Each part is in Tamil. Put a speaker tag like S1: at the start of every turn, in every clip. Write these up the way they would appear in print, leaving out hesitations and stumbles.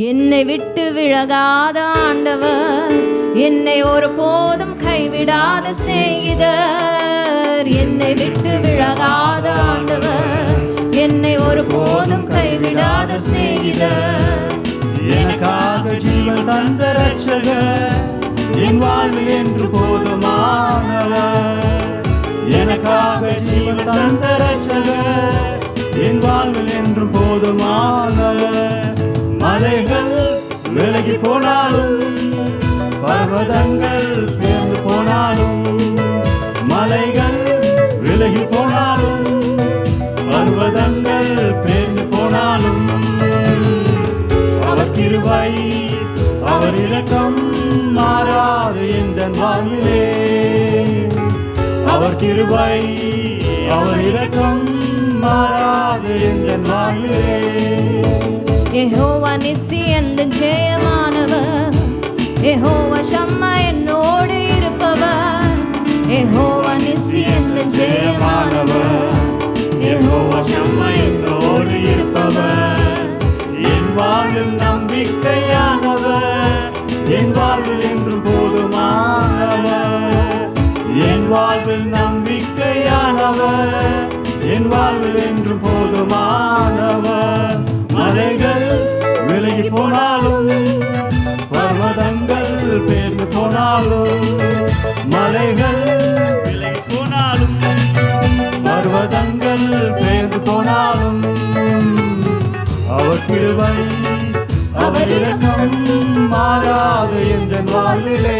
S1: என்னை விட்டு விலகாத ஆண்டவர், என்னை ஒரு போதும் கைவிடாத சிநேகிதர். என்னை விட்டு விலகாத ஆண்டவர், என்னை ஒரு போதும் கைவிடாத சிநேகிதர்.
S2: எனக்காக ஜீவன் தந்த ரட்சகர், என் வாழ்வில் என்று போதுமானவர். எனக்காக ஜீவன் தந்த ரட்சகர், என் வாழ்வில் என்று போதுமானவர். மலைகள் விலகி போனாலும், பர்வதங்கள் பேர்ந்து போனாலும், மலைகள் விலகி போனாலும், பர்வதங்கள் பேர்ந்து போனாலும், அவர் கிருபை அவர் இரக்கம் மாறாது என்ற வாழ்விலே. அவர் கிருபை அவர் இரக்கம் மாறாது என்ற வாழ்விலே.
S1: யெகோவா நிசி எந்தன் ஜெயமானவர், யெகோவா ஷம்மா என்னோடு இருப்பவர். யெகோவா நிசி எந்தன் ஜெயமானவர்,
S2: யெகோவா ஷம்மா என்னோடு இருப்பவர். என் வாழ்வில் நம்பிக்கையானவர், என் வாழ்வில் என்று போதுமானவர். என் வாழ்வில் நம்பிக்கையானவர், என் வாழ்வில் என்று போதுமானவர். மலைகள் விலகி போனாலும், பர்வதங்கள் பேர்ந்து போனாலும், மலைகள் விலகி போனாலும், பர்வதங்கள் பேர்ந்து போனாலும், அவர் கிருபை அவர் இரக்கம் மாறாது என்ற வாழ்விலே.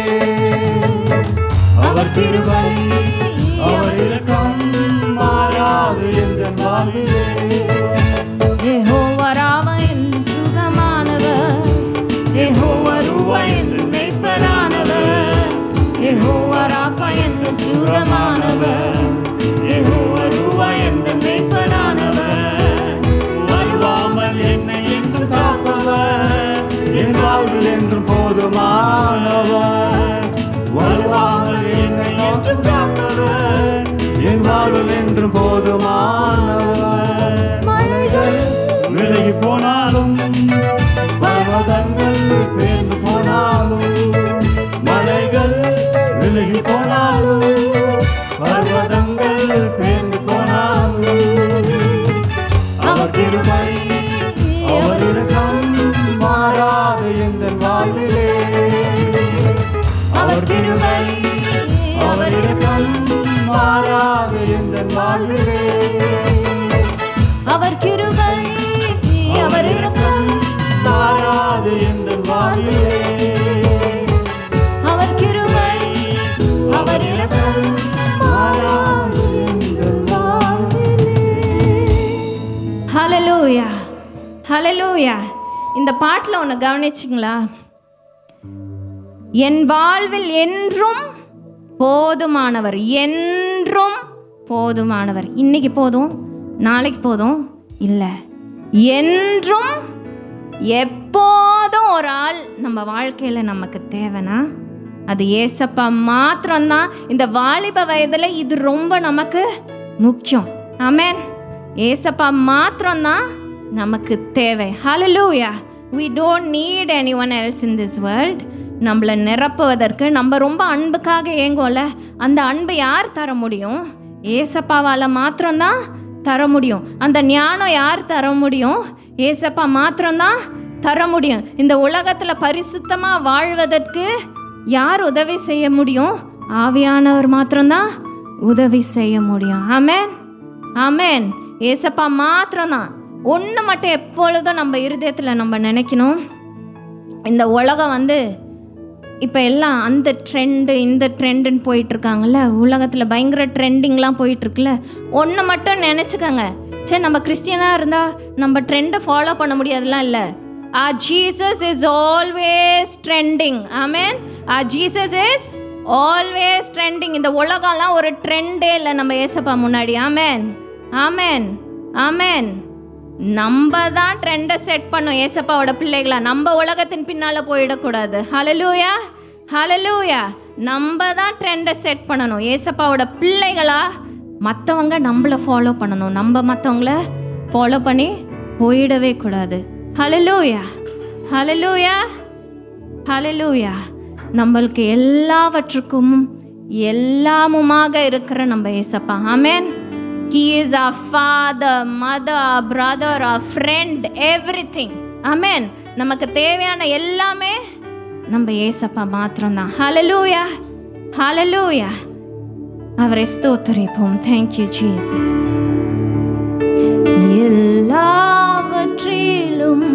S2: அவர் கிருபை அவர் இரக்கம் மாறாது என்ற வாழ்விலே.
S1: யெகோவா ராமா என் சுகமானவர், யெகோவா ரூவா என் மேய்ப்பரானவர். யெகோவா ராபா என் சுகமானவர், யெகோவா ரூவா என் மேய்ப்பரானவர்.
S2: வலுவாமல் என்னை என்று காப்பவர், என் வாழ்வில் என்று போதுமானவர். வலுவாமல் என்னை என்று காப்பவர், என் வாழ்வில் என்று போதுமானவர். மலைகள் விலகி போனாலும், பர்வதங்கள் பேர்ந்து போனாலும், மலைகள் விலகி போனாலும், பர்வதங்கள் பேர்ந்து போனாலும், அவர் கிருபை அவர் இரக்கம் மாறாது என்ற வாழ்விலே. அவர் கிருபை அவர் இரக்கம் மாறாது என்ற வாழ்விலே.
S1: அவர் கிருபை அவர் இரக்கம்
S2: மாறாது என்ற வாழ்விலே.
S1: அவர் கிருபை அவர் இரக்கம்
S2: மாறாது என்ற வாழ்விலே.
S1: ஹல்லேலூயா ஹல்லேலூயா. இந்த பாட்டில் ஒன்று கவனிச்சிங்களா? என் வாழ்வில் என்றும் போதுமானவர், என்றும் போதுமானவர். இன்னைக்கு போதும், நாளைக்கு போதும் இல்லை, என்றும் எப்போதும் ஒரு ஆள் நம்ம வாழ்க்கையில் நமக்கு தேவைன்னா அது ஏசப்பா மாத்திரம்தான். இந்த வாலிப வயதில் இது ரொம்ப நமக்கு முக்கியம். ஆமென். ஏசப்பா மாத்திரம்தான் நமக்கு தேவை. ஹல்லேலூயா. we don't need anyone else in this world. நம்மளை நிரப்புவதற்கு நம்ம ரொம்ப அன்புக்காக ஏங்கோல, அந்த அன்பை யார் தர முடியும்? ஏசப்பாவால் மாத்திரம்தான் தர முடியும். அந்த ஞானம் யார் தர முடியும்? ஏசப்பா மாத்திரம்தான் தர முடியும். இந்த உலகத்தில் பரிசுத்தமாக வாழ்வதற்கு யார் உதவி செய்ய முடியும்? ஆவியானவர் மாத்திரம்தான் உதவி செய்ய முடியும். ஆமென் ஆமென். ஏசப்பா மாத்திரம்தான். ஒன்று மட்டும் எப்பொழுதும் நம்ம இருதயத்தில் நம்ம நினைக்கணும், இந்த உலகம் இப்போ எல்லாம் அந்த ட்ரெண்டு இந்த ட்ரெண்டுன்னு போயிட்டுருக்காங்கல்ல, உலகத்தில் பயங்கர ட்ரெண்டிங்லாம் போயிட்டுருக்குல்ல. ஒன்று மட்டும் நினச்சிக்கோங்க, சரி நம்ம கிறிஸ்டியனாக இருந்தால் நம்ம ட்ரெண்டை ஃபாலோ பண்ண முடியாதுலாம் இல்லை. Our Jesus is always trending. Amen. Our Jesus is always trending. இந்த உலகம்லாம் ஒரு ட்ரெண்டே இல்லை நம்ம ஏசப்பா முன்னாடி. ஆமென் ஆமென் ஆமென். நம்ம தான் ட்ரெண்டை செட் பண்ணோம் ஏசப்பாவோட பிள்ளைகளா. நம்ம உலகத்தின் பின்னால் போயிடக்கூடாது. ஹல்லேலூயா ஹல்லேலூயா. நம்ம தான் ட்ரெண்டை செட் பண்ணணும் ஏசப்பாவோட பிள்ளைகளா. மற்றவங்க நம்மளை ஃபாலோ பண்ணணும், நம்ம மற்றவங்கள ஃபாலோ பண்ணி போயிடவே கூடாது. ஹல்லேலூயா ஹல்லேலூயா, ஹல்லேலூயா. நம்மளுக்கு எல்லாவற்றுக்கும் எல்லாமுமாக இருக்கிற நம்ம ஏசப்பா. ஆமென். He is our father, mother, our brother, our friend, everything. ஆமென். நமக்கு தேவையான எல்லாமே நம்ம ஏசப்பா மாத்திரம்தான். ஹல்லேலூயா, ஹல்லேலூயா. அவரை ஸ்தோத்திரிப்போம். Thank you Jesus. எல்லாவற்றிலும்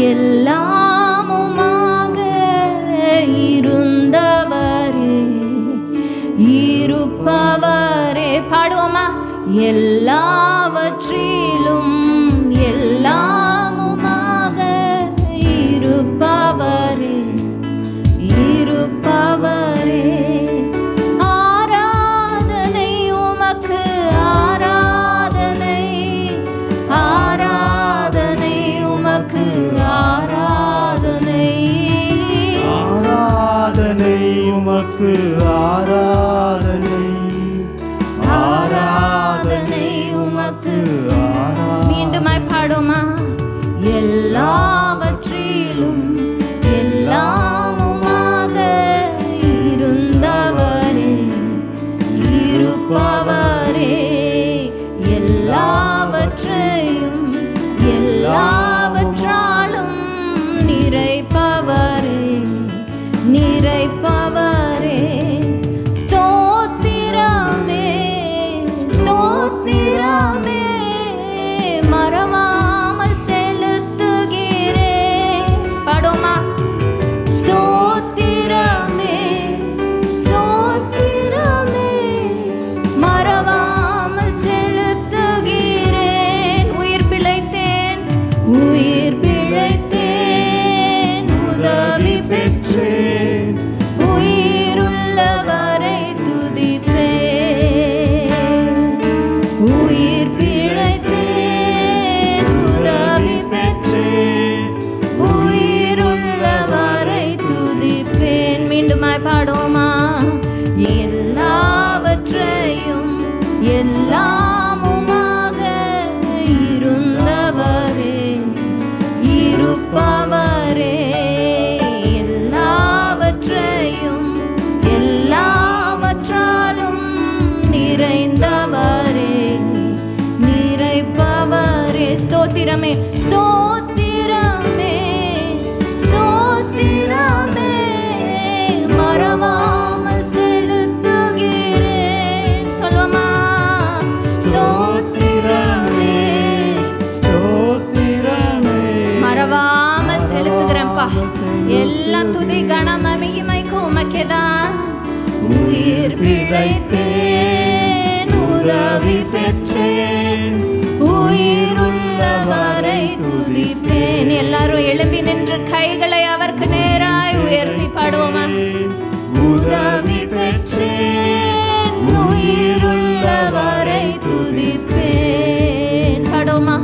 S1: எல்லாமுமாக இருந்தவரே, இருப்பவரே. பாடுவோமா? எல்லாவற்றிலும் எல்லாமுமாக இருப்பவரே, இருப்பவரே. ஆராதனை உமக்கு, ஆராதனை, ஆராதனை உமக்கு, ஆராதனை,
S2: ஆராதனை உமக்கு, ஆராதனை, ஆராதனை உமக்கு, ஆராதனை.
S1: மீண்டுமாய் பாடுமா? எல்லாவற்றிலும் எல்லாமுமாக இருந்தவரே, இருப்பவரே. எல்லாவற்றையும் எல்லாவற்றாலும் நிறைப்பவரே, நிறைப்பவரே. ஸ்தோத்திரமே, ஸ்தோத்திரமே, மறவாமல் செலுத்துகிறேன். பாடுமா? ஸ்தோத்திரமே, ஸ்தோத்திரமே, மறவாமல் செலுத்துகிறேன். உயிர் பிழைத்தேன், உயிர் பிழைத்தேன், உதவி பெற்றேன், உயிருள்ளவரை துதிப்பேன். உயிர் பிழைத்தேன், உதவி பெற்றேன், உயிருள்ளவரை துதிப்பேன். மீண்டுமாய் பாடுமா? எல்லாவற்றையும் எல்லாமுமாக இருந்தவரே, இருப்பவரே. எல்லாவற்றையும் எல்லாவற்றாலும் நிறைந்தவரே, நிறைப்பவரே. ஸ்தோத்திரமே, ஸ்தோத்திரமே, ஸ்தோத்திரமே, மறவாமல் செலுத்துகிறேன். சொல்லுமா? ஸ்தோத்திரமே,
S2: ஸ்தோத்திரமே,
S1: மறவாமல் செலுத்துகிறேன்ப்பா. எல்லா துதி கணம் மகிமைக்கும் உமக்கேதான். உயிர் பிழைத்தேன், உதவி பெற்றேன், உயிருள்ளவரை துதிப்பேன். எல்லாரும் எழுப்பி நின்று கைகளை அவருக்கு நேராய் உயர்த்தி பாடுவோமா? உதவி பெற்றேன், உயிருள்ளவரை துதிப்பேன். பாடுவோமா?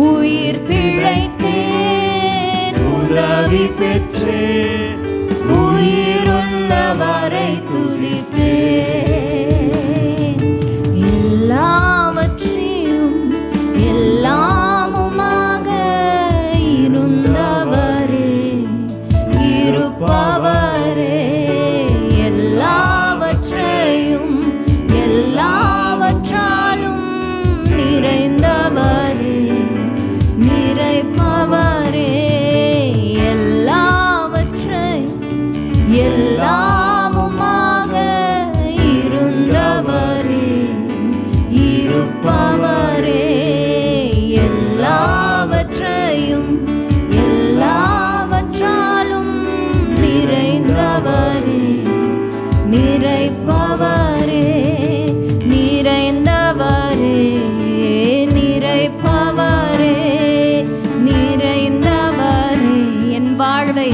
S1: உயிர் பிழைத்தேன், உதவி பெற்றேன், உயிருள்ளவரை துதிப்பேன். எல்லாவற்றையும் எல்லாமுமாக இருந்தவரே, இருப்பவரே. எல்லாவற்றையும் எல்லாவற்றாலும் நிறைந்தவரே, நிறைப்பவரே. எல்லாமுமாக இருந்தவரே, இருப்பவரே. எல்லாவற்றையும் எல்லாவற்றாலும் நிறைந்தவரே, நிறைப்பவரே, நிறைந்தவரே, நிறைப்பவரே, நிறைந்தவரே. என் வாழ்வை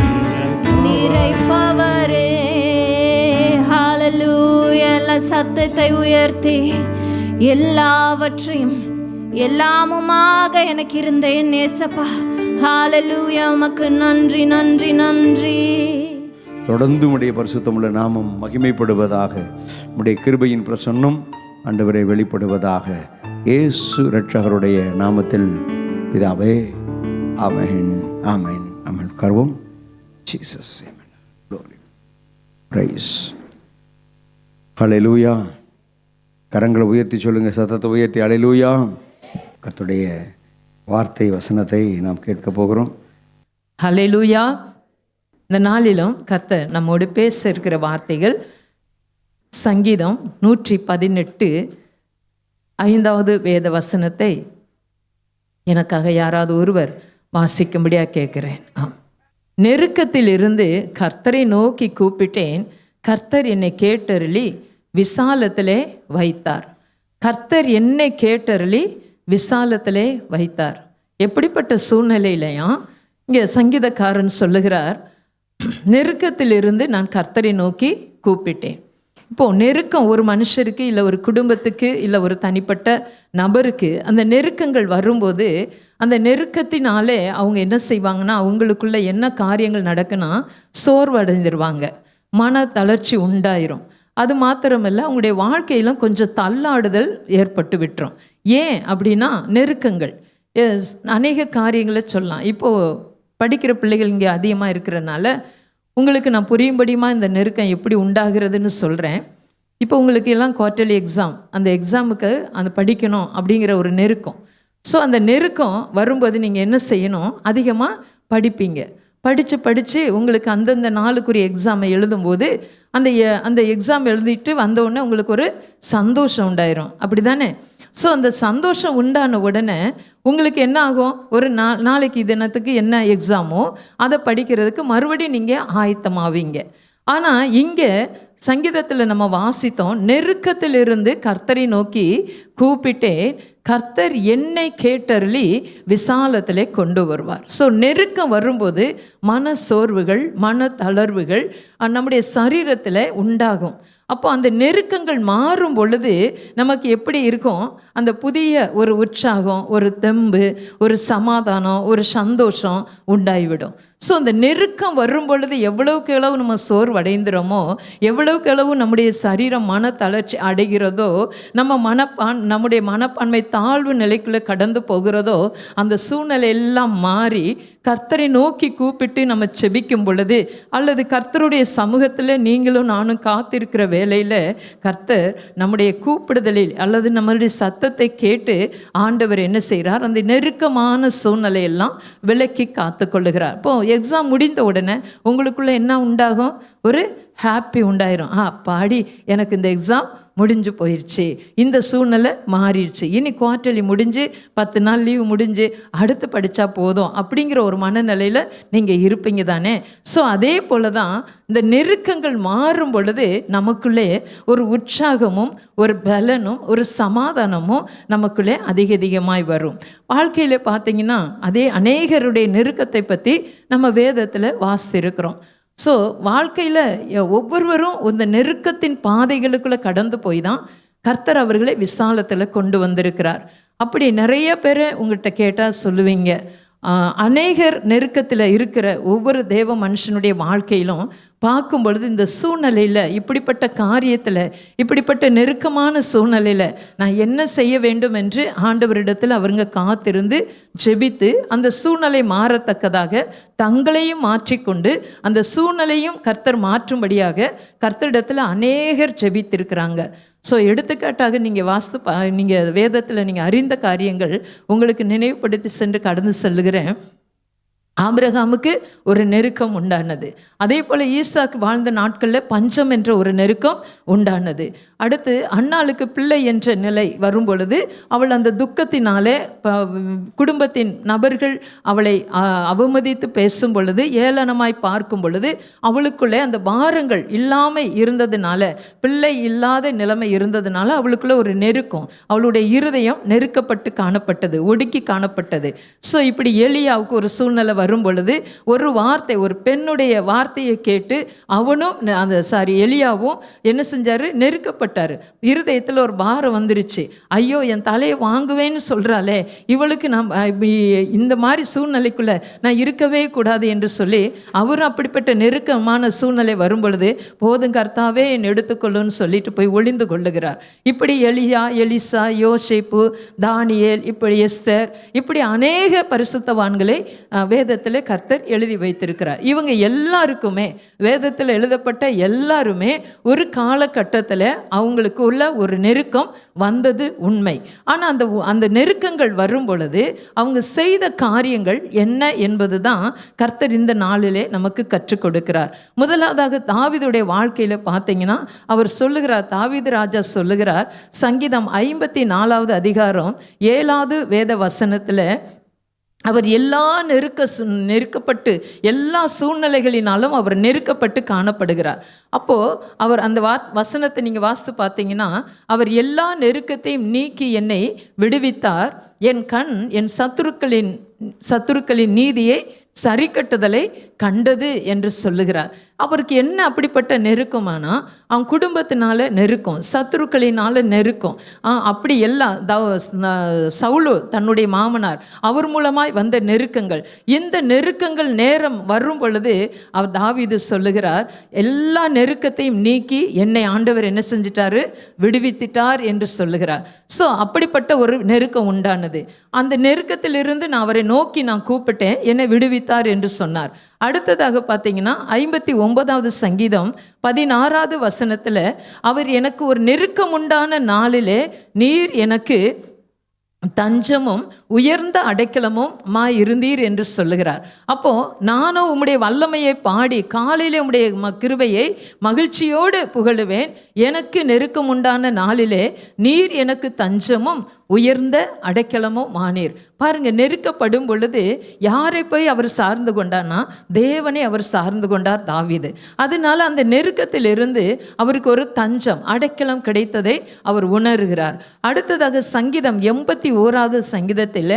S1: நிறைப்பவரே. ஹல்லேலூயா. எல்லா சத்தத்தை உயர்த்தி எல்லாவற்றையும் எல்லாமுமாக எனக்கு இருந்த என் ஏசப்பா, ஹல்லேலூயா, உமக்கு நன்றி, நன்றி, நன்றி.
S3: தொடர்ந்து உம்முடைய பரிசுத்தமுள்ள நாமம் மகிமைப்படுவதாக. உம்முடைய கிருபையின் பிரசன்னம் ஆண்டவரே வெளிப்படுவதாக. இயேசு இரட்சகருடைய நாமத்தில் பிதாவே, ஆமென், ஆமென். ஆமென். கர்வம் ஜீசஸ். ஆமென். Glory. Praise. ஹல்லேலூயா. கரங்களை உயர்த்தி சொல்லுங்க, சத்தத்தை உயர்த்தி ஹல்லேலூயா. கர்த்தருடைய வார்த்தை வசனத்தை நாம் கேட்க போகிறோம்.
S4: ஹல்லேலூயா. இந்த நாளிலும் கர்த்தர் நம்மோடு பேச இருக்கிற வார்த்தைகள் சங்கீதம் 118 5வது வேத வசனத்தை எனக்காக யாராவது ஒருவர் வாசிக்கும்படியாக கேட்குறேன். நெருக்கத்தில் இருந்து கர்த்தரை நோக்கி கூப்பிட்டேன், கர்த்தர் என்னை கேட்டருளி விசாலத்திலே வைத்தார். கர்த்தர் என்னை கேட்டருளி விசாலத்திலே வைத்தார். எப்படிப்பட்ட சூழ்நிலையிலையா இங்கே சங்கீதக்காரன் சொல்லுகிறார், நெருக்கத்திலிருந்து நான் கர்த்தரை நோக்கி கூப்பிட்டேன். இப்போது நெருக்கம் ஒரு மனுஷருக்கு இல்லை ஒரு குடும்பத்துக்கு இல்லை ஒரு தனிப்பட்ட நபருக்கு அந்த நெருக்கங்கள் வரும்போது அந்த நெருக்கத்தினாலே அவங்க என்ன செய்வாங்கன்னா, அவங்களுக்குள்ள என்ன காரியங்கள் நடக்குன்னா சோர்வடைந்துருவாங்க, மன தளர்ச்சி உண்டாயிரும். அது மாத்திரமல்ல, அவங்களுடைய வாழ்க்கையிலும் கொஞ்சம் தள்ளாடுதல் ஏற்பட்டு விட்டுரும். ஏன் அப்படின்னா நெருக்கங்கள் அநேக காரியங்களை சொல்லலாம். இப்போது படிக்கிற பிள்ளைகள் இங்கே அதிகமாக இருக்கிறனால உங்களுக்கு நான் புரியும்படியுமா இந்த நெருக்கம் எப்படி உண்டாகிறதுன்னு சொல்கிறேன். இப்போ உங்களுக்கு எல்லாம் குவார்ட்டர்லி எக்ஸாம், அந்த எக்ஸாமுக்கு அந்த படிக்கணும் அப்படிங்கிற ஒரு நெருக்கம். ஸோ அந்த நெருக்கம் வரும்போது நீங்கள் என்ன செய்யணும், அதிகமாக படிப்பீங்க. படித்து உங்களுக்கு அந்தந்த நாளுக்குரிய எக்ஸாமை எழுதும்போது அந்த எக்ஸாம் எழுதிட்டு வந்தவுடனே உங்களுக்கு ஒரு சந்தோஷம் உண்டாயிரும், அப்படி தானே? ஸோ அந்த சந்தோஷம் உண்டான உடனே உங்களுக்கு என்ன ஆகும், ஒரு நாளைக்கு தினத்துக்கு என்ன எக்ஸாமோ அதை படிக்கிறதுக்கு மறுபடியும் நீங்கள் ஆயத்தமாவீங்க. ஆனால் இங்கே சங்கீதத்தில் நம்ம வாசித்தோம், நெருக்கத்திலிருந்து கர்த்தரை நோக்கி கூப்பிட்டே கர்த்தர் என்னை கேட்டருளி விசாலத்திலே கொண்டு வருவார். ஸோ நெருக்கம் வரும்போது மன சோர்வுகள், மன தளர்வுகள் நம்முடைய சரீரத்தில் உண்டாகும். அப்போ அந்த நெருக்கங்கள் மாறும் பொழுது நமக்கு எப்படி இருக்கும், அந்த புதிய ஒரு உற்சாகம், ஒரு தெம்பு, ஒரு சமாதானம், ஒரு சந்தோஷம் உண்டாகிவிடும். ஸோ அந்த நெருக்கம் வரும் பொழுது எவ்வளவுக்கு எவ்வளவு நம்ம சோர்வடைந்துறோமோ, எவ்வளவுக்கு எவ்வளவு நம்முடைய சரீரம் மன தளர்ச்சி அடைகிறதோ, நம்முடைய மனப்பான்மை தாழ்வு நிலைக்குள்ளே கடந்து போகிறதோ, அந்த சூழ்நிலை எல்லாம் மாறி கர்த்தரை நோக்கி கூப்பிட்டு நம்ம செபிக்கும் பொழுது, அல்லது கர்த்தருடைய சமூகத்தில் நீங்களும் நானும் காத்திருக்கிற வேளையில் கர்த்தர் நம்முடைய கூப்பிடுதலில் அல்லது நம்மளுடைய சத்தத்தை கேட்டு ஆண்டவர் என்ன செய்கிறார், அந்த நெருக்கமான சூழ்நிலையெல்லாம் விலக்கி காத்து கொள்ளுகிறார். இப்போது எக்ஸாம் முடிந்த உடனே உங்களுக்குள்ளே என்ன உண்டாகும், ஒரு ஹாப்பி உண்டாயிரும். பாடி எனக்கு இந்த எக்ஸாம் முடிஞ்சு போயிடுச்சு, இந்த சூழ்நிலை மாறிடுச்சு, இனி குவார்ட்டர்லி முடிஞ்சு 10 நாள் லீவு முடிஞ்சு அடுத்து படித்தா போதும் அப்படிங்கிற ஒரு மனநிலையில் நீங்கள் இருப்பீங்க தானே? ஸோ அதே போல் தான் இந்த நெருக்கங்கள் மாறும் பொழுது நமக்குள்ளே ஒரு உற்சாகமும் ஒரு பலனும் ஒரு சமாதானமும் நமக்குள்ளே அதிகமாய் வரும். வாழ்க்கையில் பார்த்தீங்கன்னா அதே அநேகருடைய நெருக்கத்தை பற்றி நம்ம வேதத்தில் வாசித்திருக்கிறோம். ஸோ வாழ்க்கையில் ஒவ்வொருவரும் இந்த நெருக்கத்தின் பாதைகளுக்குள்ளே கடந்து போய் தான் கர்த்தர் அவர்களை விசாலத்தில் கொண்டு வந்திருக்கிறார். அப்படி நிறைய பேரை உங்கள்கிட்ட கேட்டால் சொல்லுவீங்க, அநேகர் நெருக்கத்தில் இருக்கிற ஒவ்வொரு தேவ மனுஷனுடைய வாழ்க்கையிலும் பார்க்கும் பொழுது இந்த சூழ்நிலையில், இப்படிப்பட்ட காரியத்தில், இப்படிப்பட்ட நெருக்கமான சூழ்நிலையில் நான் என்ன செய்ய வேண்டும் என்று ஆண்டவரிடத்தில் அவங்க காத்திருந்து ஜெபித்து அந்த சூழ்நிலை மாறத்தக்கதாக தங்களையும் மாற்றிக்கொண்டு அந்த சூழ்நிலையும் கர்த்தர் மாற்றும்படியாக கர்த்தரிடத்தில் அநேகர் ஜெபித்திருக்கிறாங்க. ஸோ எடுத்துக்காட்டாக நீங்கள் வேதத்தில் நீங்கள் அறிந்த காரியங்கள் உங்களுக்கு நினைவுபடுத்தி சென்று கடந்து செல்லுகிறேன். ஆபிரகாமுக்கு ஒரு நெருக்கம் உண்டானது. அதே போல் ஈசாக்கு வாழ்ந்த நாட்களில் பஞ்சம் என்ற ஒரு நெருக்கம் உண்டானது. அடுத்து அன்னாளுக்கு பிள்ளை என்ற நிலை வரும் பொழுது அவள் அந்த துக்கத்தினாலே குடும்பத்தின் நபர்கள் அவளை அவமதித்து பேசும் பொழுது, ஏளனமாய் பார்க்கும் பொழுது அவளுக்குள்ளே அந்த பாரங்கள் இல்லாமல் இருந்ததுனால, பிள்ளை இல்லாத நிலைமை இருந்ததுனால அவளுக்குள்ளே ஒரு நெருக்கம், அவளுடைய இருதயம் நெருக்கப்பட்டு காணப்பட்டது, ஒடுக்கி காணப்பட்டது. ஸோ இப்படி எலியாவுக்கு ஒரு சூழ்நிலை வரும் பொழுது ஒரு வார்த்தை, ஒரு பெண்ணுடைய வார்த்தையை கேட்டு அவனும் எலியாவும் என்ன செஞ்சாரு, நெருக்கப்பட்டாரு. இருதயத்தில் ஒரு பாரம் வந்துருச்சு. ஐயோ என் தலையை வாங்குவேன்னு சொல்றாளே, இவளுக்கு நான் இந்த மாதிரி சூழ்நிலைக்குள்ள நான் இருக்கவே கூடாது என்று சொல்லி அவரும் அப்படிப்பட்ட நெருக்கமான சூழ்நிலை வரும் பொழுது போதும் கர்த்தாவே என்னை எடுத்துக்கொள்ளுன்னு சொல்லிட்டு போய் ஒளிந்து கொள்ளுகிறார். இப்படி எலியா, எலிசா, யோசேப்பு, தானியேல், இப்படி எஸ்தர், இப்படி அநேக பரிசுத்தவான்களை வேத வேதத்தில் கர்த்தர் எழுதி வைத்திருக்கிறார். இவங்க எல்லாருக்குமே, வேதத்தில் எழுதப்பட்ட எல்லாருமே ஒரு காலகட்டத்தில் அவங்களுக்கு உள்ள ஒரு நெருக்கம் வந்தது உண்மை. ஆனால் அந்த நெருக்கங்கள் வரும் பொழுது அவங்க செய்த காரியங்கள் என்ன என்பது தான் கர்த்தர் இந்த நாளிலே நமக்கு கற்றுக் கொடுக்கிறார். முதலாவதாக தாவீதுடைய வாழ்க்கையில் பார்த்தீங்கன்னா அவர் சொல்லுகிறார், தாவீது ராஜா சொல்லுகிறார், சங்கீதம் 54வது அதிகாரம் 7வது வேத வசனத்தில் அவர் எல்லா நெருக்கப்பட்டு எல்லா சூழ்நிலைகளினாலும் அவர் நெருக்கப்பட்டு காணப்படுகிறார். அப்போது அவர் அந்த வசனத்தை நீங்கள் வாசித்து பார்த்தீங்கன்னா, அவர் எல்லா நெருக்கத்தையும் நீக்கி என்னை விடுவித்தார், என் கண் என் சத்துருக்களின் நீதியை சரி கட்டுதலை கண்டது என்று சொல்லுகிறார். அவருக்கு என்ன அப்படிப்பட்ட நெருக்கமானா, அவன் குடும்பத்தினால நெருக்கம், சத்துருக்களினால நெருக்கம், அப்படி எல்லாம் சவுலு தன்னுடைய மாமனார் அவர் மூலமாய் வந்த நெருக்கங்கள். இந்த நெருக்கங்கள் நேரம் வரும் பொழுது அவர் தாவீது சொல்லுகிறார், எல்லா நெருக்கத்தையும் நீக்கி என்னை ஆண்டவர் என்ன செஞ்சிட்டாரு, விடுவித்திட்டார் என்று சொல்லுகிறார். ஸோ அப்படிப்பட்ட ஒரு நெருக்கம் உண்டானது. அந்த நெருக்கத்திலிருந்து நான் அவரை நோக்கி நான் கூப்பிட்டேன், என்னை விடுவித்தார் என்று சொன்னார். அடுத்ததாக பார்த்தீங்கன்னா 59வது சங்கீதம் 16வது வசனத்தில் அவர் எனக்கு ஒரு நெருக்கம் உண்டான நாளிலே நீர் எனக்கு தஞ்சமும் உயர்ந்த அடைக்கலமும் இருந்தீர் என்று சொல்லுகிறார். அப்போ நானும் உம்முடைய வல்லமையை பாடி காலையிலே உம்முடைய கிருபையை மகிழ்ச்சியோடு புகழுவேன். எனக்கு நெருக்கம் உண்டான நாளிலே நீர் எனக்கு தஞ்சமும் உயர்ந்த அடைக்கலமும் ஆனீர். பாருங்க, நெருக்கப்படும் பொழுது யாரை போய் அவர் சார்ந்து கொண்டார்னா தேவனை அவர் சார்ந்து கொண்டார் தாவீது. அதனால அந்த நெருக்கத்திலிருந்து அவருக்கு ஒரு தஞ்சம் அடைக்கலம் கிடைத்ததை அவர் உணர்கிறார். அடுத்ததாக சங்கீதம் 81வது சங்கீதத்தில்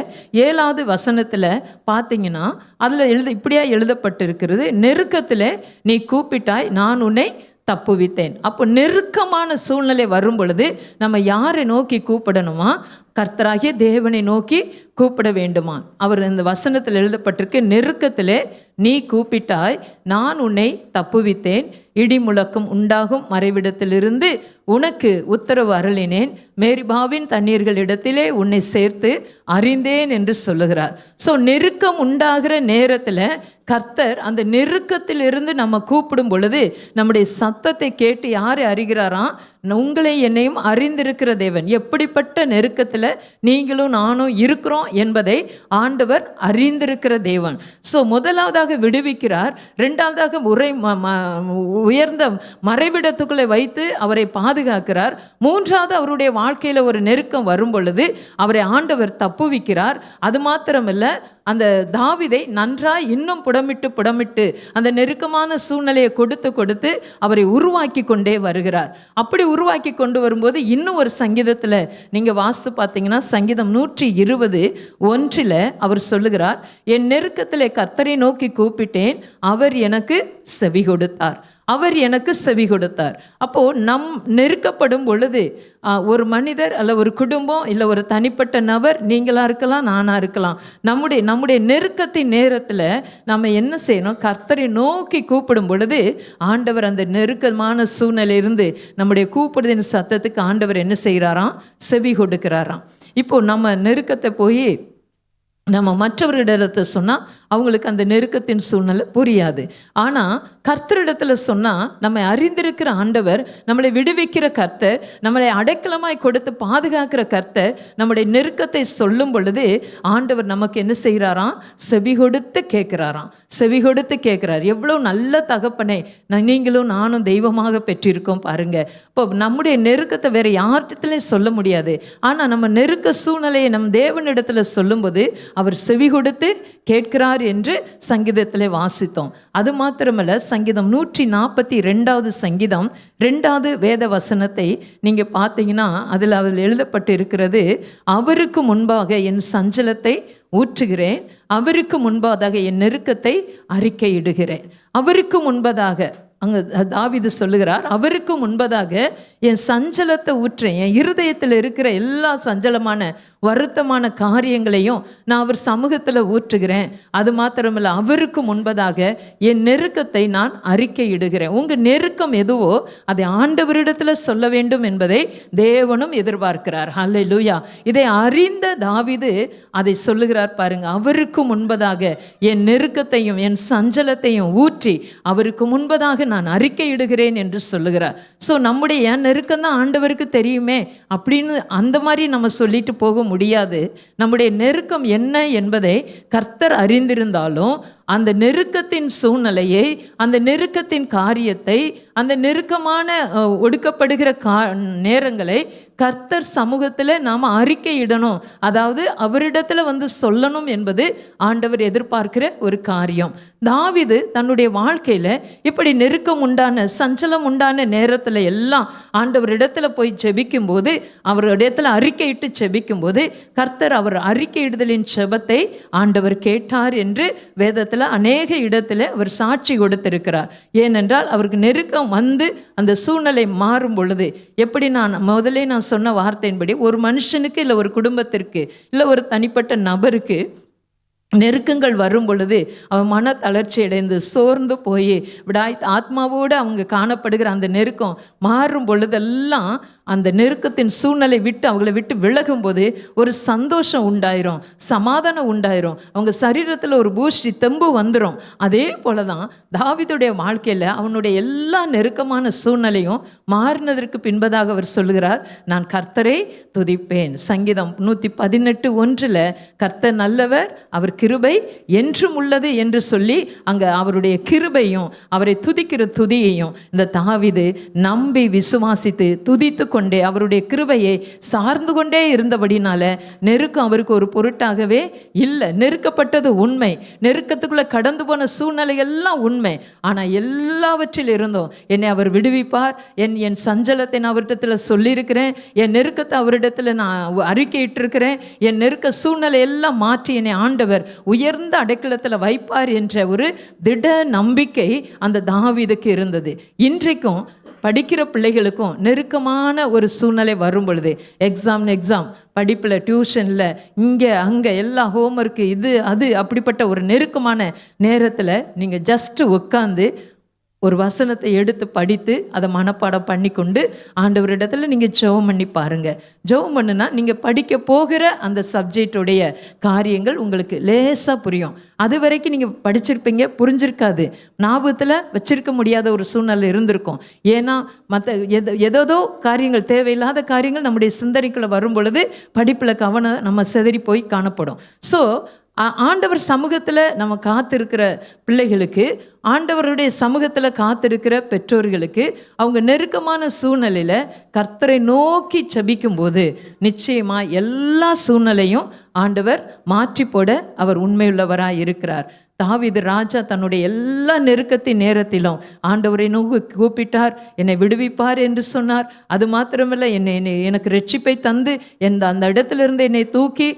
S4: 7வது வசனத்தில் பார்த்தீங்கன்னா அதில் இப்படியா எழுதப்பட்டிருக்கிறது, நெருக்கத்தில் நீ கூப்பிட்டாய், நான் உன்னை தப்புவித்தேன். அப்போ நெருக்கமான சூழ்நிலை வரும் பொழுது நம்ம யாரை நோக்கி கூப்பிடணுமா, கர்த்தராகிய தேவனை நோக்கி கூப்பிட வேண்டுமா. அவர் இந்த வசனத்தில் எழுதப்பட்டிருக்கு, நெருக்கத்திலே நீ கூப்பிட்டாய், நான் உன்னை தப்புவித்தேன், இடி முழக்கம் உண்டாகும் மறைவிடத்திலிருந்து உனக்கு உத்தரவு அருளினேன், மேரிபாவின் தண்ணீர்களிடத்திலே உன்னை சேர்த்து அறிந்தேன் என்று சொல்லுகிறார். ஸோ நெருக்கம் உண்டாகிற நேரத்தில் கர்த்தர் அந்த நெருக்கத்திலிருந்து நம்ம கூப்பிடும் பொழுது நம்முடைய சத்தத்தை கேட்டு யாரை அறிகிறாராம், உங்களை என்னையும் அறிந்திருக்கிற தேவன். எப்படிப்பட்ட நெருக்கத்தில் நீங்களும் நானும் இருக்கிறோம் என்பதை ஆண்டவர் அறிந்திருக்கிற தேவன். ஸோ முதலாவதாக விடுவிக்கிறார், ரெண்டாவதாக உயர்ந்த மறைவிடத்துக்குள்ளே வைத்து அவரை பாதுகாக்கிறார், மூன்றாவது அவருடைய வாழ்க்கையில் ஒரு நெருக்கம் வரும் பொழுது அவரை ஆண்டவர் தப்புவிக்கிறார். அது மாத்திரமல்ல, அந்த தாவீதை நன்றாய் இன்னும் புடமிட்டு அந்த நெருக்கமான சூழ்நிலையை கொடுத்து அவரை உருவாக்கி கொண்டே வருகிறார். அப்படி உருவாக்கி கொண்டு வரும்போது இன்னும் ஒரு சங்கீதத்தில் நீங்கள் வாசித்து பார்த்தீங்கன்னா சங்கீதம் 120:1 அவர் சொல்லுகிறார், என் நெருக்கத்திலே கர்த்தரை நோக்கி கூப்பிட்டேன், அவர் எனக்கு செவி கொடுத்தார், அவர் எனக்கு செவி கொடுத்தார். அப்போது நம் நெருக்கப்படும் பொழுது ஒரு மனிதர் அல்ல ஒரு குடும்பம் இல்லை ஒரு தனிப்பட்ட நபர், நீங்களாக இருக்கலாம் நானாக இருக்கலாம், நம்முடைய நெருக்கத்தின் நேரத்தில் நம்ம என்ன செய்யணும், கர்த்தரை நோக்கி கூப்பிடும் பொழுது ஆண்டவர் அந்த நெருக்கமான சூழ்நிலையிலிருந்து நம்முடைய கூப்பிடுதின் சத்தத்துக்கு ஆண்டவர் என்ன செய்கிறாராம், செவி கொடுக்கிறாராம். இப்போது நம்ம நெருக்கத்தை போய் நம்ம மற்றவர்களிடத்தை சொன்னால் அவங்களுக்கு அந்த நெருக்கத்தின் சூழ்நிலை புரியாது. ஆனால் கர்த்தரிடத்தில் சொன்னால் நம்மை அறிந்திருக்கிற ஆண்டவர், நம்மளை விடுவிக்கிற கர்த்தர், நம்மளை அடைக்கலமாய் கொடுத்து பாதுகாக்கிற கர்த்தர் நம்முடைய நெருக்கத்தை சொல்லும் பொழுது ஆண்டவர் நமக்கு என்ன செய்கிறாராம், செவி கொடுத்து கேட்குறார். எவ்வளோ நல்ல தகப்பனை நீங்களும் நானும் தெய்வமாக பெற்றிருக்கோம் பாருங்க. இப்போ நம்முடைய நெருக்கத்தை வேற யார்கிட்டலையும் சொல்ல முடியாது. ஆனால் நம்ம நெருக்க சூழ்நிலையை நம் தேவனிடத்தில் சொல்லும்போது அவர் செவி கொடுத்து கேட்கிறார் என்று சங்கீதத்தில் வாசித்தோம். அது மாத்திரமல்ல, சங்கீதம் 142வது சங்கீதம் 2வது வேத வசனத்தை நீங்கள் பார்த்தீங்கன்னா அதில் எழுதப்பட்டு இருக்கிறது, அவருக்கு முன்பாக என் சஞ்சலத்தை ஊற்றுகிறேன், அவருக்கு முன்பாக என் நெருக்கத்தை அறிக்கையிடுகிறேன். அவருக்கு முன்பதாக அங்கே தாவீது சொல்லுகிறார், அவருக்கு முன்பதாக என் சஞ்சலத்தை ஊற்றேன், என் இருதயத்தில் இருக்கிற எல்லா சஞ்சலமான வருத்தமான காரியங்களையும் நான் அவர் சமூகத்தில் ஊற்றுகிறேன். அது மாத்திரமில்லை, அவருக்கு முன்பதாக என் நெருக்கத்தை நான் அறிக்கையிடுகிறேன். உங்கள் நெருக்கம் எதுவோ அதை ஆண்டவரிடத்தில் சொல்ல வேண்டும் என்பதை தேவனும் எதிர்பார்க்கிறார். ஹல்லேலூயா. இதை அறிந்த தாவீது அதை சொல்லுகிறார் பாருங்க. அவருக்கு முன்பதாக என் நெருக்கத்தையும் என் சஞ்சலத்தையும் ஊற்றி அவருக்கு முன்பதாக நான் அறிக்கையிடுகிறேன் என்று சொல்லுகிறார். ஸோ நம்முடைய என் நெருக்கம் தான் ஆண்டவருக்கு தெரியுமே அப்படின்னு அந்த மாதிரி நம்ம சொல்லிட்டு போக முடியாது. நம்முடைய நெருக்கம் என்ன என்பதை கர்த்தர் அறிந்திருந்தாலும் அந்த நெருக்கத்தின் சூழ்நிலையை, அந்த நெருக்கத்தின் காரியத்தை, அந்த நெருக்கமான ஒடுக்கப்படுகிற நேரங்களை கர்த்தர் சமூகத்தில் நாம் அறிக்கையிடணும். அதாவது அவரிடத்தில் வந்து சொல்லணும் என்பது ஆண்டவர் எதிர்பார்க்கிற ஒரு காரியம். தாவீது தன்னுடைய வாழ்க்கையில் இப்படி நெருக்கம் உண்டான சஞ்சலம் உண்டான நேரத்தில் எல்லாம் ஆண்டவரிடத்தில் போய் ஜெபிக்கும் போது, அவரிடத்தில் அறிக்கையிட்டு ஜெபிக்கும் போது கர்த்தர் அவர் அறிக்கையிடுதலின் ஜெபத்தை ஆண்டவர் கேட்டார் என்று வேதத்தில் அநேக இடத்துல அவர் சாட்சி கொடுத்திருக்கிறார். ஏனென்றால் அவருக்கு நெருக்கம் வந்து அந்த சூழ்நிலை மாறும் பொழுது, எப்படி முதலே நான் சொன்ன வார்த்தையின்படி ஒரு மனுஷனுக்கு இல்லை ஒரு குடும்பத்திற்கு இல்லை ஒரு தனிப்பட்ட நபருக்கு நெருக்கங்கள் வரும் பொழுது அவன் மன தளர்ச்சி அடைந்து சோர்ந்து போய் விடாய் ஆத்மாவோடு அவங்க காணப்படுகிற அந்த நெருக்கம் மாறும் பொழுதெல்லாம் அந்த நெருக்கத்தின் சூழ்நிலை விட்டு அவங்கள விட்டு விலகும் போது ஒரு சந்தோஷம் உண்டாயிரும், சமாதானம் உண்டாயிரும், அவங்க சரீரத்தில் ஒரு பூஷ்டி தெம்பு வந்துடும். அதே போல தான் தாவீதுடைய வாழ்க்கையில் அவனுடைய எல்லா நெருக்கமான சூழ்நிலையும் மாறினதற்கு பின்பதாக அவர் சொல்லுகிறார், நான் கர்த்தரை துதிப்பேன். சங்கீதம் 118:1 கர்த்தர் நல்லவர், அவர் கிருபை என்றும் உள்ளது என்று சொல்லி அங்கே அவருடைய கிருபையும் அவரை துதிக்கிற துதியையும் இந்த தாவீது நம்பி விசுவாசித்து துதித்து கொண்டே அவருடைய கிருபையை சார்ந்து கொண்டே இருந்தபடினால நெருக்கம் அவருக்கு ஒரு பொருட்டாகவே இல்லை. நெருக்கப்பட்டது உண்மை, நெருக்கத்துக்குள்ளே கடந்து போன சூழ்நிலை எல்லாம் உண்மை. ஆனால் எல்லாவற்றில் இருந்தும் என்னை அவர் விடுவிப்பார். என் சஞ்சலத்தை நான் அவரிடத்தில் சொல்லியிருக்கிறேன், என் நெருக்கத்தை அவரிடத்தில் நான் அறிக்கையிட்டிருக்கிறேன், என் நெருக்க சூழ்நிலை எல்லாம் மாற்றி என்னை ஆண்டவர் உயர்ந்த அடைக்கலத்தில் வைப்பார் என்ற ஒரு திட நம்பிக்கை அந்த தாவீதுக்கு இருந்தது. இன்றைக்கும் படிக்கிற பிள்ளைகளுக்கும் நெருக்கமான ஒரு சூழ்நிலை வரும் பொழுது, எக்ஸாம் படிப்பில், டியூஷனில், இங்கே அங்கே எல்லா ஹோம்ஒர்க்கு இது அது அப்படிப்பட்ட ஒரு நெருக்கமான நேரத்தில் நீங்கள் ஜஸ்ட்டு உட்காந்து ஒரு வசனத்தை எடுத்து படித்து அதை மனப்பாடம் பண்ணி கொண்டு ஆண்டவரிடத்தில் நீங்கள் ஜெபம் பண்ணி பாருங்கள். ஜெபம் பண்ணுனா நீங்கள் படிக்க போகிற அந்த சப்ஜெக்டுடைய காரியங்கள் உங்களுக்கு லேசாக புரியும். அது வரைக்கும் நீங்கள் படிச்சிருப்பீங்க, புரிஞ்சிருக்காது, ஞாபகத்தில் வச்சிருக்க முடியாத ஒரு சூழ்நிலை இருந்திருக்கும். ஏன்னா மற்ற ஏதோ காரியங்கள், தேவையில்லாத காரியங்கள் நம்முடைய சிந்தனைக்குள்ளே வரும் பொழுது படிப்பில் கவனம் நம்ம சிதறி போய் காணப்படும். ஸோ ஆண்டவர் சமூகத்தில் நம்ம காத்திருக்கிற பிள்ளைகளுக்கு, ஆண்டவருடைய சமூகத்தில் காத்திருக்கிற பெற்றோர்களுக்கு அவங்க நெருக்கமான சூழ்நிலையில் கர்த்தரை நோக்கி ஜெபிக்கும் போது நிச்சயமாக எல்லா சூழ்நிலையும் ஆண்டவர் மாற்றி போட அவர் உண்மையுள்ளவராக இருக்கிறார். தாவீது ராஜா தன்னுடைய எல்லா நெருக்கத்தின் நேரத்திலும் ஆண்டவரை நோக்கி கூப்பிட்டார், என்னை விடுவிப்பார் என்று சொன்னார். அது மாத்திரமில்லை, எனக்கு ரட்சிப்பை தந்து அந்த இடத்திலிருந்து என்னை தூக்கி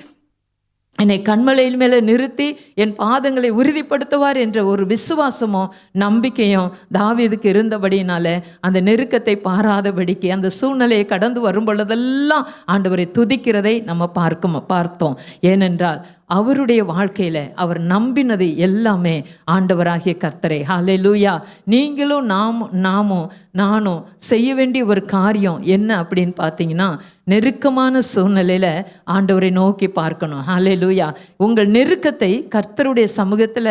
S4: என்னை கண்மலையில் மேலே நிறுத்தி என் பாதங்களை உறுதிப்படுத்துவார் என்ற ஒரு விசுவாசமும் நம்பிக்கையும் தாவீதுக்கு இருந்தபடினால அந்த நெருக்கத்தை பாராதபடிக்கு அந்த சூழ்நிலையை கடந்து வரும் பொழுதெல்லாம் ஆண்டவரை துதிக்கிறதை நம்ம பார்த்தோம். ஏனென்றால் அவருடைய வாழ்க்கையில் அவர் நம்பினது எல்லாமே ஆண்டவராகிய கர்த்தரை. ஹல்லேலூயா. நீங்களும் நானும் செய்ய வேண்டிய ஒரு காரியம் என்ன அப்படின்னு பார்த்தீங்கன்னா, நெருக்கமான சூழ்நிலையில் ஆண்டவரை நோக்கி பார்க்கணும். ஹல்லேலூயா. உங்கள் நெருக்கத்தை கர்த்தருடைய சமூகத்தில்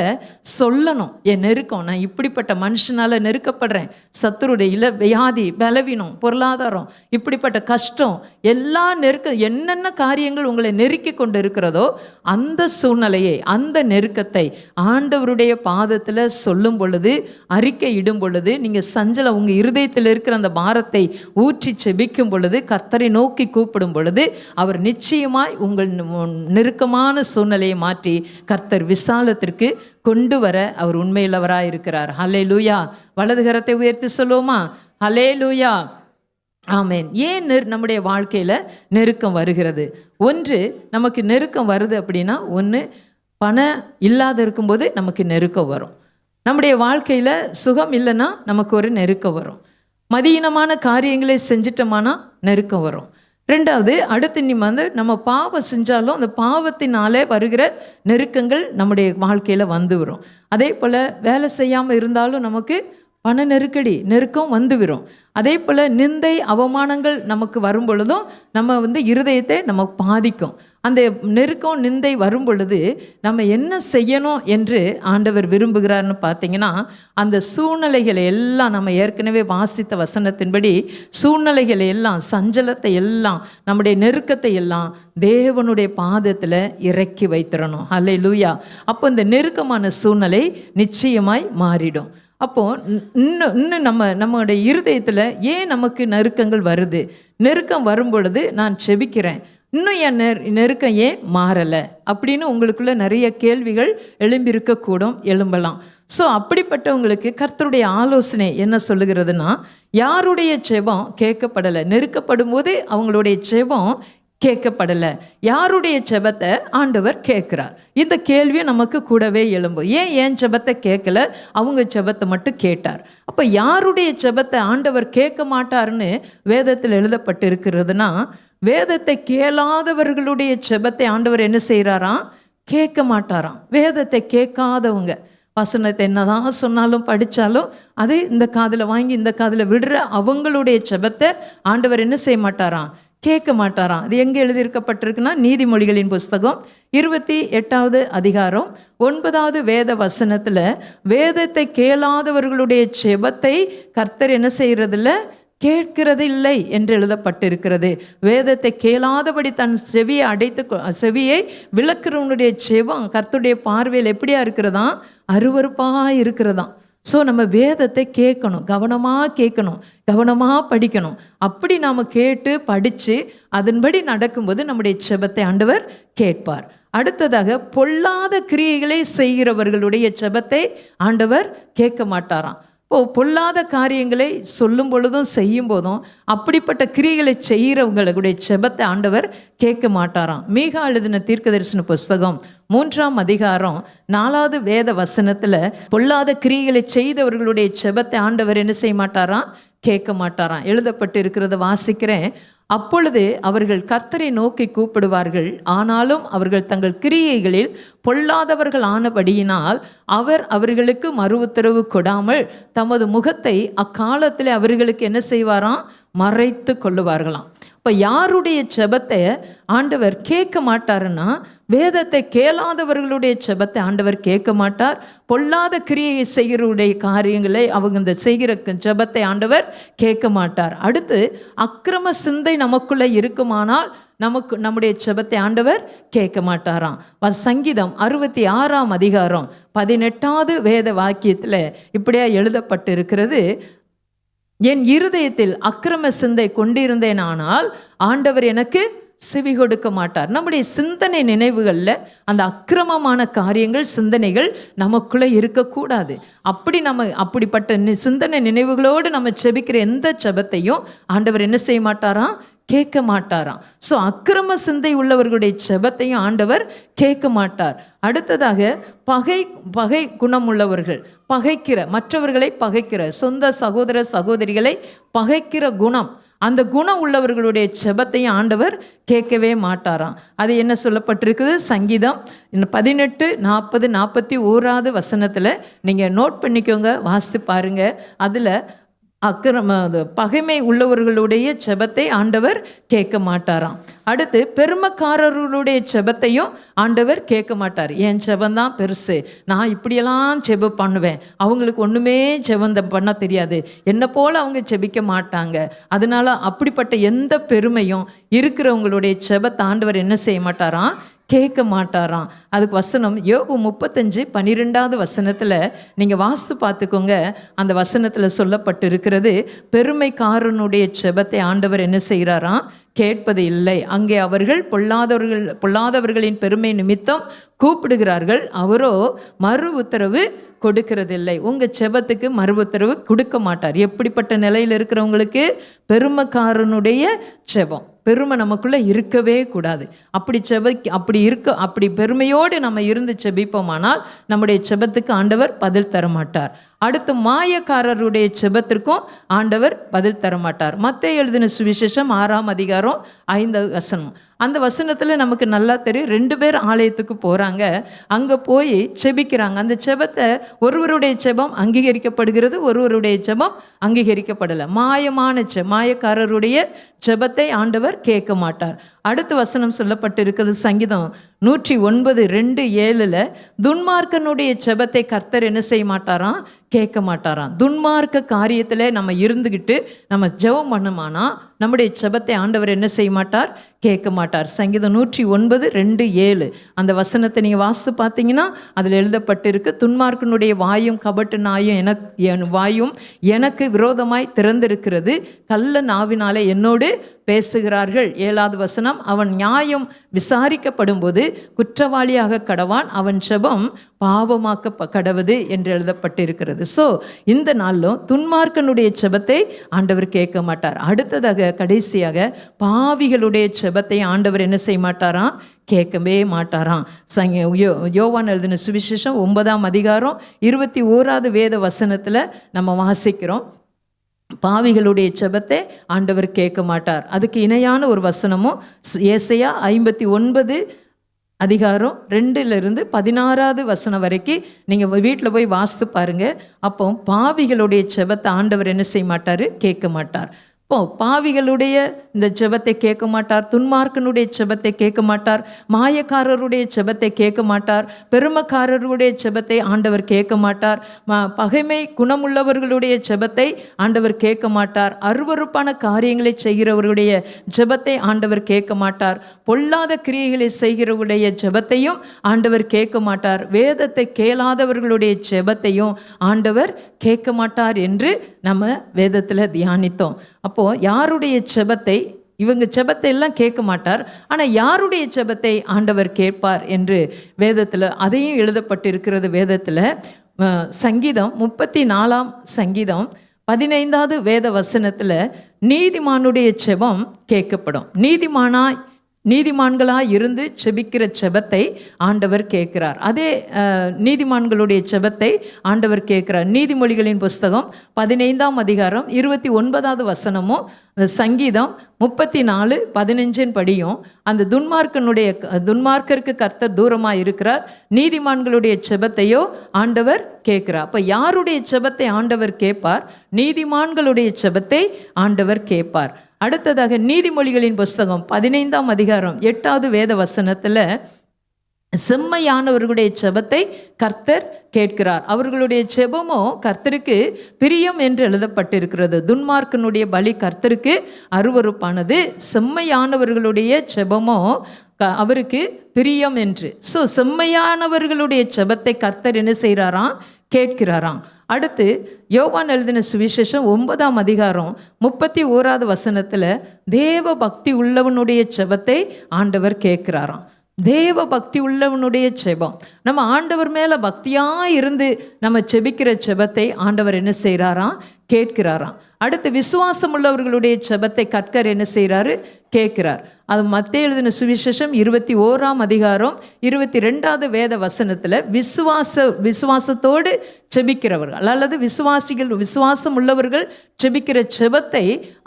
S4: சொல்லணும். என் நெருக்கம், நான் இப்படிப்பட்ட மனுஷனால் நெருக்கப்படுறேன், சத்துருடைய வியாதி, பலவீனம், பொருளாதாரம், இப்படிப்பட்ட கஷ்டம், எல்லா என்னென்ன காரியங்கள் உங்களை நெருக்கி கொண்டு இருக்கிறதோ அந்த சூழ்நிலையை, அந்த நெருக்கத்தை ஆண்டவருடைய பாதத்தில் சொல்லும் பொழுது, அறிக்கை இடும் பொழுது, நீங்கள் சஞ்சலம் உங்கள் இருதயத்தில் இருக்கிற அந்த பாரத்தை ஊற்றி செபிக்கும் பொழுது, கர்த்தரை நோக்கி கூப்பிடும் பொழுது அவர் நிச்சயமாய் உங்கள் நெருக்கமான சூழ்நிலையை மாற்றி கர்த்தர் விசாலத்திற்கு கொண்டு வர அவர் உண்மையுள்ளவராக இருக்கிறார். ஹல்லேலூயா. வலது கரத்தை உயர்த்தி சொல்லுவோமா? ஹல்லேலூயா. ஆமேன். ஏன் நம்முடைய வாழ்க்கையில் நெருக்கம் வருகிறது? ஒன்று, நமக்கு நெருக்கம் வருது அப்படின்னா, ஒன்று பணம் இல்லாத இருக்கும்போது நமக்கு நெருக்கம் வரும். நம்முடைய வாழ்க்கையில் சுகம் இல்லைன்னா நமக்கு ஒரு நெருக்கம் வரும். மதியீனமான காரியங்களை செஞ்சிட்டோமானா நெருக்கம் வரும். ரெண்டாவது, அடுத்து நம்ம பாவம் செஞ்சாலும் அந்த பாவத்தினாலே வருகிற நெருக்கங்கள் நம்முடைய வாழ்க்கையில் வந்து வரும். அதே போல் வேலை செய்யாமல் இருந்தாலும் நமக்கு பண நெருக்கம் வந்து வரும். அதே போல் நிந்தை அவமானங்கள் நமக்கு வரும் பொழுதும் நம்ம இருதயத்தை நமக்கு பாதிக்கும். அந்த நெருக்கம் நிந்தை வரும் பொழுது நம்ம என்ன செய்யணும் என்று ஆண்டவர் விரும்புகிறார்னு பார்த்தீங்கன்னா, அந்த சூழ்நிலைகளை எல்லாம் நம்ம ஏற்கனவே வாசித்த வசனத்தின்படி சூழ்நிலைகளை எல்லாம், சஞ்சலத்தை எல்லாம், நம்முடைய நெருக்கத்தை எல்லாம் தேவனுடைய பாதத்தில் இறக்கி வைத்திடணும். அல்லேலூயா. அப்போ இந்த நெருக்கமான சூழ்நிலை நிச்சயமாய் மாறிடும். அப்போது இன்னும் நம்மளுடைய இருதயத்தில் ஏன் நமக்கு நெருக்கங்கள் வருது? நெருக்கம் வரும் பொழுது நான் செபிக்கிறேன், இன்னும் என் நெருக்கம் ஏன் மாறலை அப்படின்னு உங்களுக்குள்ள நிறைய கேள்விகள் எழும்பலாம். ஸோ அப்படிப்பட்டவங்களுக்கு கர்த்தருடைய ஆலோசனை என்ன சொல்லுகிறதுனா, யாருடைய ஜெபம் கேட்கப்படலை, நெருக்கப்படும் போது அவங்களுடைய ஜெபம் கேட்கப்படலை, யாருடைய ஜெபத்தை ஆண்டவர் கேட்குறார்? இந்த கேள்வியை நமக்கு கூடவே எழும்பும். ஏன் ஜெபத்தை கேட்கல, அவங்க ஜெபத்தை மட்டும் கேட்டார்? அப்போ யாருடைய ஜெபத்தை ஆண்டவர் கேட்க மாட்டார்னு வேதத்தில் எழுதப்பட்டு இருக்கிறதுனா, வேதத்தை கேளாதவர்களுடைய ஜெபத்தை ஆண்டவர் என்ன செய்கிறாராம்? கேட்க மாட்டாராம். வேதத்தை கேட்காதவங்க வசனத்தை என்னதான் சொன்னாலும் படித்தாலும் அது இந்த காதில் வாங்கி இந்த காதில் விடுற அவங்களுடைய ஜெபத்தை ஆண்டவர் என்ன செய்ய மாட்டாராம்? கேட்க மாட்டாராம். அது எங்கே எழுதியிருக்கப்பட்டிருக்குன்னா, நீதிமொழிகளின் புஸ்தகம் 28வது அதிகாரம் 9வது வேத வசனத்தில், வேதத்தை கேளாதவர்களுடைய ஜெபத்தை கர்த்தர் என்ன செய்கிறதில்ல, கேட்கிறது இல்லை என்று எழுதப்பட்டிருக்கிறது. வேதத்தை கேளாதபடி தன் செவியை விளக்குறவனுடைய ஜெபம் கர்த்தருடைய பார்வையில் எப்படியா இருக்கிறதா? அருவருப்பாக இருக்கிறதாம். ஸோ நம்ம வேதத்தை கேட்கணும், கவனமாக கேட்கணும், கவனமாக படிக்கணும். அப்படி நாம் கேட்டு படித்து அதன்படி நடக்கும்போது நம்முடைய ஜெபத்தை ஆண்டவர் கேட்பார். அடுத்ததாக, பொல்லாத கிரியைகளை செய்கிறவர்களுடைய ஜெபத்தை ஆண்டவர் கேட்க மாட்டாராம். பொல்லாத காரியங்களை சொல்லும் பொழுதும் செய்யும் போதும் அப்படிப்பட்ட கிரியைகளை செய்கிறவங்களுடைய ஜெபத்தை ஆண்டவர் கேட்க மாட்டாராம். மீகா எழுதின தீர்க்கதரிசன புஸ்தகம் 3ஆம் அதிகாரம் 4வது வேத வசனத்தில், பொல்லாத கிரியைகளை செய்தவர்களுடைய ஜெபத்தை ஆண்டவர் என்ன செய்ய மாட்டாராம்? கேட்க மாட்டாராம். எழுதப்பட்டு இருக்கிறத வாசிக்கிறேன். அப்பொழுது அவர்கள் கர்த்தரை நோக்கி கூப்பிடுவார்கள், ஆனாலும் அவர்கள் தங்கள் கிரியைகளில் பொல்லாதவர்கள் ஆனபடியினால் அவர் அவர்களுக்கு மறு உத்தரவு கொடாமல் தமது முகத்தை அக்காலத்தில் அவர்களுக்கு என்ன செய்வாராம்? மறைத்து கொள்ளுவார்களாம். இப்போ யாருடைய ஜெபத்தை ஆண்டவர் கேட்க மாட்டாருன்னா, வேதத்தை கேளாதவர்களுடைய ஜெபத்தை ஆண்டவர் கேட்க மாட்டார். பொல்லாத கிரியை செய்கிறவருடைய காரியங்களை அவங்க இந்த செய்கிற ஜெபத்தை ஆண்டவர் கேட்க மாட்டார். அடுத்து, அக்கிரம சிந்தை நமக்குள்ளே இருக்குமானால் நம்முடைய ஜெபத்தை ஆண்டவர் கேட்க மாட்டாராம். சங்கீதம் 66ஆம் அதிகாரம் 18வது வேத வாக்கியத்தில் இப்படியா எழுதப்பட்டு இருக்கிறது, என் இருதயத்தில் அக்கிரம சிந்தை கொண்டிருந்தேன், ஆனால் ஆண்டவர் எனக்கு செவி கொடுக்க மாட்டார். நம்முடைய சிந்தனை நினைவுகளில் அந்த அக்கிரமமான காரியங்கள், சிந்தனைகள் நமக்குள்ளே இருக்கக்கூடாது. அப்படிப்பட்ட சிந்தனை நினைவுகளோடு நம்ம செபிக்கிற எந்த ஜெபத்தையும் ஆண்டவர் என்ன செய்ய மாட்டாராம்? கேட்க மாட்டாராம். ஸோ அக்கிரம சிந்தை உள்ளவர்களுடைய ஜெபத்தையும் ஆண்டவர் கேட்க மாட்டார். அடுத்ததாக, பகை குணம் உள்ளவர்கள், மற்றவர்களை பகைக்கிற, சொந்த சகோதர சகோதரிகளை பகைக்கிற குணம், அந்த குணம் உள்ளவர்களுடைய ஜெபத்தையும் ஆண்டவர் கேட்கவே மாட்டாராம். அது என்ன சொல்லப்பட்டிருக்குது? சங்கீதம் 18, 40, 41வது வசனத்தில் நீங்கள் நோட் பண்ணிக்கோங்க, வாசித்து பாருங்க. அதில் பகைமை உள்ளவர்களுடைய ஜெபத்தை ஆண்டவர் கேட்க மாட்டாராம். அடுத்து, பெருமைக்காரர்களுடைய ஜெபத்தையும் ஆண்டவர் கேட்க மாட்டார். என் ஜெபந்தான் பெருசு, நான் இப்படியெல்லாம் ஜெபம் பண்ணுவேன், அவங்களுக்கு ஒன்றுமே ஜெபம் பண்ண தெரியாது, என்னை போல் அவங்க ஜெபிக்க மாட்டாங்க, அதனால அப்படிப்பட்ட எந்த பெருமையும் இருக்கிறவங்களுடைய ஜெபத்தை ஆண்டவர் என்ன செய்ய மாட்டாராம்? கேட்க மாட்டாராம். அதுக்கு வசனம் யோபு 35:12வது வசனத்தில் நீங்கள் வாசித்து பார்த்துக்கோங்க. அந்த வசனத்தில் சொல்லப்பட்டு இருக்கிறது, பெருமைக்காரனுடைய ஜெபத்தை ஆண்டவர் என்ன செய்கிறாராம்? கேட்பது இல்லை. அங்கே அவர்கள் பொல்லாதவர்களின் பெருமை நிமித்தம் கூப்பிடுகிறார்கள், அவரோ மறு உத்தரவு கொடுக்கிறதில்லை. உங்கள் ஜெபத்துக்கு மறு உத்தரவு கொடுக்க மாட்டார். எப்படிப்பட்ட நிலையில் இருக்கிறவங்களுக்கு? பெருமைக்காரனுடைய ஜெபம். பெருமை நமக்குள்ளே இருக்கவே கூடாது. அப்படி பெருமையோடு நம்ம இருந்து ஜெபிப்போமானால் நம்முடைய ஜெபத்துக்கு ஆண்டவர் பதில் தர மாட்டார். அடுத்து மாயக்காரருடைய செபத்திற்கும் ஆண்டவர் பதில் தர மாட்டார். மத்தேயு எழுதின சுவிசேஷம் 6ஆம் அதிகாரம் 5 வசனம். அந்த வசனத்தில் நமக்கு நல்லா தெரியும், 2 பேர் ஆலயத்துக்கு போகிறாங்க, அங்கே போய் செபிக்கிறாங்க. அந்த செபத்தை ஒருவருடைய செபம் அங்கீகரிக்கப்படுகிறது, ஒருவருடைய செபம் அங்கீகரிக்கப்படலை. மாயக்காரருடைய செபத்தை ஆண்டவர் கேட்க மாட்டார். அடுத்த வசனம் சொல்லப்பட்டிருக்கிறது சங்கீதம் 109:2-7 துன்மார்க்கனுடைய செபத்தை கர்த்தர் என்ன செய்ய மாட்டாராம், கேட்க மாட்டாராம். துன்மார்க்க காரியத்தில் நம்ம இருந்துக்கிட்டு நம்ம ஜெபம் பண்ணுமானா நம்முடைய செபத்தை ஆண்டவர் என்ன செய்ய மாட்டார், கேட்க மாட்டார். சங்கீதம் 109:2-7 அந்த வசனத்தை நீங்கள் வாசித்து பார்த்தீங்கன்னா அதில் எழுதப்பட்டிருக்கு, துன்மார்க்கனுடைய வாயும் கபட்டு நாயும் என் வாயும் எனக்கு விரோதமாய் திறந்திருக்கிறது, கள்ள நாவினாலே என்னோடு பேசுகிறார்கள். 7வது வசனம், அவன் நியாயம் விசாரிக்கப்படும் போது குற்றவாளியாக கடவான், அவன் செபம் பாவமாக்க கடவுது என்று எழுதப்பட்டிருக்கிறது. ஸோ இந்த நாளிலும் துன்மார்க்கனுடைய செபத்தை ஆண்டவர் கேட்க மாட்டார். அடுத்ததாக கடைசியாக பாவிகளுடைய செபத்தை ஆண்டவர் என்ன செய்ய மாட்டாராம், கேட்கவே மாட்டாராம். யோவான் எழுதின சுவிசேஷம் 9ஆம் அதிகாரம் 21வது வேத வசனத்தில் நம்ம வாசிக்கிறோம், பாவிகளுடைய செபத்தை ஆண்டவர் கேட்க மாட்டார். அதுக்கு இணையான ஒரு வசனமும் ஏசாயா 59 அதிகாரம் 2-16வது வசனம் வரைக்கும் நீங்கள் வீட்டில் போய் வாசித்து பாருங்கள். அப்போ பாவிகளுடைய செபத்தை ஆண்டவர் என்ன செய்ய மாட்டார், கேட்க மாட்டார். இப்போ பாவிகளுடைய இந்த செபத்தை கேட்க மாட்டார், துன்மார்க்கனுடைய செபத்தை கேட்க மாட்டார், மாயக்காரருடைய செபத்தை கேட்க மாட்டார், பெருமக்காரருடைய செபத்தை ஆண்டவர் கேட்க மாட்டார், பகைமை குணமுள்ளவர்களுடைய செபத்தை ஆண்டவர் கேட்க மாட்டார், அருவருப்பான காரியங்களை செய்கிறவர்களுடைய ஜெபத்தை ஆண்டவர் கேட்க மாட்டார், பொல்லாத கிரியைகளை செய்கிறவருடைய ஜெபத்தையும் ஆண்டவர் கேட்க மாட்டார், வேதத்தை கேளாதவர்களுடைய ஜெபத்தையும் ஆண்டவர் கேட்க மாட்டார் என்று நம்ம வேதத்தில் தியானித்தோம். அப்போது யாருடைய செபத்தை, இவங்க செபத்தை எல்லாம் கேட்க மாட்டார், ஆனால் யாருடைய செபத்தை ஆண்டவர் கேட்பார் என்று வேதத்தில் அதையும் எழுதப்பட்டிருக்கிறது. வேதத்தில் சங்கீதம் 34ஆம் சங்கீதம் 15வது வேத வசனத்தில் நீதிமானுடைய செபம் கேட்கப்படும். நீதிமான்களாக இருந்து செபிக்கிற செபத்தை ஆண்டவர் கேட்கிறார். அதே நீதிமான்களுடைய செபத்தை ஆண்டவர் கேட்கிறார். நீதிமொழிகளின் புஸ்தகம் 15ஆம் அதிகாரம் 29வது வசனமும் சங்கீதம் 34:15 படியும் அந்த துன்மார்க்கருக்கு கர்த்தர் தூரமாக இருக்கிறார், நீதிமான்களுடைய செபத்தையோ ஆண்டவர் கேட்கிறார். அப்போ யாருடைய செபத்தை ஆண்டவர் கேட்பார், நீதிமான்களுடைய செபத்தை ஆண்டவர் கேட்பார். அடுத்ததாக நீதிமொழிகளின் புஸ்தகம் 15ஆம் அதிகாரம் 8வது வேத வசனத்தில் செம்மையானவர்களுடைய செபத்தை கர்த்தர் கேட்கிறார், அவர்களுடைய செபமோ கர்த்தருக்கு பிரியம் என்று எழுதப்பட்டிருக்கிறது. துன்மார்க்கனுடைய பலி கர்த்தருக்கு அருவருப்பானது, செம்மையானவர்களுடைய செபமோ அவருக்கு பிரியம் என்று. ஸோ செம்மையானவர்களுடைய செபத்தை கர்த்தர் என்ன செய்கிறாராம், கேட்கிறாராம். அடுத்து யோவான் எழுதின சுவிசேஷம் 9ஆம் அதிகாரம் 31வது வசனத்தில் தேவ பக்தி உள்ளவனுடைய செபத்தை ஆண்டவர் கேட்கிறாராம். தேவ பக்தி உள்ளவனுடைய செபம், நம்ம ஆண்டவர் மேலே பக்தியாக இருந்து நம்ம செபிக்கிற செபத்தை ஆண்டவர் என்ன செய்கிறாராம், கேட்கிறாராம். அடுத்து விசுவாசம் உள்ளவர்களுடைய செபத்தை கர்த்தர் என்ன செய்கிறாரு, கேட்கிறார். அது மத்தேயு எழுதின சுவிசேஷம் 21ஆம் அதிகாரம் 22வது வேத வசனத்தில் விசுவாசத்தோடு செபிக்கிறவர்கள் அல்லது விசுவாசம் உள்ளவர்கள் செபிக்கிற செபத்தை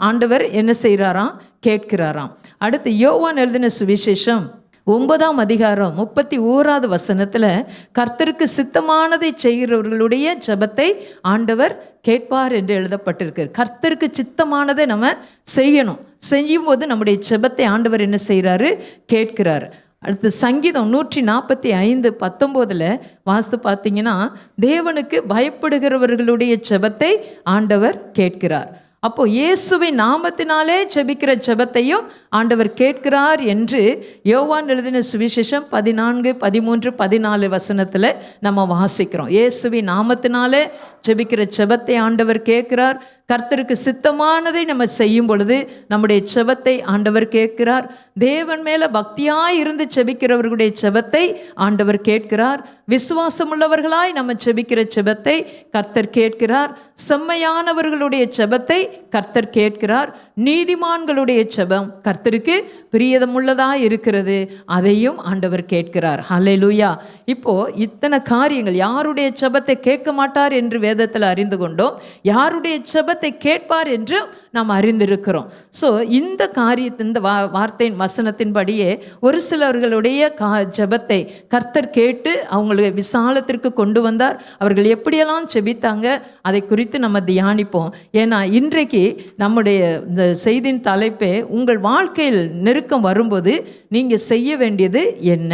S4: ஆண்டவர் என்ன செய்கிறாராம், கேட்கிறாராம். அடுத்து யோவான் எழுதின சுவிசேஷம் 9ஆம் அதிகாரம் 31வது வசனத்தில் கர்த்தருக்கு சித்தமானதை செய்கிறவர்களுடைய ஜெபத்தை ஆண்டவர் கேட்பார் என்று எழுதப்பட்டிருக்கு. கர்த்தருக்கு சித்தமானதை நம்ம செய்யணும், செய்யும்போது நம்முடைய ஜெபத்தை ஆண்டவர் என்ன செய்கிறாரு, கேட்கிறார். அடுத்து சங்கீதம் 145:19 வாசித்து பார்த்தீங்கன்னா தேவனுக்கு பயப்படுகிறவர்களுடைய ஜெபத்தை ஆண்டவர் கேட்கிறார். அப்போ இயேசுவின் நாமத்தினாலே செபிக்கிற செபத்தையும் ஆண்டவர் கேட்கிறார் என்று யோவான் எழுதின சுவிசேஷம் 14, 13, 14 வசனத்தில் நம்ம வாசிக்கிறோம். இயேசுவின் நாமத்தினாலே செபிக்கிற செபத்தை ஆண்டவர் கேட்கிறார், கர்த்தருக்கு சித்தமானதை நம்ம செய்யும் பொழுது நம்முடைய செபத்தை ஆண்டவர் கேட்கிறார். தேவன் மேல பக்தியாய் இருந்து செபிக்கிறவர்களுடைய செபத்தை ஆண்டவர் கேட்கிறார். விசுவாசம் உள்ளவர்களாய் நம்ம செபிக்கிற செபத்தை கர்த்தர் கேட்கிறார். செம்மையானவர்களுடைய செபத்தை கர்த்தர் கேட்கிறார். நீதிமான்களுடைய செபம் கர்த்தருக்கு பிரியதமுள்ளதாய் இருக்கிறது, அதையும் ஆண்டவர் கேட்கிறார். ஹல்லேலூயா. இப்போ இத்தனை காரியங்கள், யாருடைய செபத்தை கேட்க மாட்டார் என்று வேதத்தில் அறிந்து கொண்டோம், யாருடைய செபத்தை கேட்பார் என்று நாம் அறிந்திருக்கிறோம். ஸோ இந்த காரியத்தை, இந்த வார்த்தையின் வசனத்தின்படியே ஒரு சிலர்களுடைய ஜெபத்தை கர்த்தர் கேட்டு அவங்களை விசாலத்திற்கு கொண்டு வந்தார். அவர்கள் எப்படியெல்லாம் செபித்தாங்க அதை குறித்து நம்ம தியானிப்போம். ஏன்னா இன்றைக்கு நம்முடைய இந்த செய்தியின் தலைப்பே, உங்கள் வாழ்க்கையில் நெருக்கம் வரும்போது நீங்கள் செய்ய வேண்டியது என்ன?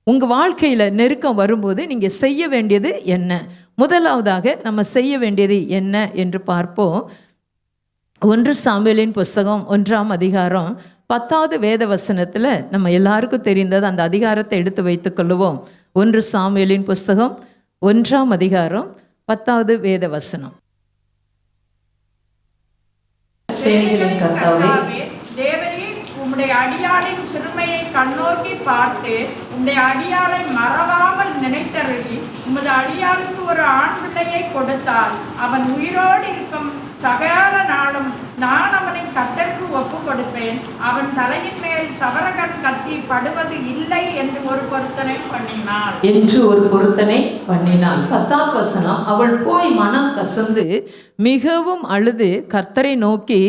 S4: உங்கள் வாழ்க்கையில் நெருக்கம் வரும்போது நீங்கள் செய்ய வேண்டியது என்ன? முதலாவதாக நம்ம செய்ய வேண்டியது என்ன என்று பார்ப்போம். 1 சாமுவேலின் புஸ்தகம் 1ஆம் அதிகாரம் 10வது வேத வசனத்தில் நம்ம எல்லாருக்கும் தெரிந்தது, அந்த அதிகாரத்தை எடுத்து வைத்துக் கொள்ளுவோம். 1 சாமுவேலின் புஸ்தகம் 1ஆம் அதிகாரம் 10வது வேத வசனம். சேனைகளின் கர்த்தாவே,
S5: தேவரீர் உம்முடைய அடியாளின் சிறுமையை கண்ணோக்கி பார்த்து உம்முடைய அடியாளை மறவாமல் நினைத்தருளி உமது அடியாளுக்கு ஒரு ஆண் பிள்ளையை கொடுத்தார். அவன் உயிரோடு இருக்கும் சகல நாளும் நான் அவனை கர்த்தருக்கு ஒப்பு கொடுப்பேன். அவன் தலையின் மேல் சவரகன் கத்தி படுவது இல்லை என்று ஒரு பொருத்தனை பண்ணினாள்.
S4: 10வது வசனம். அவள் போய் மனம் கசந்து மிகவும் அழுது கர்த்தரை நோக்கி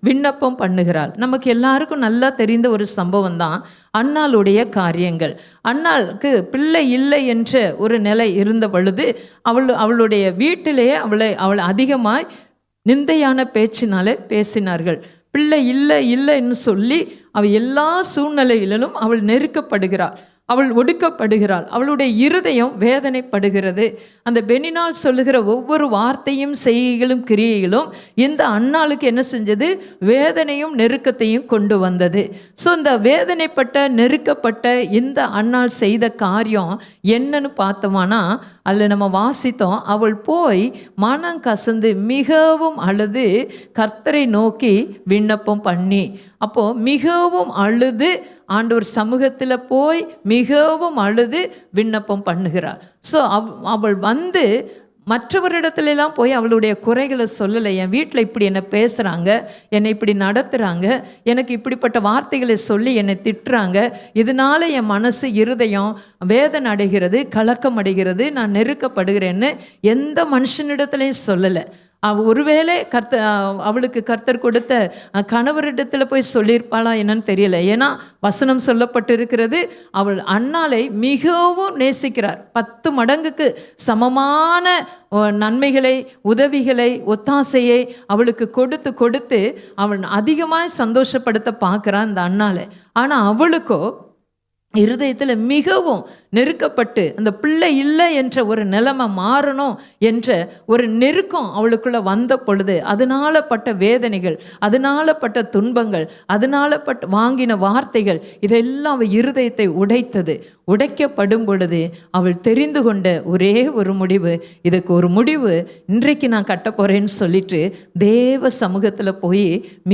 S4: விண்ணப்பம் பண்ணுகிறாள். நமக்கு எல்லாருக்கும் நல்லா தெரிந்த ஒரு சம்பவம் தான் அன்னாளுடைய காரியங்கள். அன்னாளுக்கு பிள்ளை இல்லை என்ற ஒரு நிலை இருந்த பொழுது அவளுடைய வீட்டிலேயே அவளை அதிகமாய் நிந்தையான பேச்சினாலே பேசினார்கள். பிள்ளை இல்லை இல்லைன்னு சொல்லி அவள் எல்லா சூழ்நிலையிலும் அவள் நெருக்கப்படுகிறாள், அவள் ஒடுக்கப்படுகிறாள், அவளுடைய இருதயம் வேதனைப்படுகிறது. அந்த பெனினால் சொல்லுகிற ஒவ்வொரு வார்த்தையும் செய்கைகளும் கிரியைகளும் இந்த அன்னாளுக்கு என்ன செஞ்சது? வேதனையும் நெருக்கத்தையும் கொண்டு வந்தது. ஸோ இந்த வேதனைப்பட்ட நெருக்கப்பட்ட இந்த அன்னாள் செய்த காரியம் என்னன்னு பார்த்தோமானா, அதில் நம்ம வாசித்தோம், அவள் போய் மனம் கசந்து மிகவும் அழுது கர்த்தரை நோக்கி விண்ணப்பம் பண்ணி. அப்போது மிகவும் அழுது ஆண்டவர் சமூகத்தில் போய் மிகவும் அழுது விண்ணப்பம் பண்ணுகிறார். ஸோ அவள் வந்து மற்றவரிடத்துலலாம் போய் அவளுடைய குறைகளை சொல்லலை. என் வீட்டில் இப்படி என்னை பேசுகிறாங்க, என்னை இப்படி நடத்துகிறாங்க, எனக்கு இப்படிப்பட்ட வார்த்தைகளை சொல்லி என்னை திட்டுறாங்க, இதனால் என் மனசு இருதயம் வேதனை அடைகிறது, கலக்கம் அடைகிறது, நான் நெருக்கப்படுகிறேன்னு எந்த மனுஷனிடத்துலையும் சொல்லலை. ஒருவேளை அவளுக்கு கர்த்தர் கொடுத்த கணவரிடத்தில் போய் சொல்லியிருப்பாளா என்னன்னு தெரியல. ஏன்னா வசனம் சொல்லப்பட்டிருக்கிறது, அவள் அன்னாளை மிகவும் நேசிக்கிறார். 10 மடங்குக்கு சமமான நன்மைகளை, உதவிகளை, ஒத்தாசையை அவளுக்கு கொடுத்து கொடுத்து அவள் அதிகமாக சந்தோஷப்படுத்த பார்க்குறான் இந்த அன்னாளை. ஆனால் அவளுக்கோ இருதயத்தில் மிகவும் நெருக்கப்பட்டு அந்த பிள்ளை இல்லை என்ற ஒரு நிலைமை மாறணும் என்ற ஒரு நெருக்கம் அவளுக்குள்ள வந்த பொழுது அதனால பட்ட வேதனைகள், அதனால பட்ட துன்பங்கள், அதனால வாங்கின வார்த்தைகள் இதெல்லாம் அவள் இருதயத்தை உடைத்தது. உடைக்கப்படும் பொழுது அவள் தெரிந்து கொண்ட ஒரே ஒரு முடிவு, இதுக்கு ஒரு முடிவு இன்றைக்கு நான் கட்ட போறேன்னு சொல்லிட்டு தேவ சமூகத்தில் போய்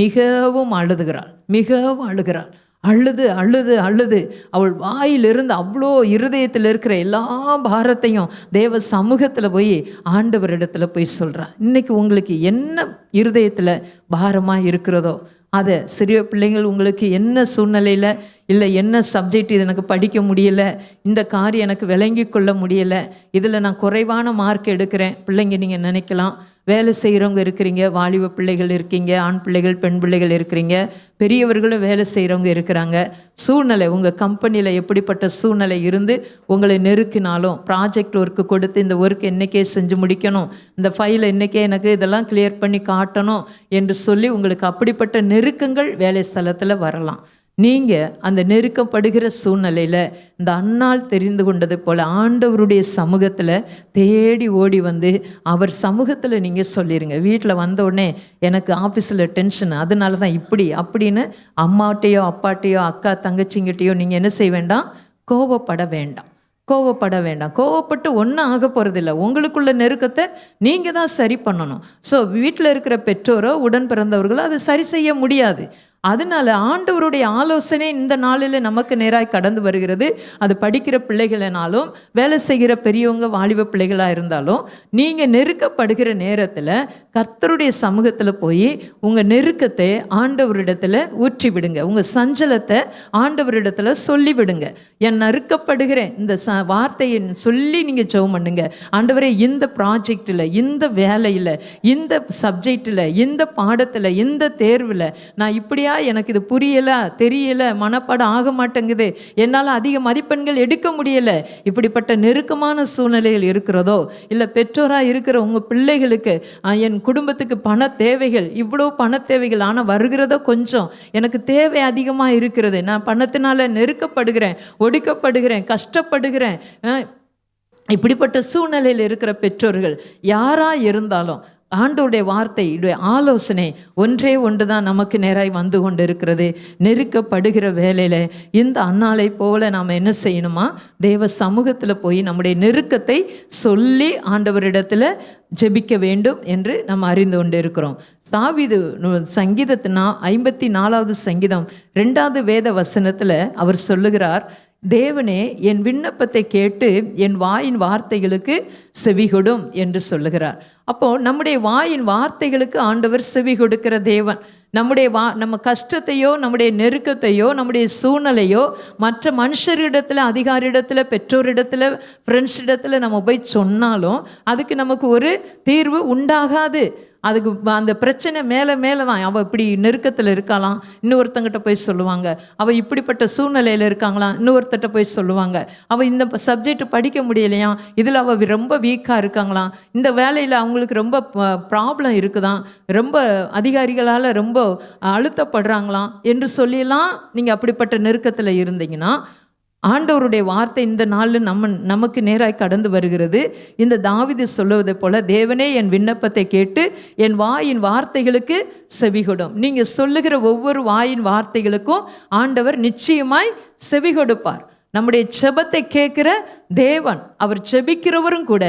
S4: மிகவும் அழுதுகிறாள், மிகவும் அழுகிறாள். அழுது அழுது அழுது அவள் வாயிலிருந்து அவ்வளோ இருதயத்தில் இருக்கிற எல்லா பாரத்தையும் தேவ சமூகத்தில் போய் ஆண்டவரிடத்தில் போய் சொல்கிறான். இன்றைக்கி உங்களுக்கு என்ன இருதயத்தில் பாரமாக இருக்கிறதோ அதை, சிறிய பிள்ளைங்கள் உங்களுக்கு என்ன சூழ்நிலையில், இல்லை என்ன சப்ஜெக்ட் இது எனக்கு படிக்க முடியலை, இந்த காரியம் எனக்கு விளங்கி கொள்ள முடியலை, இதில் நான் குறைவான மார்க் எடுக்கிறேன், பிள்ளைங்க நீங்கள் நினைக்கலாம். வேலை செய்கிறவங்க இருக்கிறீங்க, வாலிப பிள்ளைகள் இருக்கீங்க, ஆண் பிள்ளைகள் பெண் பிள்ளைகள் இருக்கிறீங்க, பெரியவர்களும் வேலை செய்கிறவங்க இருக்கிறாங்க. சூழ்நிலை, உங்கள் கம்பெனியில் எப்படிப்பட்ட சூழ்நிலை இருந்து உங்களை நெருக்கினாலும், ப்ராஜெக்ட் ஒர்க்கு கொடுத்து இந்த ஒர்க் என்றைக்கே செஞ்சு முடிக்கணும், இந்த ஃபைலை என்றைக்கே எனக்கு இதெல்லாம் கிளியர் பண்ணி காட்டணும் என்று சொல்லி உங்களுக்கு அப்படிப்பட்ட நெருக்கங்கள் வேலை ஸ்தலத்தில் வரலாம். நீங்கள் அந்த நெருக்கப்படுகிற சூழ்நிலையில் இந்த அன்னாள் தெரிந்து கொண்டது போல் ஆண்டவருடைய சமூகத்தில் தேடி ஓடி வந்து அவர் சமூகத்தில் நீங்கள் சொல்லிடுங்க. வீட்டில் வந்தோடனே எனக்கு ஆஃபீஸில் டென்ஷன், அதனால தான் இப்படி அப்படின்னு அம்மாட்டையோ அப்பாட்டையோ அக்கா தங்கச்சிங்கிட்டையோ நீங்கள் என்ன செய்ய வேண்டாம், கோபப்பட வேண்டாம். கோவப்பட வேண்டாம். கோவப்பட்டு ஒன்றும் ஆக போகிறதில்ல. உங்களுக்குள்ள நெருக்கத்தை நீங்கள் தான் சரி பண்ணணும். ஸோ வீட்டில் இருக்கிற பெற்றோரோ உடன் பிறந்தவர்களோ அதை சரி செய்ய முடியாது. அதனால ஆண்டவருடைய ஆலோசனை இந்த நாளில் நமக்கு நேராய் கடந்து வருகிறது. அது படிக்கிற பிள்ளைகளினாலும் வேலை செய்கிற பெரியவங்க வாலிப பிள்ளைகளாக இருந்தாலும் நீங்கள் நெருக்கப்படுகிற நேரத்தில் கர்த்தருடைய சமூகத்தில் போய் உங்கள் நெருக்கத்தை ஆண்டவரிடத்தில் ஊற்றி விடுங்க. உங்கள் சஞ்சலத்தை ஆண்டவரிடத்தில் சொல்லிவிடுங்க. என் நறுக்கப்படுகிறேன் இந்த வார்த்தையை சொல்லி நீங்கள் ஜெபம் பண்ணுங்க. ஆண்டவரே, இந்த ப்ராஜெக்டில், இந்த வேலையில், இந்த சப்ஜெக்டில், இந்த பாடத்தில், இந்த தேர்வில் நான் இப்படியா எனக்கு இது புரியலை, தெரியலை, மனப்பாடம் ஆக மாட்டேங்குது, என்னால் அதிக மதிப்பெண்கள் எடுக்க முடியலை, இப்படிப்பட்ட நெருக்கமான சூழ்நிலைகள் இருக்கிறதோ, இல்லை பெற்றோராக இருக்கிற உங்கள் பிள்ளைகளுக்கு என் குடும்பத்துக்கு பண தேவைகள், இவ்வளோ பண தேவைகள், ஆனால் வருகிறதோ கொஞ்சம், எனக்கு தேவை அதிகமாக இருக்கிறது, நான் பணத்தினால நெருக்கப்படுகிறேன், ஒடுக்கப்படுகிறேன், கஷ்டப்படுகிறேன், இப்படிப்பட்ட சூழ்நிலையில் இருக்கிற பெற்றோர்கள் யாராக இருந்தாலும் ஆண்டவருடைய வார்த்தையுடைய ஆலோசனை ஒன்றே ஒன்று தான் நமக்கு நேராய் வந்து கொண்டு இருக்கிறது. நெருக்கப்படுகிற வேலையில் இந்த அன்னாளை போல நாம் என்ன செய்யணுமா, தேவ சமூகத்தில் போய் நம்முடைய நெருக்கத்தை சொல்லி ஆண்டவரிடத்தில் ஜெபிக்க வேண்டும் என்று நம்ம அறிந்து கொண்டு இருக்கிறோம். தாவீது சங்கீதத்தினா 54வது சங்கீதம் 2வது வேத வசனத்தில் அவர் சொல்லுகிறார், தேவனே என் விண்ணப்பத்தை கேட்டு என் வாயின் வார்த்தைகளுக்கு செவிகொடும் என்று சொல்லுகிறார். அப்போ நம்முடைய வாயின் வார்த்தைகளுக்கு ஆண்டவர் செவி கொடுக்கிற தேவன். நம்முடைய நம்ம கஷ்டத்தையோ, நம்முடைய நெருக்கத்தையோ, நம்முடைய சூழ்நிலையோ மற்ற மனுஷரிடத்தில், அதிகாரிடத்தில், பெற்றோரிடத்தில், ஃப்ரெண்ட்ஸிடத்தில் நம்ம போய் சொன்னாலும் அதுக்கு நமக்கு ஒரு தீர்வு உண்டாகாது. அதுக்கு அந்த பிரச்சனை மேலே மேலே தான். அவள் இப்படி நெருக்கத்தில் இருக்கலாம், இன்னொருத்தங்கிட்ட போய் சொல்லுவாங்க. அவள் இப்படிப்பட்ட சூழ்நிலையில் இருக்காங்களாம், இன்னொருத்தட்ட போய் சொல்லுவாங்க. அவள் இந்த சப்ஜெக்ட் படிக்க முடியலையா, இதில் அவள் ரொம்ப வீக்காக இருக்காங்களாம், இந்த வேலையில் அவங்களுக்கு ரொம்ப ப்ராப்ளம் இருக்குதான், ரொம்ப அதிகாரிகளால் ரொம்ப அழுத்தப்படுறாங்களாம் என்று சொல்லிலாம் நீங்கள் அப்படிப்பட்ட நெருக்கத்தில் இருந்தீங்கன்னா, ஆண்டவருடைய வார்த்தை இந்த நாளில் நமக்கு நேராய் கடந்து வருகிறது. இந்த தாவீது சொல்லுவதை போல, தேவனே என் விண்ணப்பத்தை கேட்டு என் வாயின் வார்த்தைகளுக்கு செவிகொடும். நீங்கள் சொல்லுகிற ஒவ்வொரு வாயின் வார்த்தைகளுக்கும் ஆண்டவர் நிச்சயமாய் செவி கொடுப்பார். நம்முடைய செபத்தை கேட்கிற தேவன், அவர் செபிக்கிறவரும் கூட,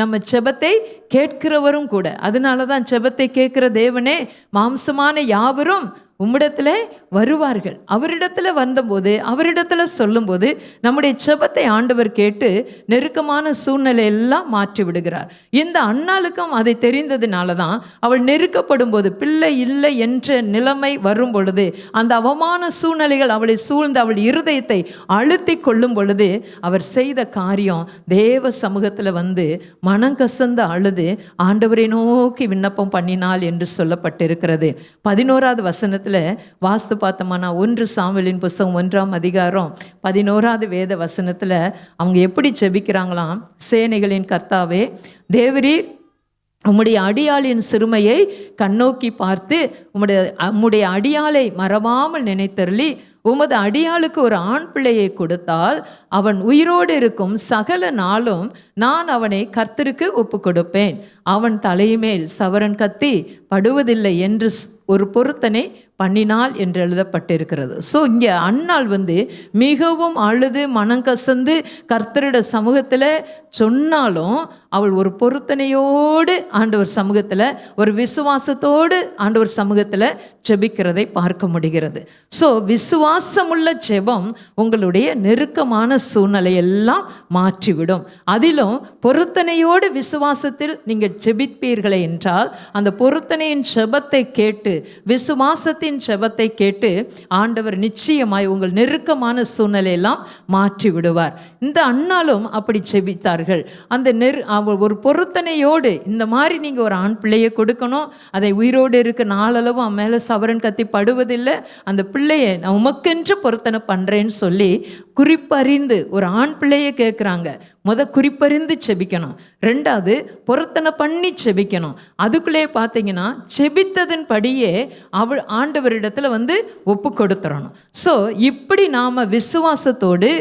S4: நம்ம செபத்தை கேட்கிறவரும் கூட. அதனால தான் செபத்தை கேட்கிற தேவனே, மாம்சமான யாவரும் உம்மிடத்தில் வருவார்கள். அவரிடத்துல வந்தபோது, அவரிடத்துல சொல்லும்போது நம்முடைய செபத்தை ஆண்டவர் கேட்டு நெருக்கமான சூழ்நிலை எல்லாம் மாற்றி விடுகிறார். இந்த அன்னாளுக்கும் அதை தெரிந்ததுனால தான் அவள் நெருக்கப்படும் போது, பிள்ளை இல்லை என்ற நிலைமை வரும் பொழுது, அந்த அவமான சூழ்நிலைகள் அவளை சூழ்ந்து அவள் இருதயத்தை அழுத்தி கொள்ளும் பொழுது, அவர் செய்த காரியம், தேவ சமூகத்தில் வந்து மனங்கசந்து அழுது ஆண்டவரை நோக்கி விண்ணப்பம் பண்ணினாள் என்று சொல்லப்பட்டிருக்கிறது. 11வது வசனத்தில் வாஸ்து பார்த்தோம்னா, 1 சாமுவேலின் புஸ்தகம் 1ஆம் அதிகாரம் 11வது வேத வசனத்தில் அவங்க எப்படி ஜெபிக்கிறாங்களாம், சேனைகளின் கர்த்தாவே, தேவரீர் உம்முடைய அடியாளின் சிறுமையை கண்ணோக்கி பார்த்து உம்முடைய அடியாளை மறவாமல் நினைத்தருளி உமது அடியாளுக்கு ஒரு ஆண் பிள்ளையை கொடுத்தால் அவன் உயிரோடு இருக்கும் சகல நாளும் நான் அவனை கர்த்தருக்கு ஒப்பு கொடுப்பேன். அவன் தலைமேல் சவரன் கத்தி படுவதில்லை என்று ஒரு பொருத்தனை பண்ணினாள் என்று எழுதப்பட்டிருக்கிறது. ஸோ இங்கே அன்னாள் வந்து மிகவும் அழுது மனங்கசந்து கர்த்தருடைய சமூகத்தில் சொன்னாலும் அவள் ஒரு பொருத்தனையோடு ஆண்டவர் சமூகத்தில், ஒரு விசுவாசத்தோடு ஆண்டவர் சமூகத்தில் ஜெபிக்கிறதை பார்க்க முடிகிறது. ஸோ விசுவாசமுள்ள ஜெபம் உங்களுடைய நெருக்கமான சூழ்நிலையெல்லாம் மாற்றிவிடும். அதிலும் பொருத்தனையோடு விசுவாசத்தில் நீங்கள் ஜெபிப்பீர்களே என்றால், அந்த பொருத்தனையின் ஜெபத்தை கேட்டு, விசுவாசத்தின் ஜெபத்தை கேட்டு ஆண்டவர் நிச்சயமாய் உங்கள் நெருக்கமான சூழ்நிலையெல்லாம் மாற்றி விடுவார். இந்த அன்னாலும் அப்படி ஜெபித்தார்கள். அந்த ஒரு பொருத்தனையோடு, இந்த மாதிரி நீங்கள் ஒரு ஆண் பிள்ளையை கொடுக்கணும், அதை உயிரோடு இருக்க நாளளவு அவன் மேலே சவரன் கத்தி படுவதில்லை, அந்த பிள்ளையை நான் உமக்கென்று பொருத்தனை பண்ணுறேன்னு சொல்லி குறிப்பறிந்து ஒரு ஆண் பிள்ளையை கேட்குறாங்க. குறிப்பறிந்து செபிக்கணும், 2வது பொருத்தனை பண்ணி செபிக்கணும். அதுக்குள்ளே பார்த்தீங்கன்னா செபித்ததன் படியே அவள் ஆண்டவரிடத்தில் வந்து ஒப்பு கொடுத்துடணும். ஸோ இப்படி நாம் விசுவாசத்தோடு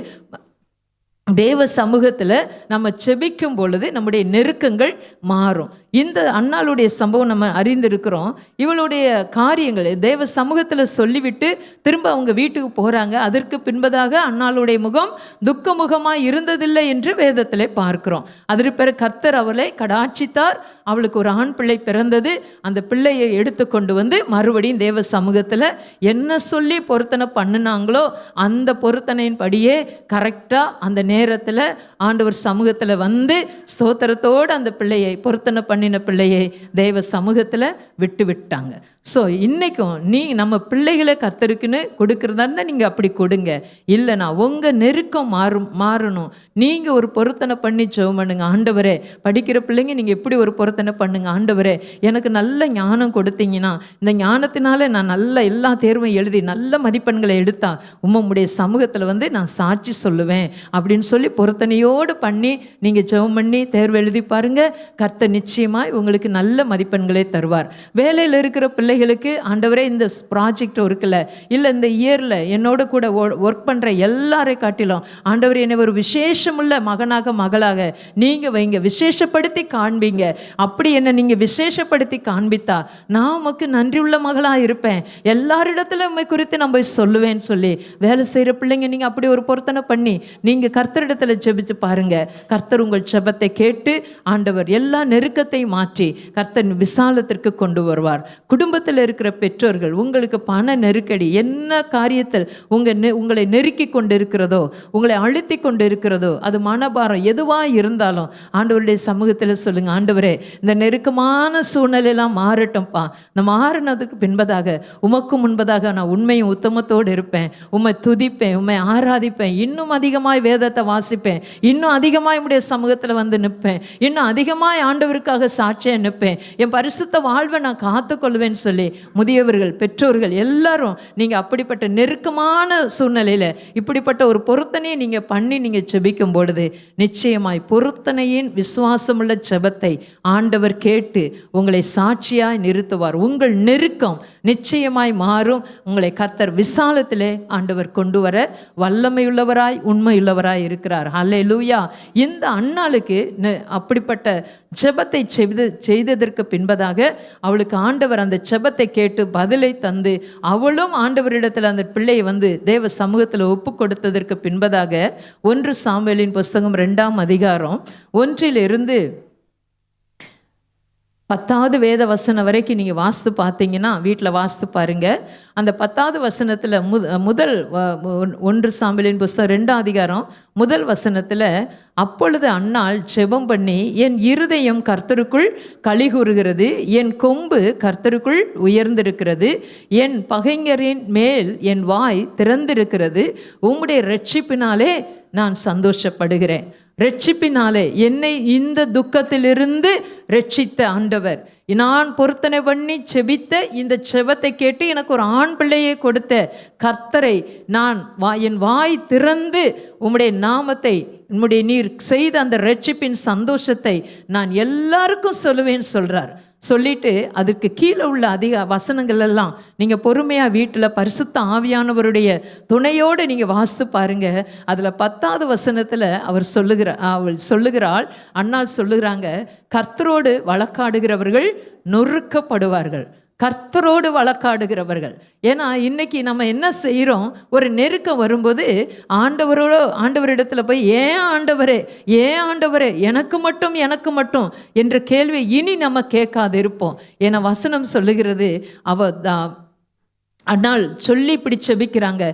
S4: தேவ சமூகத்தில் நம்ம செபிக்கும் பொழுது நம்முடைய நெருக்கங்கள் மாறும். இந்த அன்னாளுடைய சம்பவம் நம்ம அறிந்திருக்கிறோம். இவளுடைய காரியங்கள் தேவ சமூகத்தில் சொல்லிவிட்டு திரும்ப அவங்க வீட்டுக்கு போகிறாங்க. அதற்கு பின்பதாக அன்னாளுடைய முகம் துக்க முகமாக இருந்ததில்லை என்று வேதத்திலே பார்க்கிறோம். அதற்கு பிறகு கர்த்தர் அவளை கடாட்சித்தார். அவளுக்கு ஒரு ஆண் பிள்ளை பிறந்தது. அந்த பிள்ளையை எடுத்து கொண்டு வந்து மறுபடியும் தேவ சமூகத்தில் என்ன சொல்லி பொருத்தனை பண்ணினாங்களோ அந்த பொருத்தனையின் படியே கரெக்டாக அந்த நேரத்தில் ஆண்டவர் சமூகத்தில் வந்து ஸ்தோத்திரத்தோடு அந்த பிள்ளையை பொருத்தனை பண்ணின பிள்ளையை தேவ சமூகத்தில் விட்டு விட்டாங்க. ஸோ இன்றைக்கும் நம்ம பிள்ளைகளை கர்த்தருக்குன்னு கொடுக்குறதா இருந்தால் நீங்கள் அப்படி கொடுங்க. இல்லைனா உங்கள் நெருக்கம் மாறணும். நீங்கள் ஒரு பொருத்தனை பண்ணி ஜெபம் பண்ணுங்க. ஆண்டவரே, படிக்கிற பிள்ளைங்க நீங்கள் எப்படி ஒரு பொருத்தனை பண்ணுங்க. ஆண்டவரே, எனக்கு நல்ல ஞானம் கொடுத்தீங்கன்னா இந்த ஞானத்தினால நான் நல்ல எல்லா தேர்வும் எழுதி நல்ல மதிப்பெண்களை எடுத்தா உம்முடைய சமூகத்தில் வந்து நான் சாட்சி சொல்லுவேன் அப்படின்னு சொல்லி பொருத்தனையோடு பண்ணி நீங்கள் ஜெபம் பண்ணி தேர்வு எழுதி பாருங்கள். கர்த்தர் நிச்சயமாய் உங்களுக்கு நல்ல மதிப்பெண்களை தருவார். வேலையில் இருக்கிற பிள்ளைகளுக்கு ஆண்டவரே இந்த ப்ராஜெக்ட் ஒர்க்கில் இல்லை இந்த இயரில் என்னோட கூட ஒர்க் பண்ணுற எல்லாரை காட்டிலும் ஆண்டவரே என்னை ஒரு விசேஷமுள்ள மகனாக மகளாக நீங்கள் வைங்க, விசேஷப்படுத்தி காண்பீங்க. அப்படி என்ன நீங்கள் விசேஷப்படுத்தி காண்பித்தா நான் உமக்கு நன்றியுள்ள மகளாக இருப்பேன். எல்லாரிடத்துல உண்மை குறித்து நான் போய் சொல்லுவேன்னு சொல்லி வேலை செய்கிற பிள்ளைங்க நீங்கள் அப்படி ஒரு பொருத்தனை பண்ணி நீங்கள் கர்த்தரிடத்தில் ஜெபிச்சு பாருங்க. கர்த்தர் உங்கள் ஜெபத்தை கேட்டு ஆண்டவர் எல்லா நெருக்கத்தையும் மாற்றி கர்த்தர் விசாலத்திற்கு கொண்டு வருவார். குடும்பத்தில் இருக்கிற பெற்றோர்கள் உங்களுக்கு பண நெருக்கடி என்ன காரியத்தில் உங்களை நெருக்கி கொண்டு இருக்கிறதோ, உங்களை அழுத்தி கொண்டு இருக்கிறதோ, அது மனபாரம் எதுவாக இருந்தாலும் ஆண்டவருடைய சமூகத்தில் சொல்லுங்க. ஆண்டவரே, இந்த நெருக்கமான சூழ்நிலையெல்லாம் மாறட்டும்ப்பா. இந்த மாறினதுக்கு பின்பதாக உமக்கு முன்பதாக நான் உண்மையும் உத்தமத்தோடு இருப்பேன். உம்மை துதிப்பேன், உம்மை ஆராதிப்பேன், இன்னும் அதிகமாய் வேதத்தை வாசிப்பேன், இன்னும் அதிகமாய் உடைய சமூகத்தில் வந்து நிற்பேன், இன்னும் அதிகமாய் ஆண்டவருக்காக சாட்சியாக நிற்பேன், என் பரிசுத்த வாழ்வை நான் காத்துக்கொள்வேன்னு சொல்லி முதியவர்கள் பெற்றோர்கள் எல்லாரும் நீங்கள் அப்படிப்பட்ட நெருக்கமான சூழ்நிலையில் இப்படிப்பட்ட ஒரு பொருத்தனையை நீங்கள் பண்ணி நீங்கள் ஜெபிக்கும் பொழுது நிச்சயமாய் பொருத்தனையின் விசுவாசமுள்ள ஜெபத்தை ஆண்டவர் கேட்டு உங்களை சாட்சியாய் நிறுத்துவார். உங்கள் நெருக்கம் நிச்சயமாய் மாறும். உங்களை கர்த்தர் விசாலத்திலே ஆண்டவர் கொண்டு வர வல்லமையுள்ளவராய் உண்மையுள்ளவராய் இருக்கிறார். ஹல்லேலூயா. இந்த அன்னாளுக்கு அப்படிப்பட்ட ஜெபத்தை செய்ததற்கு பின்பதாக அவளுக்கு ஆண்டவர் அந்த ஜெபத்தை கேட்டு பதிலை தந்து அவளும் ஆண்டவரிடத்தில் அந்த பிள்ளையை வந்து தேவ சமூகத்தில் ஒப்பு கொடுத்ததற்கு பின்பதாக 1 சாமுவேலின் புஸ்தகம் 2ஆம் அதிகாரம் 1 10வது வேத வசனம் வரைக்கும் நீங்கள் வாசித்து பார்த்தீங்கன்னா வீட்டில் வாசித்து பாருங்கள். அந்த 10வது வசனத்தில் முதல் 1 சாமுவேலின் புஸ்தகம் 2ஆம் அதிகாரம் முதல் வசனத்தில், அப்பொழுது அன்னாள் ஜெபம் பண்ணி, என் இருதயம் கர்த்தருக்குள் களிகூறுகிறது, என் கொம்பு கர்த்தருக்குள் உயர்ந்திருக்கிறது, என் பகைஞரின் மேல் என் வாய் திறந்திருக்கிறது, உம்முடைய இரட்சிப்பினாலே நான் சந்தோஷப்படுகிறேன். ரட்சிப்பினாலே என்னை இந்த துக்கத்திலிருந்து ரட்சித்த ஆண்டவர், நான் பொருத்தனை பண்ணி செபித்த இந்த செபத்தை கேட்டு எனக்கு ஒரு ஆண் பிள்ளையை கொடுத்த கர்த்தரை நான் என் வாய் திறந்து உம்முடைய நாமத்தை உம்முடைய நீர் செய்த அந்த ரட்சிப்பின் சந்தோஷத்தை நான் எல்லாருக்கும் சொல்லுவேன்னு சொல்கிறார். சொல்லிட்டு அதுக்கு கீழே உள்ள அதிக வசனங்கள் எல்லாம் நீங்கள் பொறுமையாக வீட்டில் பரிசுத்த ஆவியானவருடைய துணையோடு நீங்கள் வாசித்து பாருங்கள். அதில் 10வது வசனத்தில் அவள் சொல்லுகிறாள், அன்னாள் சொல்லுகிறாங்க, கர்த்தரோடு வழக்காடுகிறவர்கள் நொறுக்கப்படுவார்கள். கர்த்தரோடு வழக்காடுகிறவர்கள். ஏன்னா இன்னைக்கு நம்ம என்ன செய்கிறோம், ஒரு நெருக்கம் வரும்போது ஆண்டவரிடத்தில் போய் ஏன் ஆண்டவரே எனக்கு மட்டும் என்ற கேள்வியை இனி நம்ம கேட்காது இருப்போம். ஏன்னா வசனம் சொல்லுகிறது, அண்ணாள் சொல்லி இப்படி செபிக்கிறாங்க,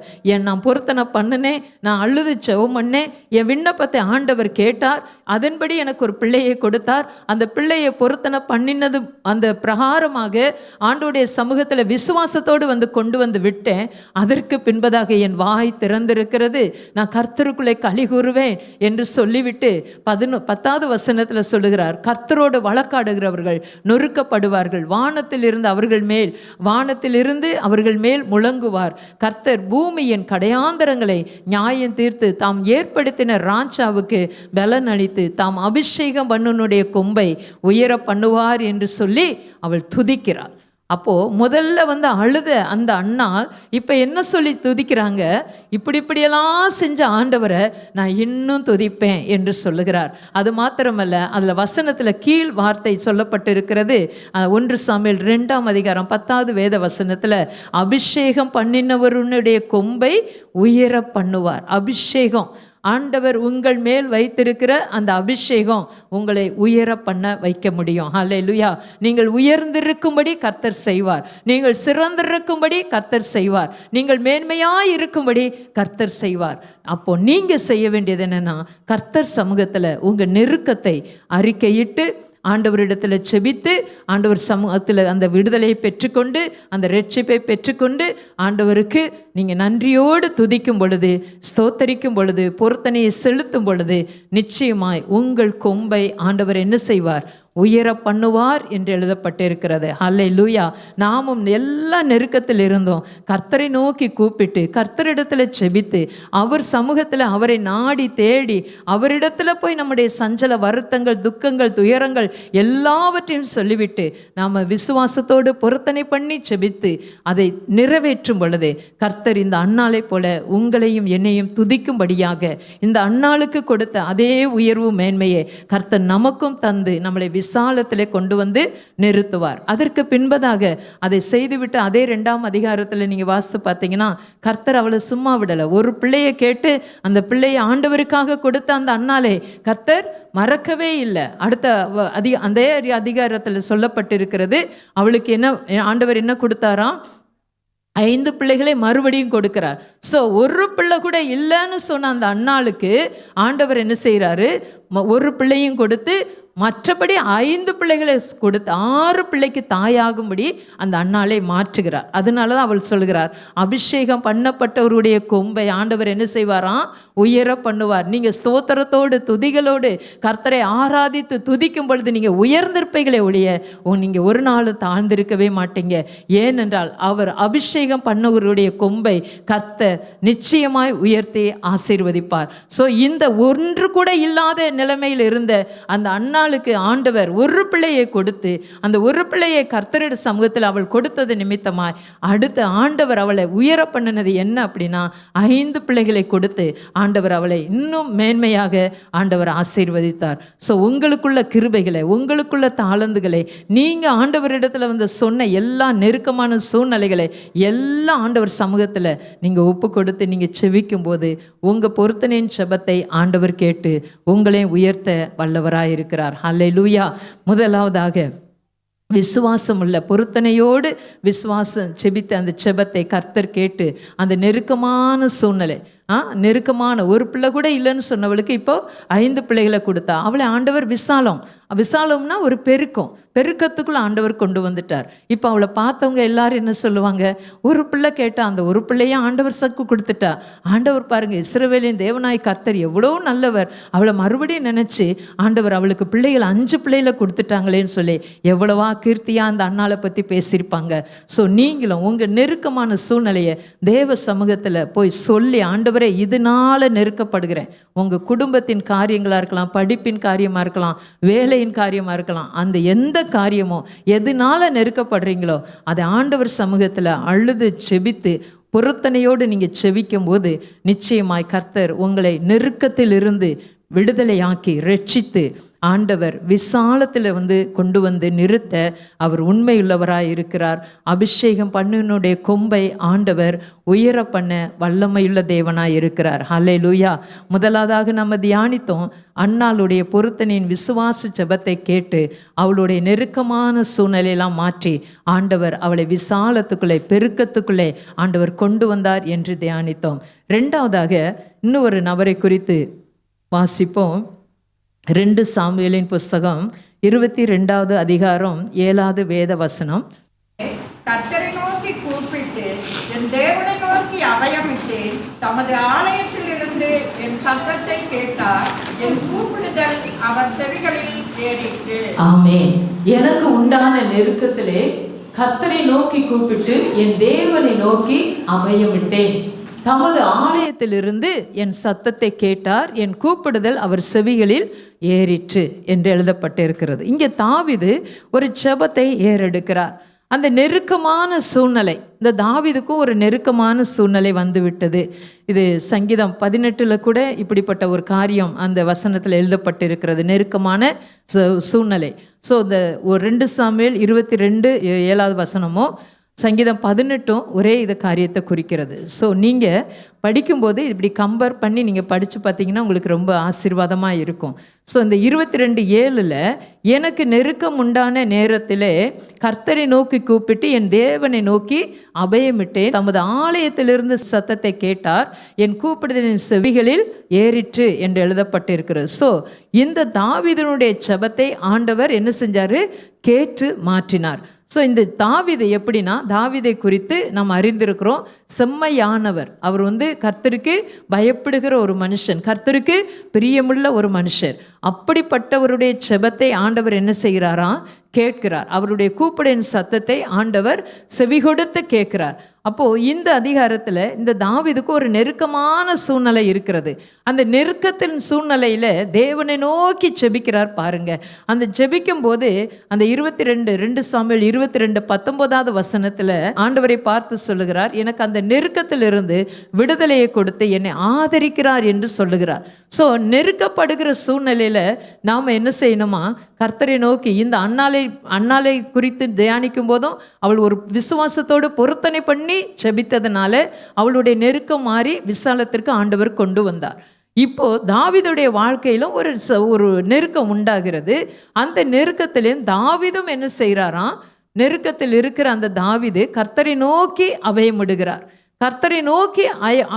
S4: நான் பொருத்தனை பண்ணினேன், நான் அழுது செவம் பண்ணேன், என் விண்ணப்பத்தை ஆண்டவர் கேட்டார், அதன்படி எனக்கு ஒரு பிள்ளையை கொடுத்தார், அந்த பிள்ளையை பொருத்தனை பண்ணினது அந்த பிரகாரமாக ஆண்டோடைய சமூகத்தில் விசுவாசத்தோடு வந்து கொண்டு வந்து விட்டேன். அதற்கு பின்பதாக என் வாய் திறந்திருக்கிறது, நான் கர்த்தருக்குள்ளே களி கூறுவேன் என்று சொல்லிவிட்டு 10வது வசனத்தில் சொல்லுகிறார், கர்த்தரோடு வழக்காடுகிறவர்கள் நொறுக்கப்படுவார்கள், வானத்திலிருந்து அவர்கள் மேல் முழங்குவார், கர்த்தர் பூமியின் கடையாந்தரங்களை நியாயம் தீர்த்து தாம் ஏற்படுத்தின ராஜாவுக்கு பலன் அளித்து தாம் அபிஷேகம் பண்ணுனுடைய கொம்பை உயர பண்ணுவார் என்று சொல்லி அவள் துதிக்கிறாள். அப்போது முதல்ல வந்து அழுத அந்த அண்ணாள் இப்போ என்ன சொல்லி துதிக்கிறாங்க? இப்படியெல்லாம் செஞ்ச ஆண்டவரை நான் இன்னும் துதிப்பேன் என்று சொல்லுகிறார். அது மாத்திரமல்ல, அதில் வசனத்தில் கீழ் வார்த்தை சொல்லப்பட்டிருக்கிறது. 1 சாமுவேல் 2ஆம் அதிகாரம் 10வது வேத வசனத்தில், அபிஷேகம் பண்ணினவருடைய கொம்பை உயர பண்ணுவார். அபிஷேகம், ஆண்டவர் உங்கள் மேல் வைத்திருக்கிற அந்த அபிஷேகம் உங்களை உயர பண்ண வைக்க முடியும். ஹல்லேலூயா. நீங்கள் உயர்ந்திருக்கும்படி கர்த்தர் செய்வார். நீங்கள் சிறந்திருக்கும்படி கர்த்தர் செய்வார். நீங்கள் மேன்மையாய் இருக்கும்படி கர்த்தர் செய்வார். அப்போ நீங்கள் செய்ய வேண்டியது என்னன்னா, கர்த்தர் சமூகத்தில் உங்கள் நெருக்கத்தை அறிக்கையிட்டு ஆண்டவரிடத்தில் செபித்து ஆண்டவர் சமூகத்தில் அந்த விடுதலையை பெற்றுக்கொண்டு அந்த ரட்சிப்பை பெற்றுக்கொண்டு ஆண்டவருக்கு நீங்கள் நன்றியோடு துதிக்கும் பொழுது, ஸ்தோத்தரிக்கும் பொழுது, பொருத்தனையை செலுத்தும் பொழுது நிச்சயமாய் உங்கள் கொம்பை ஆண்டவர் என்ன செய்வார்? உயர பண்ணுவார் என்று எழுதப்பட்டிருக்கிறது. ஹல்லேலூயா. நாமும் எல்லா நெருக்கத்தில் இருந்தோம் கர்த்தரை நோக்கி கூப்பிட்டு கர்த்தரிடத்தில் செபித்து அவர் சமூகத்தில் அவரை நாடி தேடி அவரிடத்தில் போய் நம்முடைய சஞ்சல வருத்தங்கள், துக்கங்கள், துயரங்கள் எல்லாவற்றையும் சொல்லிவிட்டு நாம் விசுவாசத்தோடு பொருத்தனை பண்ணி செபித்து அதை நிறைவேற்றும் பொழுது கர்த்தர் இந்த அன்னாளை போல உங்களையும் என்னையும் துதிக்கும்படியாக இந்த அன்னாளுக்கு கொடுத்த அதே உயர்வு மேன்மையை கர்த்தர் நமக்கும் தந்து நம்மளை விசாலத்திலே கொண்டு வந்து நிறுத்துவார். அதற்கு பின்பதாக அதை செய்துவிட்டு அதே 2ஆம் அதிகாரத்தில் நீங்கள் வாசித்து பார்த்தீங்கன்னா, கர்த்தர் அவளை சும்மா விடலை. ஒரு பிள்ளையை கேட்டு அந்த பிள்ளையை ஆண்டவருக்காக கொடுத்த அந்த அன்னாலே கர்த்தர் மறக்கவே இல்லை. அடுத்த அந்த அதிகாரத்தில் சொல்லப்பட்டிருக்கிறது, அவளுக்கு என்ன ஆண்டவர் என்ன கொடுத்தாராம்? 5 பிள்ளைகளை மறுபடியும் கொடுக்கிறார். ஸோ ஒரு பிள்ளை கூட இல்லைன்னு சொன்ன அந்த அன்னாளுக்கு ஆண்டவர் என்ன செய்கிறாரு? ஒரு பிள்ளையும் கொடுத்து மற்றபடி 5 பிள்ளைகளை கொடுத்து 6 பிள்ளைக்கு தாயாகும்படி அந்த அன்னாளை மாற்றுகிறார். அதனால தான் அவள் சொல்கிறார், அபிஷேகம் பண்ணப்பட்டவருடைய கொம்பை ஆண்டவர் என்ன செய்வாராம்? உயர பண்ணுவார். நீங்கள் ஸ்தோத்திரத்தோடு துதிகளோடு கர்த்தரை ஆராதித்து துதிக்கும் பொழுது நீங்கள் உயர்ந்திருப்பைகளை ஒழிய நீங்கள் ஒரு நாள் தாழ்ந்திருக்கவே மாட்டீங்க. ஏனென்றால் அவர் அபிஷேகம் பண்ணவருடைய கொம்பை கர்த்தர் நிச்சயமாய் உயர்த்தி ஆசீர்வதிப்பார். ஸோ இந்த ஒன்று கூட இல்லாத நிலைமையில் இருந்த அந்த அன்னாளுக்கு ஆண்டவர் ஒரு பிள்ளையை கொடுத்து அந்த ஒரு பிள்ளையை கர்த்தருடைய சமூகத்தில் அவள் கொடுத்தது நிமித்தமாய் அடுத்த ஆண்டவர் அவளை உயர பண்ணினது என்ன அப்படின்னா, 5 பிள்ளைகளை கொடுத்து ஆண்டவர் அவளை இன்னும் மேன்மையாக ஆண்டவர் ஆசீர்வதித்தார். ஸோ உங்களுக்குள்ள கிருபைகளை, உங்களுக்குள்ள தாளந்துகளை, நீங்கள் ஆண்டவரிடத்தில் வந்து சொன்ன எல்லா நெருக்கமான சூழ்நிலைகளை எல்லாம் ஆண்டவர் சமூகத்தில் நீங்கள் ஒப்பு கொடுத்து நீங்கள் செவிக்கும் போது உங்கள் பொருத்தனையின் செபத்தை ஆண்டவர் கேட்டு உங்களை உயர்த்த வல்லவராயிருக்கிறார். ஹல்லேலூயா. முதலாவதாக விசுவாசம் உள்ள பொருத்தனையோடு விசுவாசம் செபித்த அந்த செபத்தை கர்த்தர் கேட்டு அந்த நெருக்கமான சூழ்நிலை, நெருக்கமான ஒரு பிள்ளை கூட இல்லைன்னு சொன்னவளுக்கு இப்போ 5 பிள்ளைகளை கொடுத்தா. அவளை ஆண்டவர் விசாலம்னா ஒரு பெருக்கத்துக்குள்ள ஆண்டவர் கொண்டு வந்துட்டார். இப்போ அவளை பார்த்தவங்க எல்லாரும் என்ன சொல்லுவாங்க? ஒரு பிள்ளை கேட்டா அந்த ஒரு பிள்ளைய ஆண்டவர் சக்கு கொடுத்துட்டா. ஆண்டவர் பாருங்க, இஸ்ரவேலின் தேவனாய் கர்த்தர் எவ்வளோ நல்லவர். அவளை மறுபடியும் நினைச்சு ஆண்டவர் அவளுக்கு பிள்ளைகள் 5 பிள்ளைகளை கொடுத்துட்டாங்களேன்னு சொல்லி எவ்வளவா கீர்த்தியா அந்த அண்ணாளை பற்றி பேசியிருப்பாங்க. ஸோ நீங்களும் உங்கள் நெருக்கமான சூழ்நிலையை தேவ சமூகத்தில் போய் சொல்லி, ஆண்டவரே இதனால நெருக்கப்படுகிறேன். உங்கள் குடும்பத்தின் காரியங்களாக இருக்கலாம், படிப்பின் காரியமாக இருக்கலாம், வேலையின் காரியமாக இருக்கலாம், அந்த எந்த காரியமோ எதனால நெருக்கப்படுறீங்களோ அதை ஆண்டவர் சமூகத்தில் அழுது செபித்து பொருத்தனையோடு நீங்கள் செபிக்கும் போது நிச்சயமாய் கர்த்தர் உங்களை நெருக்கத்திலிருந்து விடுதலையாக்கி ரட்சித்து ஆண்டவர் விசாலத்தில் கொண்டு வந்து நிறுத்த அவர் உண்மையுள்ளவராய் இருக்கிறார். அபிஷேகம் பண்ணினுடைய கொம்பை ஆண்டவர் உயர பண்ண வல்லமையுள்ள தேவனாய் இருக்கிறார். ஹல்லேலூயா. முதலாவதாக நம்ம தியானித்தோம், அன்னாளுடைய பொருத்தனையின் விசுவாச ஜெபத்தை கேட்டு அவளுடைய நெருக்கமான சூழ்நிலையெல்லாம் மாற்றி ஆண்டவர் அவளை விசாலத்துக்குள்ளே பெருக்கத்துக்குள்ளே ஆண்டவர் கொண்டு வந்தார் என்று தியானித்தோம். 2வதாக இன்னும் ஒரு நபரை குறித்து வாசிப்போம். 2 சாமுவேலின் புஸ்தகம் 22வது அதிகாரம் 7வது வேத வசனம்.
S5: கர்த்தரை நோக்கி கூப்பிட்டு என் தேவனை நோக்கி அபயமிட்டேன். தமது ஆலயத்திலிருந்து என் சத்தத்தை கேட்டார். என் கூப்பிடுதல் அவர் செவிகளில் ஏறிற்று.
S4: ஆமென். எனக்கு உண்டான நெருக்கத்திலே கர்த்தரை நோக்கி கூப்பிட்டு என் தேவனை நோக்கி அபயமிட்டேன். தமது ஆலயத்திலிருந்து என் சத்தத்தை கேட்டார். என் கூப்பிடுதல் அவர் செவிகளில் ஏறிற்று என்று எழுதப்பட்டிருக்கிறது. இங்கே தாவீது ஒரு ஜெபத்தை ஏறெடுக்கிறார். அந்த நெருக்கமான சூழ்நிலை, இந்த தாவீதுக்கும் ஒரு நெருக்கமான சூழ்நிலை வந்து விட்டது. இது சங்கீதம் 18 கூட இப்படிப்பட்ட ஒரு காரியம் அந்த வசனத்தில் எழுதப்பட்டிருக்கிறது, நெருக்கமான சூழ்நிலை. ஸோ இந்த ஒரு 2 சாமுவேல் 22:7 வசனமும் சங்கீதம் 18 ஒரே இது காரியத்தை குறிக்கிறது. ஸோ நீங்கள் படிக்கும்போது இப்படி கம்பேர் பண்ணி நீங்கள் படித்து பார்த்தீங்கன்னா உங்களுக்கு ரொம்ப ஆசீர்வாதமாக இருக்கும். ஸோ இந்த 22:7 எனக்கு நெருக்கம் உண்டான நேரத்தில் கர்த்தரை நோக்கி கூப்பிட்டு என் தேவனை நோக்கி அபயமிட்டேன், தமது ஆலயத்திலிருந்து சத்தத்தை கேட்டார், என் கூப்பிடுதலின் செவிகளில் ஏறிற்று என்று எழுதப்பட்டிருக்கிறது. ஸோ இந்த தாவீதினுடைய ஜெபத்தை ஆண்டவர் என்ன செஞ்சார்? கேட்டு மாற்றினார். ஸோ இந்த தாவீது எப்படின்னா, தாவீதை குறித்து நாம் அறிந்திருக்கிறோம், செம்மையானவர். அவர் கர்த்தருக்கு பயப்படுகிற ஒரு மனுஷன், கர்த்தருக்கு பிரியமுள்ள ஒரு மனுஷர். அப்படிப்பட்டவருடைய ஜெபத்தை ஆண்டவர் என்ன செய்கிறாராம்? கேட்கிறார். அவருடைய கூப்பிடின் சத்தத்தை ஆண்டவர் செவி கொடுத்து கேட்கிறார். அப்போது இந்த அதிகாரத்தில் இந்த தாவீதுக்கு ஒரு நெருக்கமான சூழ்நிலை இருக்கிறது. அந்த நெருக்கத்தின் சூழ்நிலையில் தேவனை நோக்கி ஜெபிக்கிறார் பாருங்க. அந்த ஜெபிக்கும் போது அந்த 2 சாமுவேல் 22:19 வசனத்தில் ஆண்டவரை பார்த்து சொல்லுகிறார், எனக்கு அந்த நெருக்கத்திலிருந்து விடுதலையை கொடுத்து என்னை ஆதரிக்கிறார் என்று சொல்லுகிறார். ஸோ நெருக்கப்படுகிற சூழ்நிலையில் நாம் என்ன செய்யணுமா? கர்த்தரை நோக்கி இந்த அன்னாளை குறித்து தியானிக்கும் போதும் அவள் ஒரு விசுவாசத்தோடு பொருத்தனை பண்ணி செபித்ததுனால அவளுடைய நெருக்கம் மாறி விசாலத்திற்கு ஆண்டவர் கொண்டு வந்தார். இப்போ தாவீதுடைய வாழ்க்கையிலும் ஒரு நெருக்கம் உண்டாகிறது. அந்த நெருக்கத்திலும் தாவீதும் என்ன செய்கிறாராம்? நெருக்கத்தில் இருக்கிற அந்த தாவீது கர்த்தரை நோக்கி அபயமிடுகிறார். கர்த்தரை நோக்கி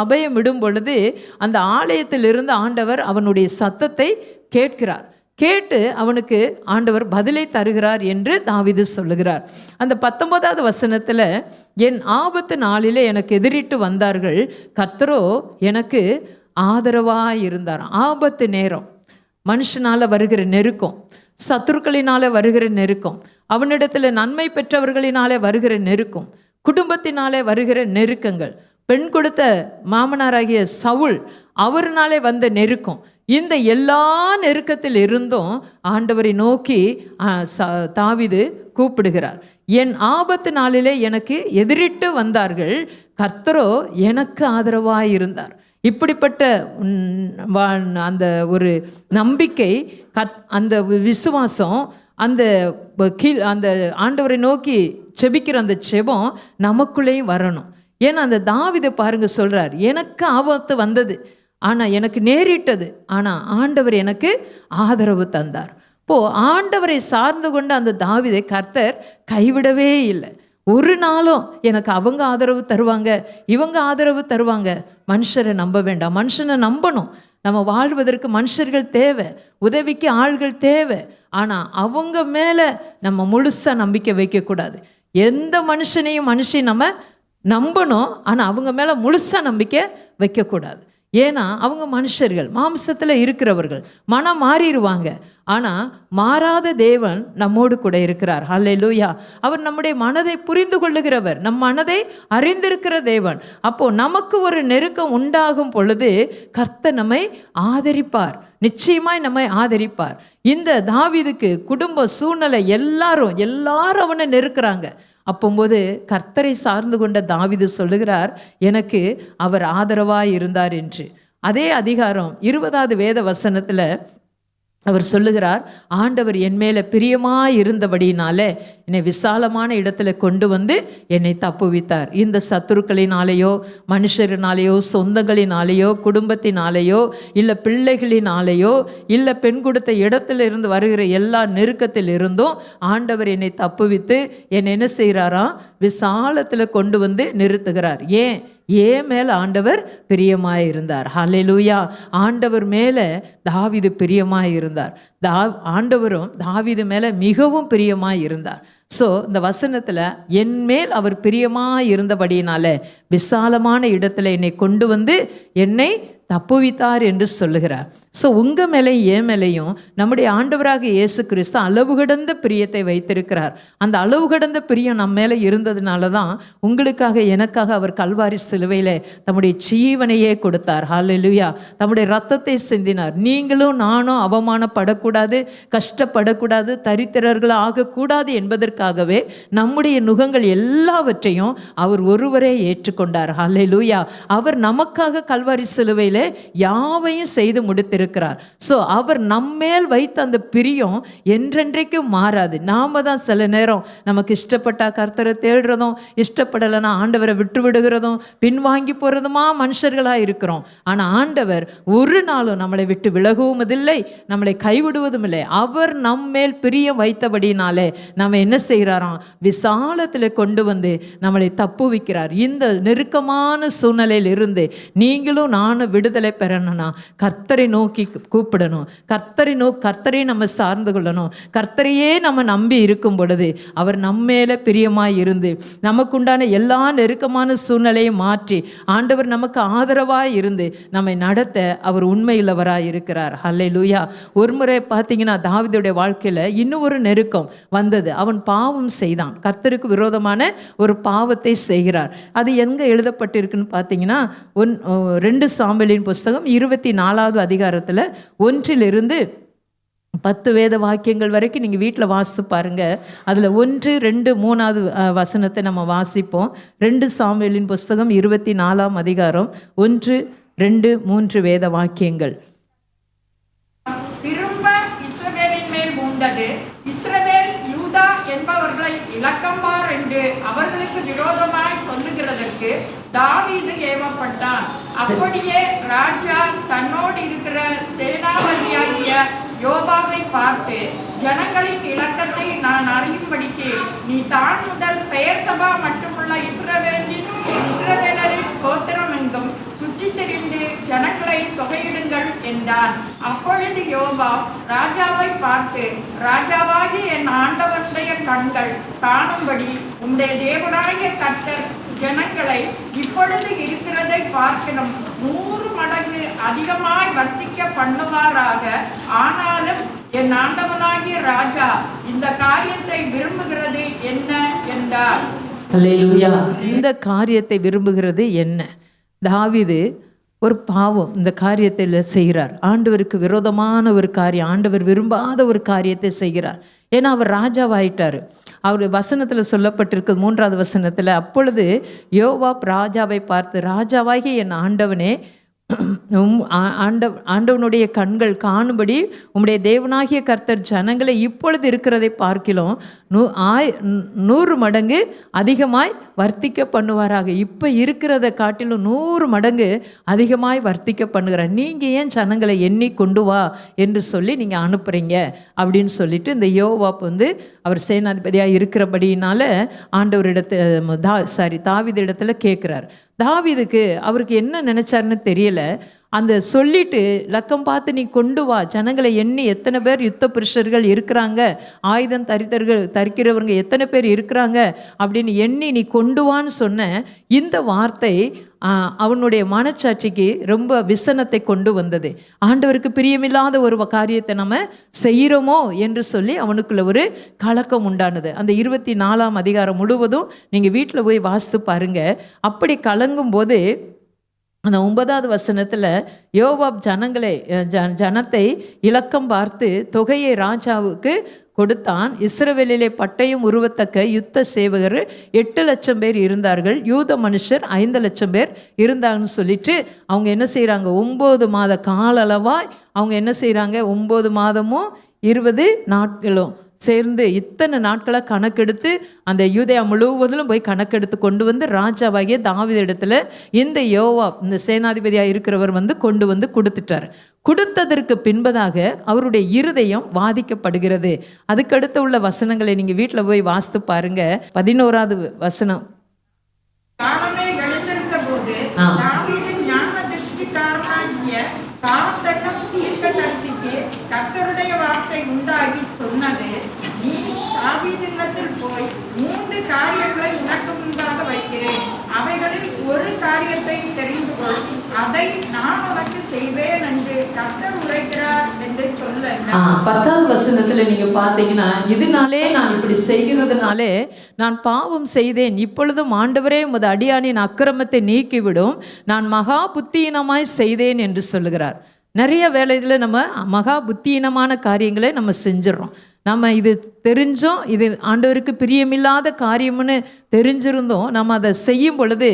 S4: அபயமிடும் பொழுது அந்த ஆலயத்திலிருந்து ஆண்டவர் அவனுடைய சத்தத்தை கேட்கிறார். கேட்டு அவனுக்கு ஆண்டவர் பதிலை தருகிறார் என்று தாவீது சொல்லுகிறார். அந்த 19வது வசனத்தில், என் ஆபத்து நாளிலே எனக்கு எதிரிட்டு வந்தார்கள், கர்த்தரோ எனக்கு ஆதரவாக இருந்தார். ஆபத்து நேரம், மனுஷனால் வருகிற நெருக்கம், சத்துருக்களினால் வருகிற நெருக்கம், அவனிடத்தில் நன்மை பெற்றவர்களினாலே வருகிற நெருக்கம், குடும்பத்தினாலே வருகிற நெருக்கங்கள், பெண் கொடுத்த மாமனாராகிய சவுல் அவர்னாலே வந்த நெருக்கம், இந்த எல்லா நெருக்கத்தில் இருந்தும் ஆண்டவரை நோக்கி தாவீது கூப்பிடுகிறார். என் ஆபத்து நாளிலே எனக்கு எதிரிட்டு வந்தார்கள், கர்த்தரோ எனக்கு ஆதரவாக இருந்தார். இப்படிப்பட்ட அந்த ஒரு நம்பிக்கை, அந்த விசுவாசம், அந்த அந்த ஆண்டவரை நோக்கி செபிக்கிற அந்த செபம் நமக்குள்ளேயும் வரணும். ஏன்னா அந்த தாவீது பாருங்க சொல்கிறார், எனக்கு ஆபத்து வந்தது, ஆனால் எனக்கு நேரிட்டது, ஆனால் ஆண்டவர் எனக்கு ஆதரவு தந்தார். இப்போது ஆண்டவரை சார்ந்து கொண்ட அந்த தாவீதை கர்த்தர் கைவிடவே இல்லை. ஒரு நாளும் எனக்கு அவங்க ஆதரவு தருவாங்க, இவங்க ஆதரவு தருவாங்க. மனுஷரை நம்ப வேண்டாம், மனுஷனை நம்பணும். நம்ம வாழ்வதற்கு மனுஷர்கள் தேவை, உதவிக்கு ஆள்கள் தேவை. ஆனால் அவங்க மேலே நம்ம முழுசாக நம்பிக்கை வைக்கக்கூடாது. எந்த மனுஷனையும் நம்ம நம்பணும், ஆனால் அவங்க மேலே முழுசாக நம்பிக்கை வைக்கக்கூடாது. ஏன்னா அவங்க மனுஷர்கள், மாம்சத்தில் இருக்கிறவர்கள், மனம் மாறிடுவாங்க. ஆனால் மாறாத தேவன் நம்மோடு கூட இருக்கிறார். ஹல்லேலூயா. அவர் நம்முடைய மனதை புரிந்து கொள்ளுகிறவர், நம் மனதை அறிந்திருக்கிற தேவன். அப்போது நமக்கு ஒரு நெருக்கம் உண்டாகும் பொழுது கர்த்தர் நம்மை ஆதரிப்பார், நிச்சயமாய் நம்மை ஆதரிப்பார். இந்த தாவீதுக்கு குடும்ப சூழ்நிலை எல்லாரும் அவனை நெருக்கிறாங்க. அப்போது கர்த்தரை சார்ந்து கொண்ட தாவீது சொல்லுகிறார், எனக்கு அவர் ஆதரவாக இருந்தார் என்று. அதே அதிகாரம் 20வது வேத வசனத்தில் அவர் சொல்லுகிறார், ஆண்டவர் என் மேலே பிரியமாக இருந்தபடினால என்னை விசாலமான இடத்துல கொண்டு வந்து என்னை தப்புவித்தார். இந்த சத்துருக்களினாலேயோ, மனுஷரினாலேயோ, சொந்தங்களினாலேயோ, குடும்பத்தினாலேயோ, இல்லை பிள்ளைகளினாலேயோ, இல்லை பெண் கொடுத்த இடத்துல இருந்து வருகிற எல்லா நெருக்கத்தில் இருந்தும் ஆண்டவர் என்னை தப்புவித்து என்னை என்ன செய்கிறாராம்? விசாலத்தில் கொண்டு வந்து நிறுத்துகிறார். ஏன் மேலே ஆண்டவர் பிரியமாக இருந்தார். ஹல்லேலூயா. ஆண்டவர் மேலே தாவீது பிரியமாக இருந்தார். ஆண்டவரும் தாவீது மேலே மிகவும் பிரியமாக இருந்தார். ஸோ இந்த வசனத்தில் என் மேல் அவர் பிரியமாக இருந்தபடியினால விசாலமான இடத்துல என்னை கொண்டு வந்து என்னை தப்புவித்தார் என்று சொல்லுகிறார். ஸோ உங்கள் மேலேயும் என் மேலேயும் நம்முடைய ஆண்டவராக இயேசு கிறிஸ்து அளவு கடந்த பிரியத்தை வைத்திருக்கிறார். அந்த அளவு கடந்த பிரியம் நம்ம மேலே இருந்ததுனால தான் உங்களுக்காக எனக்காக அவர் கல்வாரி சிலுவையில் தம்முடைய ஜீவனையே கொடுத்தார். ஹல்லேலூயா. தம்முடைய ரத்தத்தை சிந்தினார். நீங்களும் நானும் அவமானப்படக்கூடாது, கஷ்டப்படக்கூடாது, தரித்திரர்கள் ஆகக்கூடாது என்பதற்காகவே நம்முடைய நுகங்கள் எல்லாவற்றையும் அவர் ஒருவரே ஏற்றுக்கொண்டார். ஹல்லேலூயா. அவர் நமக்காக கல்வாரி சிலுவையில் யாவையும் செய்து முடித்திருக்கிறார். ஸோ அவர் நம்மேல் வைத்த அந்த பிரியம் என்றென்றைக்கும் மாறாது. நாம தான் சில நேரம் நமக்கு இஷ்டப்பட்டா கர்த்தரை தேடுறதும், இஷ்டப்படலைன்னா ஆண்டவரை விட்டு விடுகிறதும், பின்வாங்கி போகிறதுமா மனுஷர்களாக இருக்கிறோம். ஆனால் ஆண்டவர் ஒரு நாளும் நம்மளை விட்டு விலகவும் இல்லை, நம்மளை கைவிடுவதும் இல்லை. அவர் நம்மேல் பிரியம் வைத்தபடினாலே நம்ம என்ன செய்கிறாராம், விசாலத்தில் கொண்டு வந்து நம்மளை தப்புவிக்கிறார். இந்த நெருக்கமான சூழ்நிலையில் இருந்து நீங்களும் நானும் விடுதலை பெறணும்னா கர்த்தரை நோக்கி கூப்பிடணும். கர்த்தரை நம்ம சார்ந்து கொள்ளணும். கர்த்தரையே நம்ம நம்பி இருக்கும் பொழுது அவர் நம்மேல பிரியமாய் இருந்து நமக்குண்டான எல்லா நெருக்கமான சூழ்நிலையை மாற்றி ஆண்டவர் நமக்கு ஆதரவாய் இருந்து நம்மை நடத்த அவர் உண்மையுள்ளவராய் இருக்கிறார். ஹல்லேலூயா. ஒரு முறை பார்த்தீங்கன்னா தாவீதுடைய வாழ்க்கையில் இன்னும் ஒரு நெருக்கம் வந்தது. அவன் பாவம் செய்தான், கர்த்தருக்கு விரோதமான ஒரு பாவத்தை செய்கிறார். அது எங்கே எழுதப்பட்டிருக்குன்னு பார்த்தீங்கன்னா 2 சாமுவேலின் புஸ்தகம் 24வது அதிகாரத்தில் 1 10 வேத வாக்கியங்கள் வரைக்கும் நீங்கள் வீட்டில் வாசித்து பாருங்கள். அதில் 1, 2, 3வது வசனத்தை நம்ம வாசிப்போம். 2 சாமுவேலின் புஸ்தகம் 24ஆம் அதிகாரம் 1, 2, 3 வேத வாக்கியங்கள்.
S5: திரும்ப இஸ்ரவேலின் மேல் மூண்டது. இஸ்ரவேல் யூதா என்பவர்களை இலக்கம்பார் என்று அவர்களுக்கு விரோதமாய் சொல்லுகிறதற்கு தாவீது ஏவப்பட்டான். அப்படியே ராஜா தன்னோடு இருக்கிற சேனாபதியாகிய யோபாவை பார்த்து, ஜனங்களின் இலக்கத்தை நான் அறியும்படிக்கு நீ தான் முதல் பெயர்சபா மட்டுமுள்ள இஸ்ரவேலரின் கோத்திரம் எங்கும் சுற்றி திரிந்து ஜனங்களை தொகையிடுங்கள் என்றான். அப்பொழுது யோபா ராஜாவை பார்த்து, ராஜாவாகி என் ஆண்டவனுடைய கண்கள் காணும்படி உம்முடைய தேவனாகிய கர்த்தர் ஜனங்களை இப்பொழுது இருக்கிறதை பார்க்கணும் 100 மடங்கு அதிகமாய் வர்த்திக்க பண்ணுவாராக. ஆனாலும் என் ஆண்டவனாகிய ராஜா இந்த காரியத்தை விரும்புகிறது என்ன என்றார்.
S4: அல்லேலூயா. இந்த காரியத்தை விரும்புகிறது என்ன? தாவீது ஒரு பாவம் இந்த காரியத்தில் செய்கிறார். ஆண்டவருக்கு விரோதமான ஒரு காரியம், ஆண்டவர் விரும்பாத ஒரு காரியத்தை செய்கிறார். ஏன்னா அவர் ராஜாவாயிட்டார். அவர் வசனத்தில் சொல்லப்பட்டிருக்கு 3வது வசனத்தில், அப்பொழுது யோவாப் ராஜாவை பார்த்து, ராஜாவாகி என் ஆண்டவனே, ஆண்டவனுடைய கண்கள் காணும்படி உம்முடைய தேவனாகிய கர்த்தர் ஜனங்களை இப்பொழுது இருக்கிறதை பார்க்கிலும் 100 மடங்கு அதிகமாய் வர்த்திக்க பண்ணுவாராக. இப்போ இருக்கிறத காட்டிலும் 100 மடங்கு அதிகமாய் வர்த்திக்க பண்ணுகிறார். நீங்கள் ஏன் ஜனங்களை எண்ணி கொண்டு வா என்று சொல்லி நீங்கள் அனுப்புகிறீங்க அப்படின்னு சொல்லிட்டு இந்த யோவாப் அவர் சேனாதிபதியாக இருக்கிறபடினால தாவீது இடத்துல கேட்குறார். தாவீதுக்கு அவருக்கு என்ன நினைச்சாருன்னு தெரியல. அந்த சொல்லிட்டு லக்கம் பார்த்து நீ கொண்டு வா, ஜனங்களை எண்ணி எத்தனை பேர் யுத்த புருஷர்கள் இருக்கிறாங்க, ஆயுதம் தரிக்கிறவங்க எத்தனை பேர் இருக்கிறாங்க அப்படின்னு எண்ணி நீ கொண்டு வான்னு சொன்ன இந்த வார்த்தை அவனுடைய மனச்சாட்சிக்கு ரொம்ப விசனத்தை கொண்டு வந்தது. ஆண்டவருக்கு பிரியமில்லாத ஒரு காரியத்தை நம்ம செய்கிறோமோ என்று சொல்லி அவனுக்குள்ள ஒரு கலக்கம் உண்டானது. அந்த 24ஆம் அதிகாரம் முழுவதும் நீங்கள் வீட்டில் போய் வாசித்து பாருங்க. அப்படி கலங்கும் போது அந்த 9வது வசனத்தில் யோவாப் ஜனத்தை இலக்கம் பார்த்து தொகையை ராஜாவுக்கு கொடுத்தான். இஸ்ரவேலிலே பட்டயம் உருவத்தக்க யுத்த சேவகர் 8 லட்சம் பேர் இருந்தார்கள், யூத மனுஷர் 5 லட்சம் பேர் இருந்தாங்கன்னு சொல்லிட்டு அவங்க என்ன செய்கிறாங்க, 9 மாத கால அளவாய் அவங்க என்ன செய்கிறாங்க, 9 மாதமும் 20 நாட்களும் சேர்ந்து இத்தனை நாட்களை கணக்கெடுத்து அந்த யூதேயா முழுவதிலும் போய் கணக்கெடுத்து கொண்டு வந்து ராஜாவாகிய தாவீது இடத்துல இந்த யோவாப் இந்த சேனாதிபதியாக இருக்கிறவர் கொண்டு வந்து கொடுத்துட்டார். கொடுத்ததற்கு பின்பதாக அவருடைய இருதயம் வாதிக்கப்படுகிறது. அதுக்கடுத்து உள்ள வசனங்களை நீங்கள் வீட்டில் போய் வாசித்து பாருங்க. 11வது வசனம்.
S5: கர்த்தருடைய வார்த்தை உண்டாகி சொன்னது, நீ தாவீதினிடத்தில் போய் 3 காரியங்களை உனக்கு முன்பாக வைக்கிறேன், அவைகளில் ஒரு காரியத்தை தெரிந்து கொள், அதை நான் உனக்கு செய்வேன் என்று கர்த்தர் உரைக்கிறார் வேண்டும்.
S4: 10வது வசனத்துல நீங்க பார்த்தீங்கன்னா, இதனாலே நான் இப்படி செய்கிறதுனாலே நான் பாவம் செய்தேன், இப்பொழுதும் ஆண்டவரே உமது அடியானின் அக்கிரமத்தை நீக்கிவிடும், நான் மகா புத்தியினமாய் செய்தேன் என்று சொல்லுகிறார். நிறைய வேளையில் நம்ம மகா புத்தியினமான காரியங்களை நம்ம செஞ்சிடறோம். நம்ம இது தெரிஞ்சோம், இது ஆண்டவருக்கு பிரியமில்லாத காரியம்னு தெரிஞ்சிருந்தோம், நம்ம அதை செய்யும் பொழுது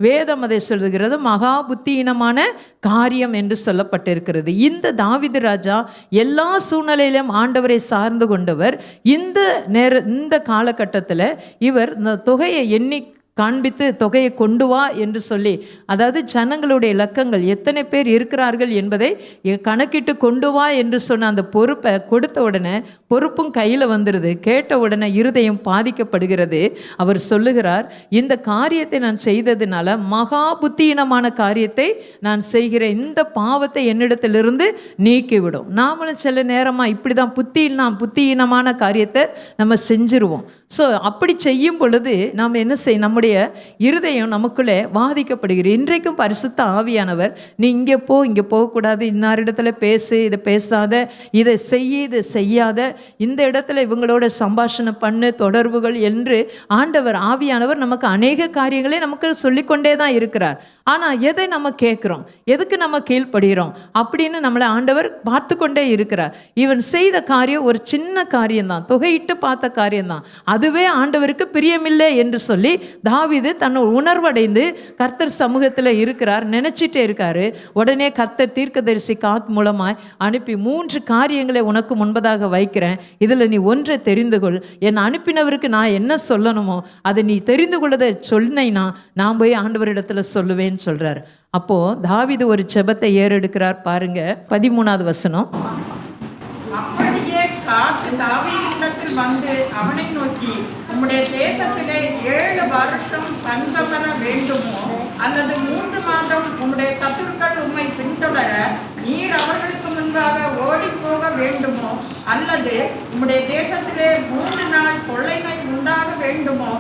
S4: வேதம் அதை சொல்லுகிறது மகா புத்தியினமான காரியம் என்று சொல்லப்பட்டிருக்கிறது. இந்த தாவீது ராஜா எல்லா சூழ்நிலையிலும் ஆண்டவரை சார்ந்து கொண்டவர். இந்த காலகட்டத்தில் இவர் இந்த தொகையை எண்ணி காண்பித்து தொகையை கொண்டு வா என்று சொல்லி, அதாவது ஜனங்களுடைய இலக்கங்கள் எத்தனை பேர் இருக்கிறார்கள் என்பதை கணக்கிட்டு கொண்டு வா என்று சொன்ன அந்த பொறுப்பை கொடுத்த உடனே பொறுப்பும் கையில் வந்துடுது. கேட்ட உடனே இருதயம் பாதிக்கப்படுகிறது. அவர் சொல்லுகிறார், இந்த காரியத்தை நான் செய்ததுனால மகா புத்தியினமான காரியத்தை நான் செய்கிறேன், இந்த பாவத்தை என்னிடத்திலிருந்து நீக்கிவிடும். நாமளும் சில நேரமாக இப்படி தான் புத்தியினமான காரியத்தை நம்ம செஞ்சிருவோம். ஸோ அப்படி செய்யும் பொழுது நாம் என்ன நம்முடைய இருதயம் நமக்குள்ளே வாதிக்கப்படுகிறது. இன்றைக்கும் பரிசுத்த ஆவியானவர், நீ இங்கே போகக்கூடாது, இன்னாரிடத்துல பேசு, இதை பேசாத, இதை இதை செய்யாத, இந்த இடத்துல இவங்களோட சம்பாஷணை பண்ணு, தொடர்புகள் என்று ஆண்டவர் ஆவியானவர் நமக்கு அநேக காரியங்களை நமக்கு சொல்லிக்கொண்டே தான் இருக்கிறார். ஆனால் எதை நம்ம கேட்குறோம், எதுக்கு நம்ம கீழ்ப்படுகிறோம் அப்படின்னு நம்மளை ஆண்டவர் பார்த்து கொண்டே இருக்கிறார். இவன் செய்த காரியம் ஒரு சின்ன காரியம்தான், தொகையிட்டு பார்த்த காரியம்தான், அதுவே ஆண்டவருக்கு பிரியமில்லை என்று சொல்லி தாவீது தன்னை உணர்வடைந்து கர்த்தர் சமூகத்தில் இருக்கிறார், நினைச்சிட்டே இருக்காரு. உடனே கர்த்தர் தீர்க்கதரிசி காத் மூலமாய் அனுப்பி 3 காரியங்களை உனக்கு முன்பதாக வைக்கிறேன், இதில் நீ ஒன்றை தெரிந்து கொள், என் அனுப்பினவருக்கு நான் என்ன சொல்லணுமோ அதை நீ தெரிந்து கொள்ளதை சொன்னைனா நான் போய் ஆண்டவரிடத்துல சொல்லுவேன் சொல்றார். அப்போ தாவீது ஒரு ஜெபத்தை ஏறெடுக்கிறார். பாருங்க 13வது வசனம்.
S5: அப்படியே காத்து தாவீதினிடத்தில் வந்து அவனை நோக்கி, உம்முடைய தேசத்திலே 7 வருஷம் பஞ்சம் வர வேண்டுமோ, அல்லது 3 மாதம் உம்முடைய சத்துருக்கள் உம்மை பின்தொடர நீர் அவர்களுக்கு முன்பாக ஓடி போக வேண்டுமோ, அல்லது உம்முடைய தேசத்திலே 3 நாள் கொள்ளைமை உண்டாக வேண்டுமோ,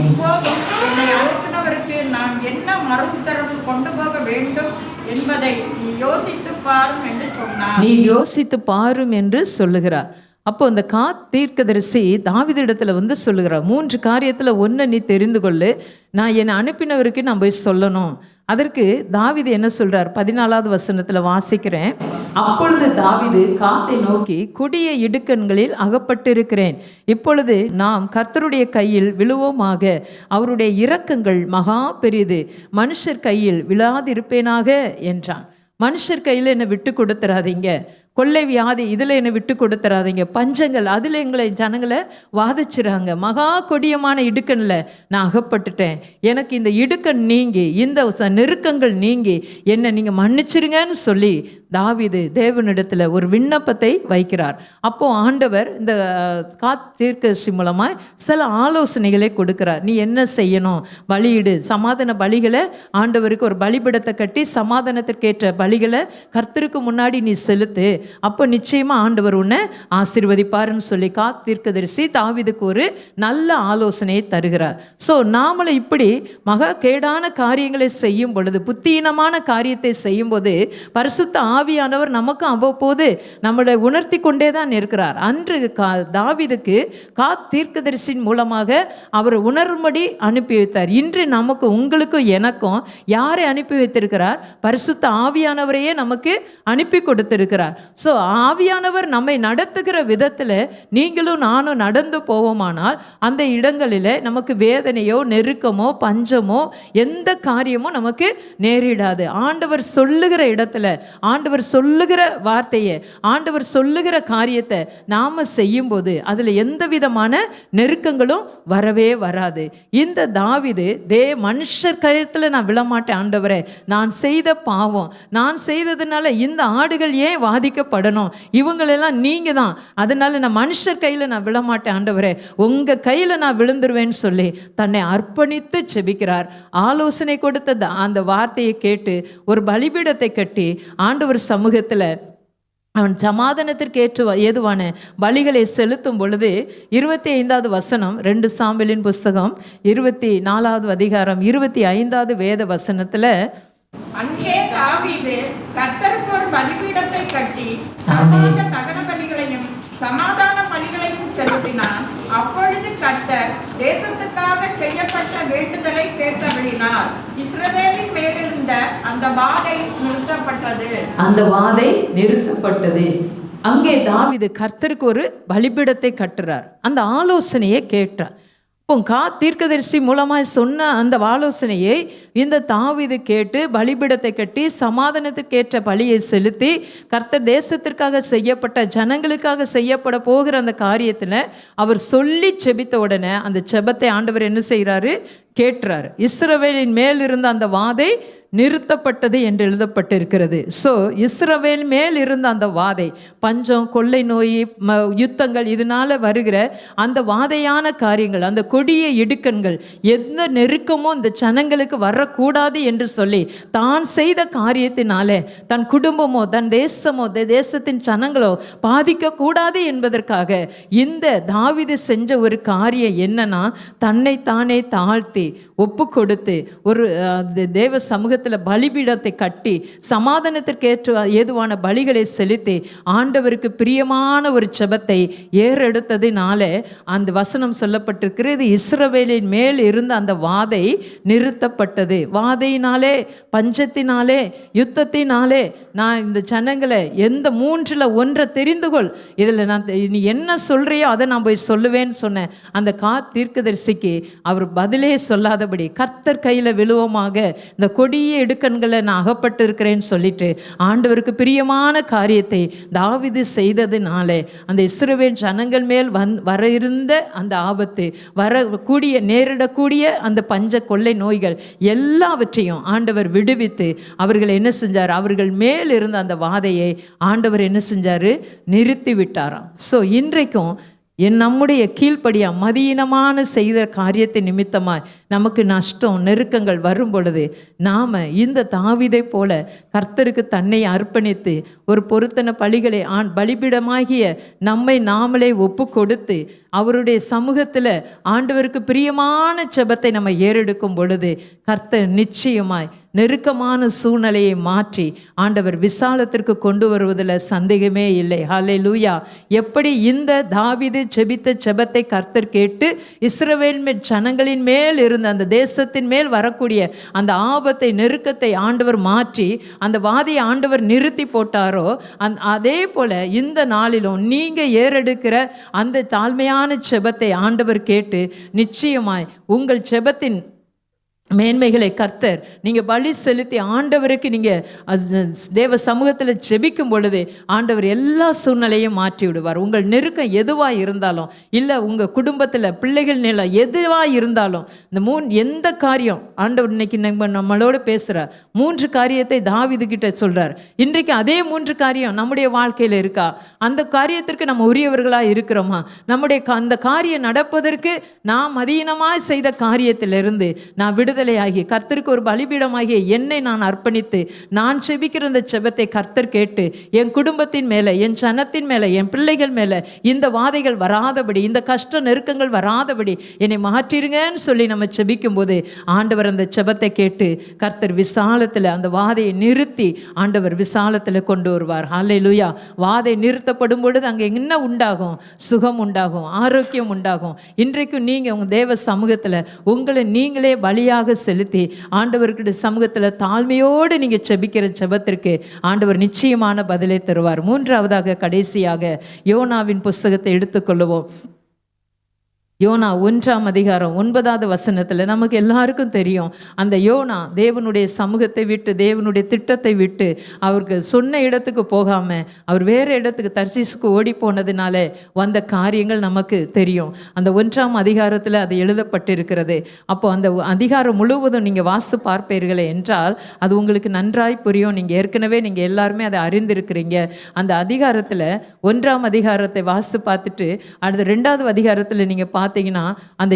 S5: இப்போதும் என்னை அனுப்பினவருக்கு நான் என்ன மறு உத்தரவு கொண்டு போக வேண்டும் என்பதை நீ யோசித்து பாரும் என்று சொன்னார்.
S4: நீ யோசித்து பாரும் என்று சொல்லுகிறார். அப்போ அந்த தீர்க்கதரிசி தாவீதிடத்துல வந்து சொல்லுகிறார், 3 காரியத்தில் ஒன்று நீ தெரிந்து கொள்ளு, நான் என்னை அனுப்பினவருக்கு நான் போய் சொல்லணும். அதற்கு தாவீது என்ன சொல்றார்? 14வது வசனத்தில் வாசிக்கிறேன். அப்பொழுது தாவீது காத்தை நோக்கி, கொடிய இடுக்கண்களில் அகப்பட்டிருக்கிறேன், இப்பொழுது நாம் கர்த்தருடைய கையில் விழுவோமாக, அவருடைய இரக்கங்கள் மகா பெரிது, மனுஷர் கையில் விழாதிருப்பேனாக என்றான். மனுஷர் கையில் என்னை விட்டு கொடுத்துறாதீங்க, கொள்ளை வியாதி இதில் என்னை விட்டு கொடுத்துறாதீங்க, பஞ்சங்கள் அதில் எங்களை ஜனங்களை வாதிச்சுறாங்க, மகா கொடியமான இடுக்கனில் நான் அகப்பட்டுட்டேன், எனக்கு இந்த இடுக்கன் நீங்கி இந்த நெருக்கங்கள் நீங்கி என்னை நீங்கள் மன்னிச்சிருங்கன்னு சொல்லி தாவீது தேவனிடத்தில் ஒரு விண்ணப்பத்தை வைக்கிறார். அப்போ ஆண்டவர் இந்த தீர்க்கதரிசி மூலமாக சில ஆலோசனைகளை கொடுக்கிறார். நீ என்ன செய்யணும்? பலியிடு, சமாதான பலிகளை ஆண்டவருக்கு ஒரு பலிபீடத்தை கட்டி சமாதானத்திற்கேற்ற பலிகளை கர்த்தருக்கு முன்னாடி நீ செலுத்து, அப்போ நிச்சயமா ஆண்டவர் உன்னை ஆசீர்வதிப்பாருன்னு சொல்லி தீர்க்கதரிசி தாவீதுக்கு ஒரு நல்ல ஆலோசனையை தருகிறார். ஸோ நாமளும் இப்படி மகா கேடான காரியங்களை செய்யும் பொழுது, புத்தியீனமான காரியத்தை செய்யும் போது பரிசுத்த ஆவியானவர் நமக்கு அவ்வப்போது நம்மளை உணர்த்தி கொண்டே தான் இருக்கிறார். அன்று தாவீதுக்கு தீர்க்கதரிசியின் மூலமாக அவர் உணரும்படி அனுப்பி வைத்தார். இன்று நமக்கு, உங்களுக்கும் எனக்கும் யாரை அனுப்பி வைத்திருக்கிறார்? பரிசுத்த ஆவியானவரையே நமக்கு அனுப்பி கொடுத்திருக்கிறார். ஸோ ஆவியானவர் நம்மை நடத்துகிற விதத்தில் நீங்களும் நானும் நடந்து போவோமானால் அந்த இடங்களில் நமக்கு வேதனையோ நெருக்கமோ பஞ்சமோ எந்த காரியமோ நமக்கு நேரிடாது. ஆண்டவர் சொல்லுகிற இடத்துல, ஆண்டவர் சொல்லுகிற வார்த்தையை, ஆண்டவர் சொல்லுகிற காரியத்தை நாம செய்யும்போது அதில் எந்த விதமான நெருக்கங்களும் வரவே வராது. இந்த தாவீது மனுஷர் கருத்தில் நான் விழமாட்டேன் ஆண்டவரே, நான் செய்த பாவம், நான் செய்ததுனால இந்த ஆடுகள் ஏன் வாதிக்கப்படணும், இவங்களெல்லாம் நீங்க தான், அதனால நான் மனுஷர் கையில் நான் விழமாட்டேன் ஆண்டவரே, உங்க கையில் நான் விழுந்துருவேன்னு சொல்லி தன்னை அர்ப்பணித்து செபிக்கிறார். ஆலோசனை கொடுத்த அந்த வார்த்தையை கேட்டு ஒரு பலிபீடத்தை கட்டி ஆண்டவர் சமூகத்தில் அவன் சமாதானத்திற்கு ஏதுவான பலிகளை செலுத்தும் பொழுது 25வது வசனம், 2 சாமுவேலின் புஸ்தகம் 24வது அதிகாரம் 25வது வேத வசனத்தில்
S5: அங்கே தாவீது கர்த்தருக்கு ஒரு பலிபீடத்தை கட்டி சர்வாங்க தகன பலிகளையும் சமாதான பலிகளையும் செலுத்தினான். அப்பொழுது கர்த்தர் தேசத்துக்காக செய்யப்பட்ட வேண்டுதலை கேட்டபடினார் இஸ்ரவேலின் மேலிருந்த அந்த வாதை நிறுத்தப்பட்டது.
S4: அந்த வாதை நிறுத்தப்பட்டது. அங்கே தாவீது கர்த்தருக்கு ஒரு பலிபீடத்தை கட்டுறார். அந்த ஆலோசனையை கேட்டார். இப்போ தீர்க்கதரிசி மூலமாய் சொன்ன அந்த ஆலோசனையை இந்த தாவீது கேட்டு பலிபீடத்தை கட்டி சமாதானத்துக்கேற்ற பலியை செலுத்தி கர்த்தர் தேசத்திற்காக செய்யப்பட்ட ஜனங்களுக்காக செய்யப்பட போகிற அந்த காரியத்தில் அவர் சொல்லி செபித்த உடனே அந்த செபத்தை ஆண்டவர் என்ன செய்கிறாரு? கேட்டுறாரு. இஸ்ரவேலின் மேல் இருந்த அந்த வாதை நிறுத்தப்பட்டது என்று எழுதப்பட்டிருக்கிறது. ஸோ இஸ்ரவேல் மேல் இருந்த அந்த வாதை, பஞ்சம், கொள்ளை நோய், யுத்தங்கள், இதனால் வருகிற அந்த வாதையான காரியங்கள், அந்த கொடிய இடுக்கண்கள், எந்த நெருக்கமோ இந்த ஜனங்களுக்கு வரக்கூடாது என்று சொல்லி தான் செய்த காரியத்தினாலே தன் குடும்பமோ தன் தேசமோ தேசத்தின் ஜனங்களோ பாதிக்கக்கூடாது என்பதற்காக இந்த தாவீது செஞ்ச ஒரு காரியம் என்னன்னா, தன்னை தானே தாழ்த்தி ஒப்பு கொடுத்து ஒரு தேவ சமூகத்தில் பலிபீடத்தை கட்டி சமாதானத்திற்கு ஏதுவான பலிகளை செலுத்தி ஆண்டவருக்கு பிரியமான ஒரு செபத்தை ஏறெடுத்ததினால அந்த வசனம் சொல்லப்பட்டிருக்கிறது, இஸ்ரவேலின் மேல் இருந்த அந்த வாதை நிறுத்தப்பட்டது. வாதையினாலே, பஞ்சத்தினாலே, யுத்தத்தினாலே நான் இந்த ஜனங்களை எந்த 3ல் 1 தெரிந்து கொள், இதில் நான் நீ என்ன சொல்றியோ அதை நான் போய் சொல்லுவேன்னு சொன்னேன். அந்த தீர்க்கதரிசிக்கு அவர் பதிலே சொல்லாதபடி கர்த்தர் கையில் விழுவமாக இந்த கொடிய இடுக்கண்களை நான் அகப்பட்டு இருக்கிறேன்னு சொல்லிட்டு ஆண்டவருக்கு பிரியமான காரியத்தை தாவீது செய்ததினாலே அந்த இஸ்ரவேல் ஜனங்கள் மேல் வர இருந்த அந்த ஆபத்து, வரக்கூடிய நேரிடக்கூடிய அந்த பஞ்ச கொள்ளை நோய்கள் எல்லாவற்றையும் ஆண்டவர் விடுவித்து அவர்களை என்ன செஞ்சார்? அவர்கள் மேல் இருந்த அந்த வாதையை ஆண்டவர் என்ன செஞ்சார்? நிறுத்தி விட்டாராம். ஸோ இன்றைக்கும் நம்முடைய கீழ்ப்படியா மதியினமான செய்த காரியத்தை நிமித்தமாய் நமக்கு நஷ்டம், நெருக்கங்கள் வரும் பொழுது நாம் இந்த தாவீதை போல கர்த்தருக்கு தன்னை அர்ப்பணித்து ஒரு பொருத்தன பலிகளை பலிபீடமாகிய நம்மை நாமளே ஒப்பு கொடுத்து அவருடைய சமூகத்தில் ஆண்டவருக்கு பிரியமான செபத்தை நம்ம ஏறெடுக்கும் பொழுது கர்த்தர் நிச்சயமாய் நெருக்கமான சூழ்நிலையை மாற்றி ஆண்டவர் விசாலத்திற்கு கொண்டு வருவதில் சந்தேகமே இல்லை. ஹல்லேலூயா. எப்படி இந்த தாவீது செபித்த செபத்தை கர்த்தர் கேட்டு இஸ்ரவேல் ஜனங்களின் மேல் இருந்த அந்த தேசத்தின் மேல் வரக்கூடிய அந்த ஆபத்தை, நெருக்கத்தை ஆண்டவர் மாற்றி அந்த வாதியை ஆண்டவர் நிறுத்தி போட்டாரோ, அதே போல இந்த நாளிலும் நீங்கள் ஏறெடுக்கிற அந்த தாழ்மையான செபத்தை ஆண்டவர் கேட்டு நிச்சயமாய் உங்கள் செபத்தின் மேன்மைகளை கர்த்தர் நீங்கள் பலி செலுத்தி ஆண்டவருக்கு நீங்கள் தேவ சமூகத்தில் ஜெபிக்கும் பொழுது ஆண்டவர் எல்லா சூழ்நிலையும் மாற்றி விடுவார். உங்கள் நெருக்கம் எதுவாக இருந்தாலும், இல்லை உங்கள் குடும்பத்தில் பிள்ளைகள் நிலை எதுவாக இருந்தாலும், இந்த எந்த காரியம் ஆண்டவர் இன்னைக்கு நம்மளோடு பேசுகிறார். 3 காரியத்தை தாவீது கிட்ட சொல்கிறார். இன்றைக்கு அதே 3 காரியம் நம்முடைய வாழ்க்கையில் இருக்கா? அந்த காரியத்திற்கு நம்ம உரியவர்களாக இருக்கிறோமா? நம்முடைய அந்த காரியம் நடப்பதற்கு நாம் அதீனமாக செய்த காரியத்திலிருந்து நான் விடுதலையாகி கர்த்தருக்கு ஒரு பலிபீடமாகிய என்னை நான் அர்ப்பணித்து நான் செபிக்கிற இந்த செபத்தை கர்த்தர் கேட்டு என் குடும்பத்தின் மேலே, என் ஜனத்தின் மேலே, என் பிள்ளைகள் மேலே இந்த வாதைகள் வராதபடி, இந்த கஷ்ட நெருக்கங்கள் வராதபடி என்னை மாற்றிருங்கன்னு சொல்லி நம்ம செபிக்கும் போது ஆண்டவர் அந்த செபத்தை கேட்டு கர்த்தர் விசாலத்தில் அந்த வாதையை நிறுத்தி ஆண்டவர் விசாலத்தில் கொண்டு வருவார். ஹல்லேலூயா. வாதை நிறுத்தப்படும் பொழுது அங்கே என்ன உண்டாகும்? சுகம் உண்டாகும், ஆரோக்கியம் உண்டாகும். இன்றைக்கும் நீங்கள் உங்கள் தேவ சமூகத்தில் உங்களை நீங்களே பலியாக செலுத்தி ஆண்டவர்கிட்ட சமூகத்தில் தாழ்மையோடு நீங்கள் செபிக்கிற செபத்திற்கு ஆண்டவர் நிச்சயமான பதிலை தருவார். 3ஆவதாக கடைசியாக யோனாவின் புஸ்தகத்தை எடுத்துக்கொள்ளுவோம். யோனா 1ஆம் அதிகாரம் 9வது வசனத்தில் நமக்கு எல்லாருக்கும் தெரியும், அந்த யோனா தேவனுடைய சமூகத்தை விட்டு, தேவனுடைய திட்டத்தை விட்டு அவருக்கு சொன்ன இடத்துக்கு போகாமல் அவர் வேறு இடத்துக்கு தர்சீசுக்கு ஓடி போனதுனால வந்த காரியங்கள் நமக்கு தெரியும். அந்த 1ஆம் அதிகாரத்தில் அது எழுதப்பட்டிருக்கிறது. அப்போ அந்த அதிகாரம் முழுவதும் நீங்கள் வாசித்து பார்ப்பீர்களே என்றால் அது உங்களுக்கு நன்றாய் புரியும். நீங்கள் ஏற்கனவே நீங்கள் எல்லாருமே அதை அறிந்திருக்கிறீங்க. அந்த அதிகாரத்தில் 1ஆம் அதிகாரத்தை வாசித்து பார்த்துட்டு அடுத்த 2வது அதிகாரத்தில் நீங்கள் பார்த்தீங்கன்னா அந்த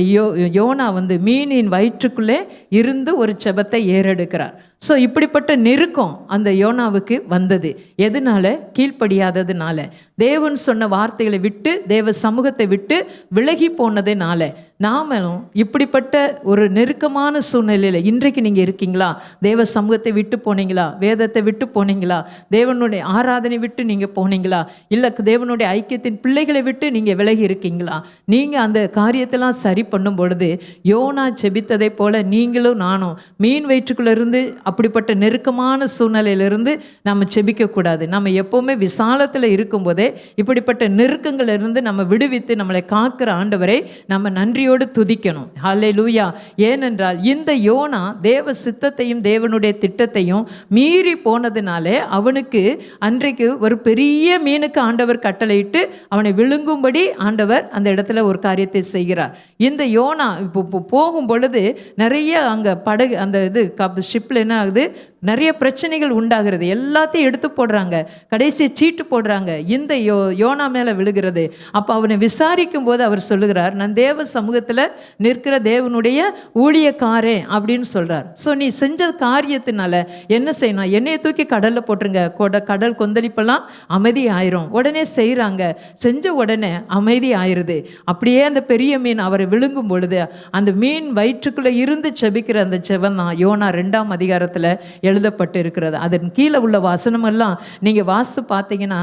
S4: யோனா மீனின் வயிற்றுக்குள்ளே இருந்து ஒரு செபத்தை ஏறெடுக்கிறார். ஸோ இப்படிப்பட்ட நெருக்கம் அந்த யோனாவுக்கு வந்தது. எதனால? கீழ்ப்படியாததுனால, தேவன் சொன்ன வார்த்தைகளை விட்டு, தேவ சமூகத்தை விட்டு விலகி போனதுனால. நாமளும் இப்படிப்பட்ட ஒரு நெருக்கமான சூழ்நிலையில் இன்றைக்கு நீங்கள் இருக்கீங்களா? தேவ சமூகத்தை விட்டு போனீங்களா? வேதத்தை விட்டு போனீங்களா? தேவனுடைய ஆராதனை விட்டு நீங்கள் போனீங்களா? இல்லை தேவனுடைய ஐக்கியத்தின் பிள்ளைகளை விட்டு நீங்கள் விலகி இருக்கீங்களா? நீங்கள் அந்த காரியத்தெல்லாம் சரி பண்ணும் பொழுது யோனா செபித்ததை போல நீங்களும் நானும் மீன் வயிற்றுக்குள்ளேருந்து, அப்படிப்பட்ட நெருக்கமான சூழ்நிலையிலிருந்து நம்ம செபிக்கக்கூடாது. நம்ம எப்போவுமே விசாலத்தில் இருக்கும்போதே இப்படிப்பட்ட நெருக்கங்களிலிருந்து நம்ம விடுவித்து நம்மளை காக்கிற ஆண்டவரை நம்ம நன்றியோடு துதிக்கணும். ஹல்லேலூயா. ஏனென்றால் இந்த யோனா தேவ சித்தத்தையும் தேவனுடைய திட்டத்தையும் மீறி போனதுனாலே அவனுக்கு அன்றைக்கு ஒரு பெரிய மீனுக்கு ஆண்டவர் கட்டளையிட்டு அவனை விழுங்கும்படி ஆண்டவர் அந்த இடத்துல ஒரு காரியத்தை செய்கிறார். இந்த யோனா இப்போ போகும் பொழுது நிறைய அங்கே படகு, அந்த இது ஷிப்பில் என்ன ஆகுது, நிறைய பிரச்சனைகள் உண்டாகிறது. எல்லாத்தையும் எடுத்து போடுறாங்க, கடைசி சீட்டு போடுறாங்க, இந்த யோனா மேலே விழுகிறது. அப்போ அவனை விசாரிக்கும் போது அவர் சொல்லுகிறார், நான் தேவ சமூகத்தில் நிற்கிற தேவனுடைய ஊழியக்காரன் அப்படின்னு சொல்கிறார். ஸோ நீ செஞ்ச காரியத்தினால என்ன செய்யணும்? எண்ணெயை தூக்கி கடலில் போட்டுருங்க, கடல் கொந்தளிப்பெல்லாம் அமைதி ஆயிரும். உடனே செய்கிறாங்க, செஞ்ச உடனே அமைதி ஆயிடுது. அப்படியே அந்த பெரிய மீன் அவரை விழுங்கும் பொழுது அந்த மீன் வயிற்றுக்குள்ளே இருந்து செபிக்கிற அந்த செவன் தான் யோனா 2ஆம் அதிகாரத்தில் எழுதப்பட்டு இருக்கிறது. அதன் கீழே உள்ள வசனமெல்லாம் நீங்கள் வாசித்து பார்த்தீங்கன்னா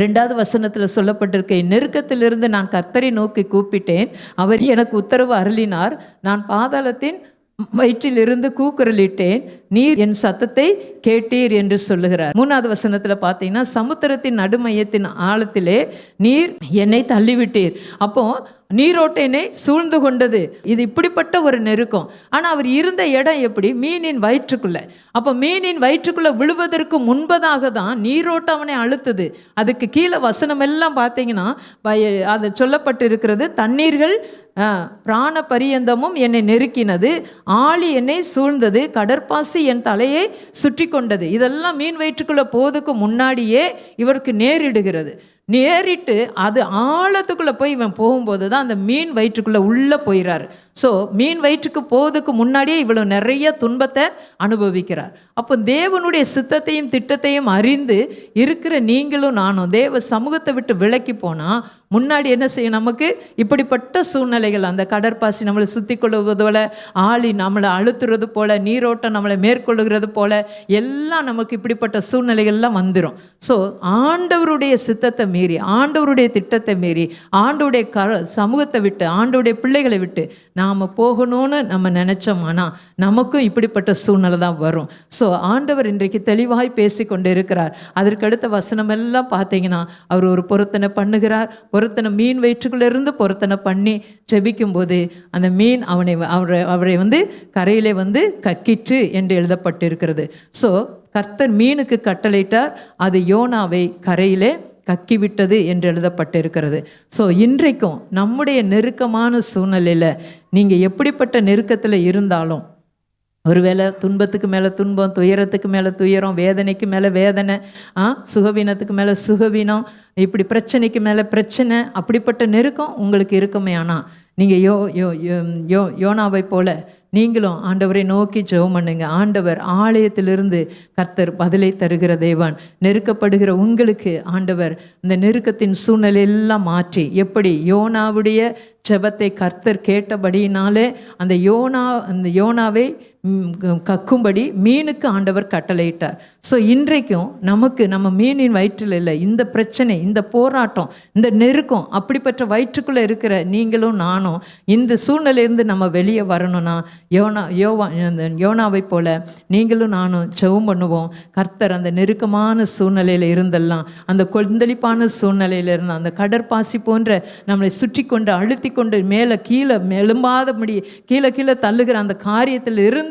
S4: 2வது வசனத்தில் சொல்லப்பட்டிருக்க, நெருக்கத்திலிருந்து நான் கர்த்தரை நோக்கி கூப்பிட்டேன், அவர் எனக்கு உத்தரவு அருளினார், நான் பாதாளத்தின் வயிற்றிலிருந்து கூக்குரலிட்டேன், நீர் என் சத்தத்தை கேட்டீர் என்று சொல்லுகிறார். 3வது வசனத்தில் பார்த்தீங்கன்னா, சமுத்திரத்தின் நடுமையத்தின் ஆழத்திலே நீர் என்னை தள்ளிவிட்டீர். அப்போ நீரோட்டை சூழ்ந்து கொண்டது. இது இப்படிப்பட்ட ஒரு நெருக்கம். ஆனால் அவர் இருந்த இடம் எப்படி? மீனின் வயிற்றுக்குள்ளே. அப்போ மீனின் வயிற்றுக்குள்ளே விழுவதற்கு முன்பதாக தான் நீரோட்டம் அவனை அழுத்துது. அதுக்கு கீழே வசனம் எல்லாம் பார்த்தீங்கன்னா அது சொல்லப்பட்டு இருக்கிறது, தண்ணீர்கள் பிராண பரியந்தமும் என்னை நெருக்கினது, ஆழி என்னை சூழ்ந்தது, கடற்பாசி என் தலையை சுற்றி கொண்டது. இதெல்லாம் மீன் வயிற்றுக்குள்ளே போவதுக்கு முன்னாடியே இவருக்கு நேரிடுகிறது. நேரிட்டு அது ஆழத்துக்குள்ளே போய் இவன் போகும்போது தான் அந்த மீன் வயிற்றுக்குள்ளே உள்ளே போயிறார். ஸோ மீன் வயிற்றுக்கு போவதுக்கு முன்னாடியே இவ்வளோ நிறைய துன்பத்தை அனுபவிக்கிறார். அப்போ தேவனுடைய சித்தத்தையும் திட்டத்தையும் அறிந்து இருக்கிற நீங்களும் நானும் தேவ சமூகத்தை விட்டு விலக்கி போனால் முன்னாடி என்ன செய்யும்? நமக்கு இப்படிப்பட்ட சூழ்நிலைகள், அந்த கடற்பாசி நம்மளை சுற்றி கொள்வது போல, ஆளி நம்மளை அழுத்துறது போல, நீரோட்டம் நம்மளை மேற்கொள்ளுகிறது போல எல்லாம் நமக்கு இப்படிப்பட்ட சூழ்நிலைகள்லாம் வந்துடும். ஸோ ஆண்டவருடைய சித்தத்தை மீறி, ஆண்டவருடைய திட்டத்தை மீறி, ஆண்டவருடைய சமூகத்தை விட்டு, ஆண்டவருடைய பிள்ளைகளை விட்டு நாம் போகணும்னு நம்ம நினச்சோம்னா நமக்கும் இப்படிப்பட்ட சூழ்நிலை தான் வரும். ஸோ ஆண்டவர் இன்றைக்கு தெளிவாய் பேசி கொண்டு இருக்கிறார். அதற்கடுத்த வசனம் எல்லாம் பார்த்தீங்கன்னா அவர் ஒரு பொருத்தனை பண்ணுகிறார். பொருத்தனை மீன் வயிற்றுக்குள்ளேருந்து பொருத்தனை பண்ணி செபிக்கும்போது அந்த மீன் அவரை கரையிலே கக்கிற்று என்று எழுதப்பட்டு இருக்கிறது. ஸோ கர்த்தர் மீனுக்கு கட்டளையிட்டார், அது யோனாவை கரையிலே கக்கிவிட்டது என்று எழுதப்பட்டு இருக்கிறது. ஸோ இன்றைக்கும் நம்முடைய நெருக்கமான சூழ்நிலையில் நீங்கள் எப்படிப்பட்ட நெருக்கத்தில் இருந்தாலும், ஒருவேளை துன்பத்துக்கு மேலே துன்பம், துயரத்துக்கு மேலே துயரம், வேதனைக்கு மேலே வேதனை, சுகவீனத்துக்கு மேலே சுகவீனம், இப்படி பிரச்சனைக்கு மேலே பிரச்சனை, அப்படிப்பட்ட நெருக்கம் உங்களுக்கு இருக்குமே. ஆனால் நீங்கள் யோனாவை போல நீங்களும் ஆண்டவரை நோக்கி ஜெபம் பண்ணுங்க. ஆண்டவர் ஆலயத்திலிருந்து கர்த்தர் பதிலை தருகிற தேவன். நெருக்கப்படுகிற உங்களுக்கு ஆண்டவர் இந்த நெருக்கத்தின் சூழ்நிலையெல்லாம் மாற்றி, எப்படி யோனாவுடைய ஜெபத்தை கர்த்தர் கேட்டபடியினாலே அந்த யோனாவை கக்கும்படி மீனுக்கு ஆண்டவர் கட்டளையிட்டார். ஸோ இன்றைக்கும் நமக்கு நம்ம மீனின் வயிற்றில் இல்லை, இந்த பிரச்சனை, இந்த போராட்டம், இந்த நெருக்கம், அப்படிப்பட்ட வயிற்றுக்குள்ளே இருக்கிற நீங்களும் நானும் இந்த சூழ்நிலையிலிருந்து நம்ம வெளியே வரணும்னா யோனாவை போல நீங்களும் நானும் ஜெபம் பண்ணுவோம். கர்த்தர் அந்த நெருக்கமான சூழ்நிலையில் இருந்தெல்லாம், அந்த கொந்தளிப்பான சூழ்நிலையில் இருந்த அந்த கடற்பாசி போன்ற நம்மளை சுற்றி கொண்டு அழுத்தி கொண்டு மேலே கீழே எழும்பாதபடி கீழே தள்ளுகிற அந்த காரியத்தில் இருந்து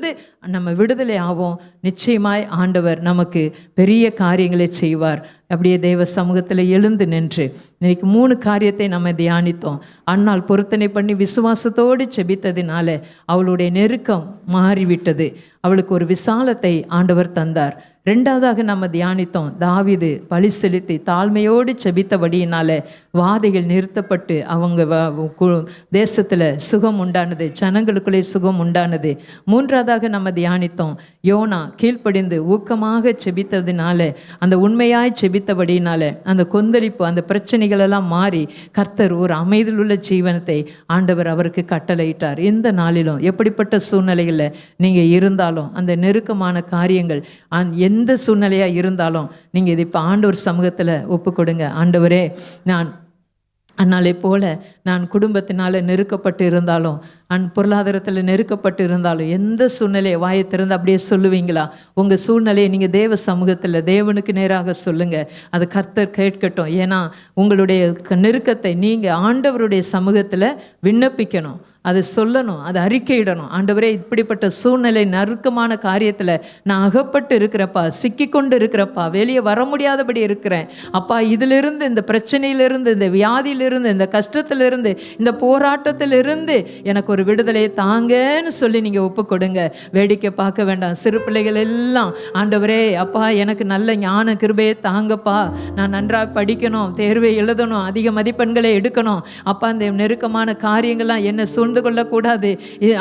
S4: நம்ம விடுதலை ஆவோம். நிச்சயமாய் ஆண்டவர் நமக்கு பெரிய காரியங்களை செய்வார். அப்படியே தேவ சமூகத்தில் எழுந்து நின்று இன்னைக்கு 3 காரியத்தை நம்ம தியானித்தோம். அன்னாள் பொருத்தனை பண்ணி விசுவாசத்தோடு செபித்ததினால அவளுடைய நெருக்கம் மாறிவிட்டது. அவளுக்கு ஒரு விசாலத்தை ஆண்டவர் தந்தார். ரெண்டாவதாக நம்ம தியானித்தோம், தாவீது பலி செலுத்தி தாழ்மையோடு செபித்தபடியினால வாதைகள் நிறுத்தப்பட்டு அவங்க தேசத்தில் சுகம் உண்டானது, ஜனங்களுக்குள்ளே சுகம் உண்டானது. மூன்றாவதாக நம்ம தியானித்தோம், யோனா கீழ்ப்படிந்து ஊக்கமாக செபித்ததினால, அந்த உண்மையாய் செபித்தபடியினால அந்த கொந்தளிப்பு, அந்த பிரச்சனைகளெல்லாம் மாறி கர்த்தர் ஒரு அமைதியுள்ள ஜீவனத்தை ஆண்டவர் அவருக்கு கட்டளையிட்டார். இந்த நாளிலும் எப்படிப்பட்ட சூழ்நிலைகளில் நீங்கள் இருந்தாலும், அந்த நெருக்கமான காரியங்கள் எந்த சூழ்நிலையாக இருந்தாலும் நீங்கள் இது இப்போ ஆண்டவர் சமூகத்தில் ஒப்பு கொடுங்க. ஆண்டவரே, நான் அன்னாலே போல நான் குடும்பத்தினால் நெருக்கப்பட்டு இருந்தாலும், பொருளாதாரத்தில் நெருக்கப்பட்டு இருந்தாலும், எந்த சூழ்நிலையை வாயை திறந்து அப்படியே சொல்லுவீங்களா? உங்கள் சூழ்நிலையை நீங்கள் தேவ சமூகத்தில் தேவனுக்கு நேராக சொல்லுங்கள். அது கர்த்தர் கேட்கட்டும். ஏன்னா உங்களுடைய நெருக்கத்தை நீங்கள் ஆண்டவருடைய சமூகத்தில் விண்ணப்பிக்கணும், அது சொல்லணும், அது அறிக்கையிடணும். ஆண்டவரே, இப்படிப்பட்ட சூழ்நிலை நறுக்கமான காரியத்தில் நான் அகப்பட்டு இருக்கிறப்பா, சிக்கிக்கொண்டு இருக்கிறப்பா, வெளியே வர முடியாதபடி இருக்கிறேன் அப்பா. இதிலிருந்து, இந்த பிரச்சனையிலிருந்து, இந்த வியாதியிலிருந்து, இந்த கஷ்டத்திலிருந்து, இந்த போராட்டத்திலிருந்து எனக்கு ஒரு விடுதலையை தாங்கன்னு சொல்லி நீங்கள் ஒப்பு கொடுங்க. வேடிக்கை பார்க்க வேண்டாம். சிறு பிள்ளைகள் எல்லாம், ஆண்டவரே அப்பா எனக்கு நல்ல ஞான கிருபையை தாங்கப்பா, நான் நன்றாக படிக்கணும், தேர்வை எழுதணும், அதிக மதிப்பெண்களை எடுக்கணும் அப்பா. இந்த நெருக்கமான காரியங்கள்லாம் என்ன சூழ்ந்து கொள்ளக்கூடாது.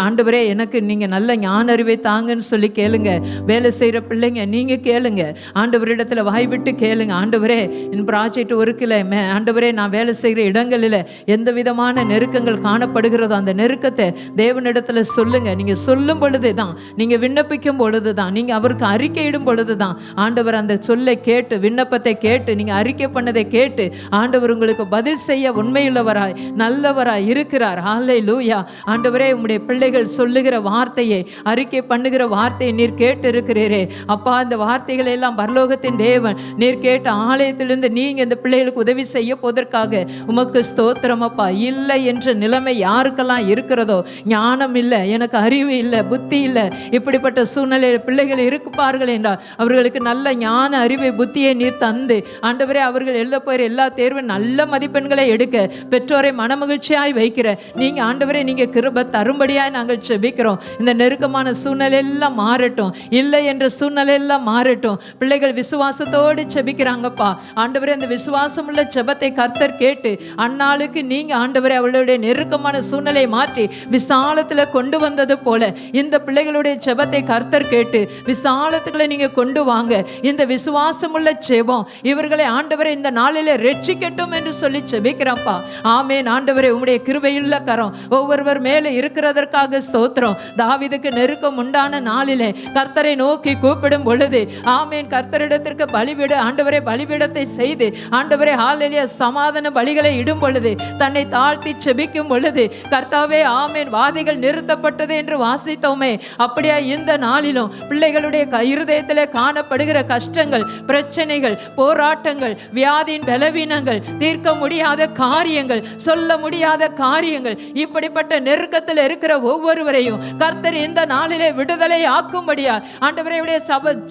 S4: ஆண்டவரே, எனக்கு நீங்கள் நல்ல ஞான அறிவை தாங்கன்னு சொல்லி கேளுங்க. வேலை செய்கிற பிள்ளைங்க நீங்கள் கேளுங்க, ஆண்டவரிடத்தில் வாய் விட்டு கேளுங்க. ஆண்டவரே, என் ப்ராஜெக்ட் ஒர்க்கில், ஆண்டவரே நான் வேலை செய்கிற இடங்களில் எந்த விதமான நெருக்கங்கள் காணப்படுகிறதோ அந்த நெருக்கத்தை தேவனிடத்தில் சொல்லுங்க. நீங்கள் சொல்லும் பொழுது தான், நீங்கள் விண்ணப்பிக்கும் பொழுது தான், நீங்கள் அவருக்கு அறிக்கையிடும் பொழுது தான் ஆண்டவர் அந்த சொல்லை கேட்டு, விண்ணப்பத்தை கேட்டு, நீங்கள் அறிக்கை பண்ணதை கேட்டு ஆண்டவர் உங்களுக்கு பதில் செய்ய உண்மையுள்ளவராய் நல்லவராய் இருக்கிறார். ஹல்லேலூயா. ஆண்டவரே, உம்முடைய பிள்ளைகள் சொல்லுகிற வார்த்தையை, அறிக்கை பண்ணுகிற வார்த்தையை நீர் கேட்டு இருக்கிறீரே அப்பா. இந்த வார்த்தைகளை எல்லாம் பரலோகத்தின் தேவன் நீர் கேட்ட ஆலயத்திலிருந்து நீங்கள் இந்த பிள்ளைகளுக்கு உதவி செய்ய போவதற்காக உமக்கு ஸ்தோத்திரம் அப்பா. இல்லை என்ற நிலைமை யாருக்கெல்லாம் இருக்கிறதோ, ஞானம் இல்லை, எனக்கு அறிவு இல்லை, புத்தி இல்லை, இப்படிப்பட்ட சூழ்நிலையில் பிள்ளைகள் இருப்பார்கள் என்றால் அவர்களுக்கு நல்ல ஞான அறிவை, புத்தியை நீர் தந்து ஆண்டவரே, அவர்கள் எழுத போகிற எல்லா தேர்வும் நல்ல மதிப்பெண்களை எடுக்க பெற்றோரை மனமகிழ்ச்சியாய் வைக்கிற நீங்கள் ஆண்டவரே, நீங்கள் கிருபை தரும்படியாய் நாங்கள் செபிக்கிறோம். இந்த நெருக்கமான சூழ்நிலை எல்லாம் மாறட்டும், இல்லை என்ற சூழ்நிலை எல்லாம் மாறட்டும். பிள்ளைகள் விசுவாசத்தோடு செபிக்கிறாங்கப்பா. ஆண்டவரே, அந்த விசுவாசம் உள்ள செபத்தை கர்த்தர் கேட்டு அந்நாளுக்கு நீங்கள் ஆண்டவரே அவளுடைய நெருக்கமான சூழ்நிலையை மாற்றி விசாலத்தில் கொண்டு வந்தது போல இந்த பிள்ளைகளுடைய செபத்தை கர்த்தர் கேட்டு விசாலத்துக்களை நீங்கள் கொண்டு வாங்க. இந்த விசுவாசம் உள்ள செபம் இவர்களை ஆண்டவரை இந்த நாளில் ரட்சிக்கட்டும் என்று சொல்லி செபிக்கிறப்பா. ஆமேன். ஆண்டவரே, உம்முடைய கிருபையுள்ள கரம் ஒவ்வொருவர் மேலே இருக்கிறதற்காக ஸ்தோத்திரம். தாவீதுக்கு நெருக்கம் உண்டான நாளிலே கர்த்தரை நோக்கி கூப்பிடும் பொழுது ஆமேன், கர்த்தரிடத்திற்கு பலிபீட ஆண்டவரே பலிபீடத்தை செய்து ஆண்டவரே ஹல்லேலூயா சமாதான பலிகளை இடும் பொழுது, தன்னை தாழ்த்தி செபிக்கும் பொழுது கர்த்தாவே ஆமேன், வாதைகள் நிறுத்தப்பட்டது என்று வாசித்தோமே. அப்படியா இந்த நாளிலும் பிள்ளைகளுடைய இருதயத்தில் காணப்படுகிற கஷ்டங்கள், பிரச்சனைகள், போராட்டங்கள், வியாதியின் பலவீனங்கள், தீர்க்க முடியாத காரியங்கள், சொல்ல முடியாத காரியங்கள், இப்படிப்பட்ட நெருக்கத்தில் இருக்கிற ஒவ்வொருவரையும் கர்த்தர் இந்த நாளிலே விடுதலை ஆக்கும்படியா ஆண்டவரே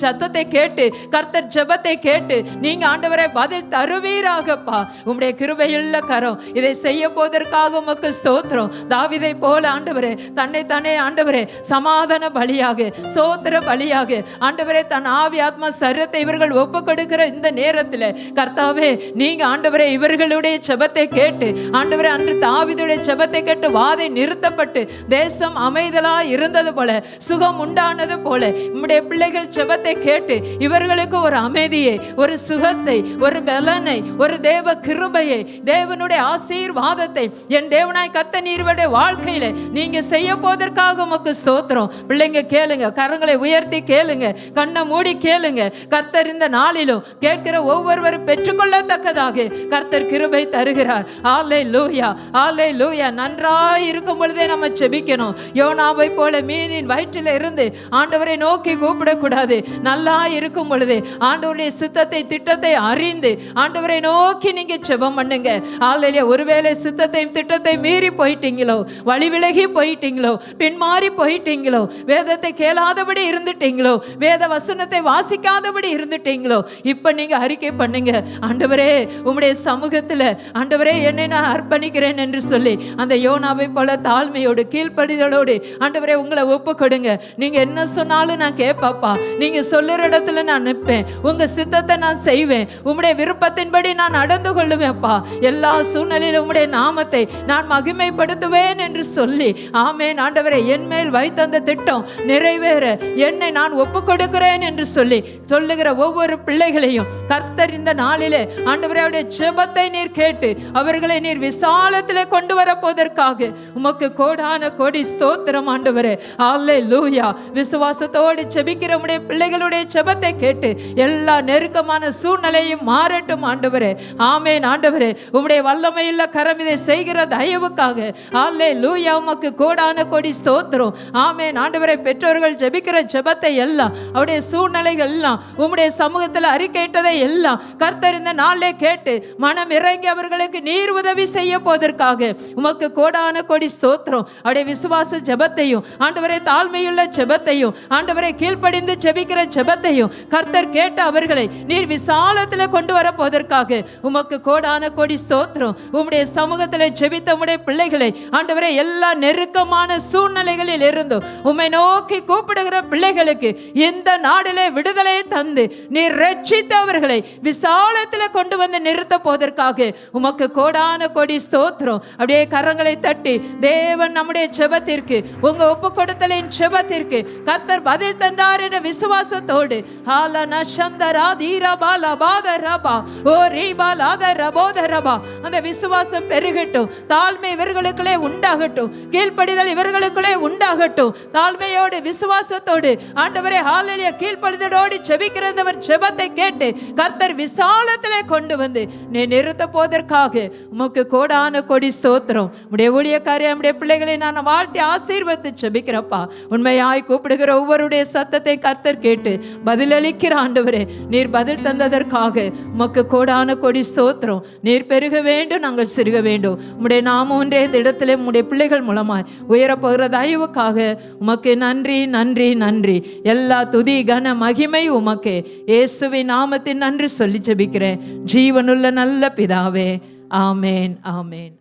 S4: சத்தத்தை கேட்டு, கர்த்தர் ஜெபத்தை கேட்டு நீங்க ஆண்டவரை பதில் தருவீராகப்பா. உம்முடைய கிருபையுள்ள கரம் இதை செய்ய போவதற்காக உமக்கு ஸ்தோத்திரம். தாவீதை போல ஆண்டவரே தன்னை ஆண்டவரே சமாதான பலியாக, ஸ்தோத்திர பலியாக ஆண்டவரே தன் ஆவி ஆத்மா சரீரத்தை இவர்கள் ஒப்பு கொடுக்கிற இந்த நேரத்தில் கர்த்தாவே, நீங்க ஆண்டவரே இவர்களுடைய ஜெபத்தை கேட்டு ஆண்டவரே, அன்று தாவீதுடைய ஜெபத்தை கேட்டு வாதை நிறுத்தப்பட்டு தேசம் அமைதலா இருந்தது போல, சுகம் உண்டானது போல உம்முடைய பிள்ளைகள் ஜெபத்தை கேட்டு இவர்களுக்கு ஒரு அமைதியை, ஒரு சுகத்தை, ஒரு பலனை, ஒரு தேவ கிருபையை, தேவனுடைய ஆசீர்வாதத்தை என் தேவனாய் கர்த்தர் நீருடைய வாழ்க்கையில நீங்க செய்ய போவதற்காக உமக்கு ஸ்தோத்திரம். பிள்ளைங்க கேளுங்க, கரங்களை உயர்த்தி கேளுங்க, கண்ணை மூடி கேளுங்க. கர்த்தர் இந்த நாளிலும் கேட்கிற ஒவ்வொருவரும் பெற்றுக்கொள்ளத்தக்கதாக கர்த்தர் கிருபை தருகிறார். ஹல்லேலூயா, ஹல்லேலூயா. நன்றாய் இருக்கும் பொழுதே நம்ம செபிக்கணும். யோனாவை போல மீனின் வயிற்றில் இருந்து ஆண்டவரை நோக்கி கூப்பிடக்கூடாது. நல்லா இருக்கும் பொழுது ஆண்டவருடைய சித்தத்தை, திட்டத்தை அறிந்து ஆண்டவரை நோக்கி நீங்க ஜெபம் பண்ணுங்க. ஹல்லேலூயா. ஒருவேளை சித்தத்தையும் திட்டத்தை மீறி போயிட்டீங்களோ, வழி வழிவிலகி போயிட்டீங்களோ, பின்மாறி போயிட்டீங்களோ, வேதத்தை கேளாதபடி இருந்துட்டீங்களோ, வேத வசனத்தை வாசிக்காதபடி இருந்துட்டீங்களோ, இப்ப நீங்க அறிக்கை பண்ணுங்க, ஆண்டவரே உம்முடைய சமூகத்துல ஆண்டவரே என்னை நான் அர்ப்பணிக்கிறேன் என்று சொல்லி அந்த யோனாவை போல தாழ்மையோடு கீழ்ப்படிதலோடு ஆண்டவரே உங்களை ஒப்பு கொடுங்க. நீங்க என்ன சொன்னாலும் நான் கேட்பாப்பா, நீங்க சொல்லுற இடத்துல நான் நிற்பேன், உங்க சித்தத்தை நான் செய்வேன், உம்முடைய விருப்பத்தின்படி நான் நடந்து கொள்ளுவேன்ப்பா, எல்லா சூழ்நிலையிலும் உம்முடைய நாமத்தை நான் மகிமைப்படுத்துவேன் என்று சொல்லி ஆமென். ஆண்டவரே என் மேல் வைத்த அந்த திட்டம் நிறைவேற என்னை நான் ஒப்பு கொடுக்கிறேன் என்று சொல்லி சொல்லுகிற ஒவ்வொரு பிள்ளைகளையும் கர்த்தர் இந்த நாளிலே ஆண்டவரே அவருடைய ஜெபத்தை நீர் கேட்டு அவர்களை நீர் விசாலத்திலே கொண்டு வர போவதற்காக உமக்கு கோடான கோடி ஸ்தோத்திரம் ஆண்டவரே. அல்லேலூயா. விசுவாசத்தோடு ஜெபிக்கிற உம்முடைய பிள்ளைகளுடைய ஜெபத்தை கேட்டு எல்லா நெருக்கமான சூழ்நிலையும் மாறட்டும் ஆண்டவரே. ஆமென். ஆண்டவரே உம்முடைய வல்லமையுள்ள கரம் இதை செய்கிற தயவுக்காக அல்லேலூயா உமக்கு கோடான கோடி ஸ்தோத்திரம். ஆமென். ஆண்டவரே பெற்றோர்கள் ஜெபிக்கிற ஜெபத்தை எல்லாம் அவருடைய சூழ்நிலைகள் எல்லாம் உம்முடைய சமூகத்தில் அறிக்கையிட்டதை எல்லாம் கர்த்தர் இந்த நாளிலே கேட்டு மனம் இறங்கி அவர்களுக்கு நீர் உதவி செய்ய போவதற்காக உமக்கு கோடான கோடி ஸ்தோத்திரம். அவருடைய விசுவாச ஜெபத்தையும் ஆண்டவரே தாழ்மையுள்ள ஜெபத்தையும் ஆண்டவரை கீழ்ப்படிந்து ஜெபிக்கிற ஜெபத்தையும் கர்த்தர் கேட்டு அவர்களை நீர் விசாலத்தில் கொண்டு வர போவதற்காக உமக்கு கோடான கோடி ஸ்தோத்திரம். உம்முடைய சமூகத்தில் ஜெபித்த உம்முடைய பிள்ளைகளை ஆண்டவரே எல்லா நெருக்கமான சூழ்நிலைகளில் இருந்தும் உம்மை நோக்கி கூப்பிடுகிற பிள்ளைகளுக்கு இந்த நாடிலே விடுதலையை தந்து நீர் ரட்சித்து அவர்களை விசாலத்தில் கொண்டு வந்து நிறுத்த போவதற்காக உமக்கு கோடான கோடி ஸ்தோத்திரம். அப்படியே கரங்களை தட்டி தேவன் நம்முடைய ஜெபத்திற்கு உங்க ஒப்பு கொடுத்தலின் ஜெபத்திற்கு கர்த்தர் பதில் தந்தார் என்ற விசுவாசத்தோடு அந்த விசுவாசம் பெருகட்டும், தாழ்மை இவர்களுக்குள்ளே உண்டாகட்டும், கீழ்ப்படிதல் இவர்களுக்குள்ளே உண்டாகட்டும். தாழ்மையோடு விசுவாசத்தோடு ஆண்டவரே ஹல்லேலூயா கீழ்ப்படிதலோடு ஜெபிக்கிறவர் ஜெபத்தை கேட்டு கர்த்தர் விசாலத்திலே கொண்டு வந்து நீ நிறுத்த போவதற்காக உமக்கு கோடான கோடி ஸ்தோத்திரம். உடைய ஊழியக்காரி நம்முடைய பிள்ளைகளை நான் வாழ்த்தி ஆசீர்வதித்து ஜெபிக்கிறப்பா. உண்மையாய் கூப்பிடுகிற ஒவ்வொருடைய சத்தத்தை கர்த்தர் கேட்டு பதிலளிக்கிற ஆண்டவரே நீர் பதில் தந்ததற்காக உமக்கு கோடான கோடி ஸ்தோத்திரம். நீர் பெருக வேண்டும், நாங்கள் சிறுக வேண்டும். உம்முடைய நாமம் ஒன்றே இந்த இடத்திலே உம்முடைய பிள்ளைகள் மூலமாய் உயரப்போகிற தயவுக்காக உமக்கு நன்றி நன்றி நன்றி. எல்லா துதி கன மகிமை உமக்கு இயேசுவின் நாமத்தின் நன்றி சொல்லி ஜெபிக்கிறேன் ஜீவனுள்ள நல்ல பிதாவே. ஆமேன் ஆமேன்.